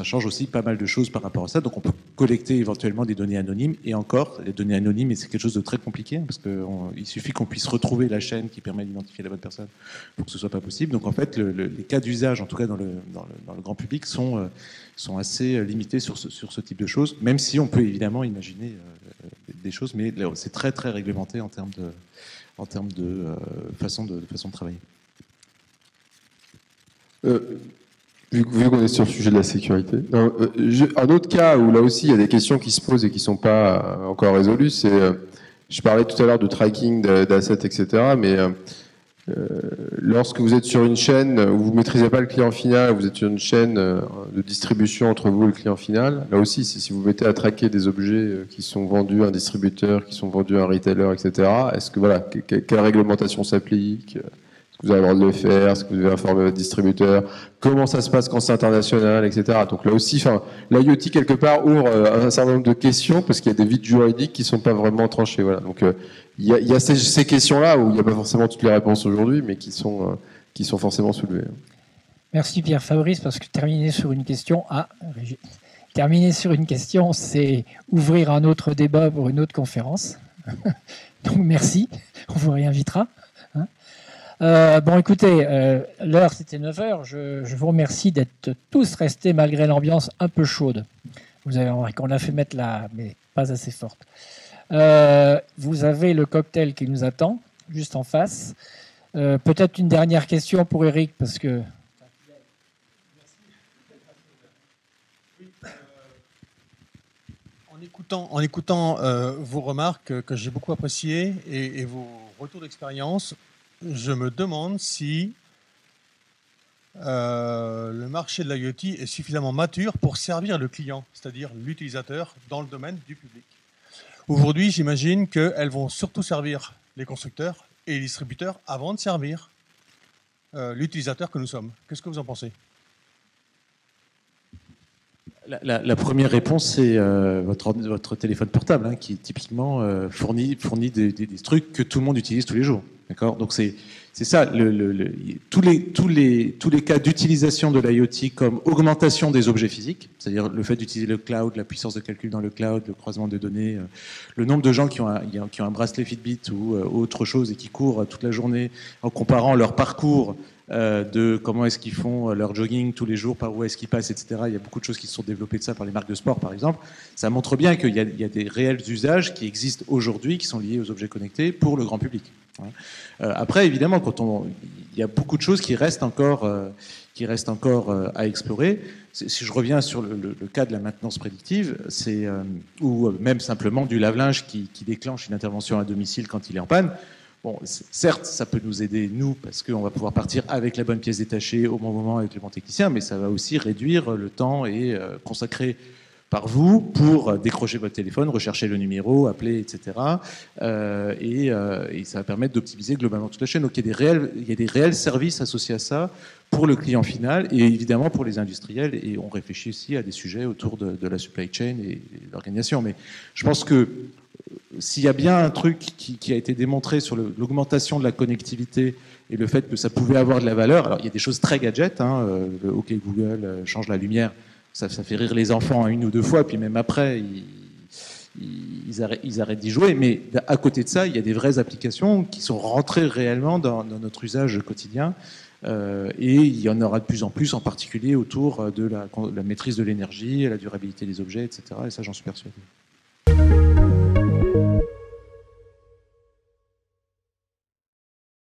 G: change aussi pas mal de choses par rapport à ça. Donc on peut collecter éventuellement des données anonymes, et encore, les données anonymes, c'est quelque chose de très compliqué, parce qu'il suffit qu'on puisse retrouver la chaîne qui permet d'identifier la bonne personne pour que ce soit pas possible. Donc en fait, les cas d'usage, en tout cas dans le grand public, sont assez limités sur ce type de choses, même si on peut évidemment imaginer des choses, mais c'est très très réglementé en termes de façon de travailler.
B: Vu qu'on est sur le sujet de la sécurité, un autre cas où là aussi il y a des questions qui se posent et qui ne sont pas encore résolues, c'est, je parlais tout à l'heure de tracking d'assets, etc., mais lorsque vous êtes sur une chaîne où vous ne maîtrisez pas le client final, vous êtes sur une chaîne de distribution entre vous et le client final, là aussi, si vous mettez à traquer des objets qui sont vendus à un distributeur, qui sont vendus à un retailer, etc., est-ce que, voilà, quelle réglementation s'applique ? Est-ce que vous avez le droit de le faire? Est-ce que vous devez informer votre distributeur? Comment ça se passe quand c'est international, etc. Donc là aussi, l'IoT, quelque part, ouvre un certain nombre de questions, parce qu'il y a des vides juridiques qui ne sont pas vraiment tranchés. Voilà. Donc il y a ces questions-là où il n'y a pas forcément toutes les réponses aujourd'hui, mais qui sont forcément soulevées.
E: Merci Pierre Fabrice, parce que terminer sur une question, c'est ouvrir un autre débat pour une autre conférence. Donc merci, on vous réinvitera. Bon, écoutez, l'heure c'était 9h. Je vous remercie d'être tous restés malgré l'ambiance un peu chaude. Vous avez remarqué qu'on l'a fait mettre là, mais pas assez forte. Vous avez le cocktail qui nous attend, juste en face. Peut-être une dernière question pour Eric, parce que...
L: En écoutant vos remarques que j'ai beaucoup appréciées et vos retours d'expérience, je me demande si le marché de l'IoT est suffisamment mature pour servir le client, c'est-à-dire l'utilisateur, dans le domaine du public. Aujourd'hui, j'imagine qu'elles vont surtout servir les constructeurs et les distributeurs avant de servir l'utilisateur que nous sommes. Qu'est-ce que vous en pensez ?
G: La première réponse, c'est votre téléphone portable, qui typiquement fournit des trucs que tout le monde utilise tous les jours. D'accord ? Donc c'est ça, tous les cas d'utilisation de l'IoT comme augmentation des objets physiques, c'est-à-dire le fait d'utiliser le cloud, la puissance de calcul dans le cloud, le croisement de données, le nombre de gens qui ont un bracelet Fitbit ou autre chose et qui courent toute la journée en comparant leur parcours de comment est-ce qu'ils font leur jogging tous les jours, par où est-ce qu'ils passent, etc. Il y a beaucoup de choses qui se sont développées de ça par les marques de sport, par exemple. Ça montre bien qu'il y a des réels usages qui existent aujourd'hui, qui sont liés aux objets connectés pour le grand public. Après, évidemment, il y a beaucoup de choses qui restent encore à explorer. Si je reviens sur le cas de la maintenance prédictive, ou même simplement du lave-linge qui déclenche une intervention à domicile quand il est en panne. Bon, certes, ça peut nous aider, nous, parce qu'on va pouvoir partir avec la bonne pièce détachée au bon moment avec le bon technicien, mais ça va aussi réduire le temps et consacré par vous pour décrocher votre téléphone, rechercher le numéro, appeler, etc. Et ça va permettre d'optimiser globalement toute la chaîne. Donc il y a des réels services associés à ça pour le client final et évidemment pour les industriels. Et on réfléchit aussi à des sujets autour de la supply chain et de l'organisation. Mais je pense que s'il y a bien un truc qui a été démontré sur l'augmentation de la connectivité et le fait que ça pouvait avoir de la valeur, alors il y a des choses très gadgets, le OK Google change la lumière, ça fait rire les enfants une ou deux fois, puis même après, ils arrêtent d'y jouer. Mais à côté de ça, il y a des vraies applications qui sont rentrées réellement dans notre usage quotidien. Et il y en aura de plus en plus, en particulier autour de la maîtrise de l'énergie, la durabilité des objets, etc. Et ça, j'en suis persuadé.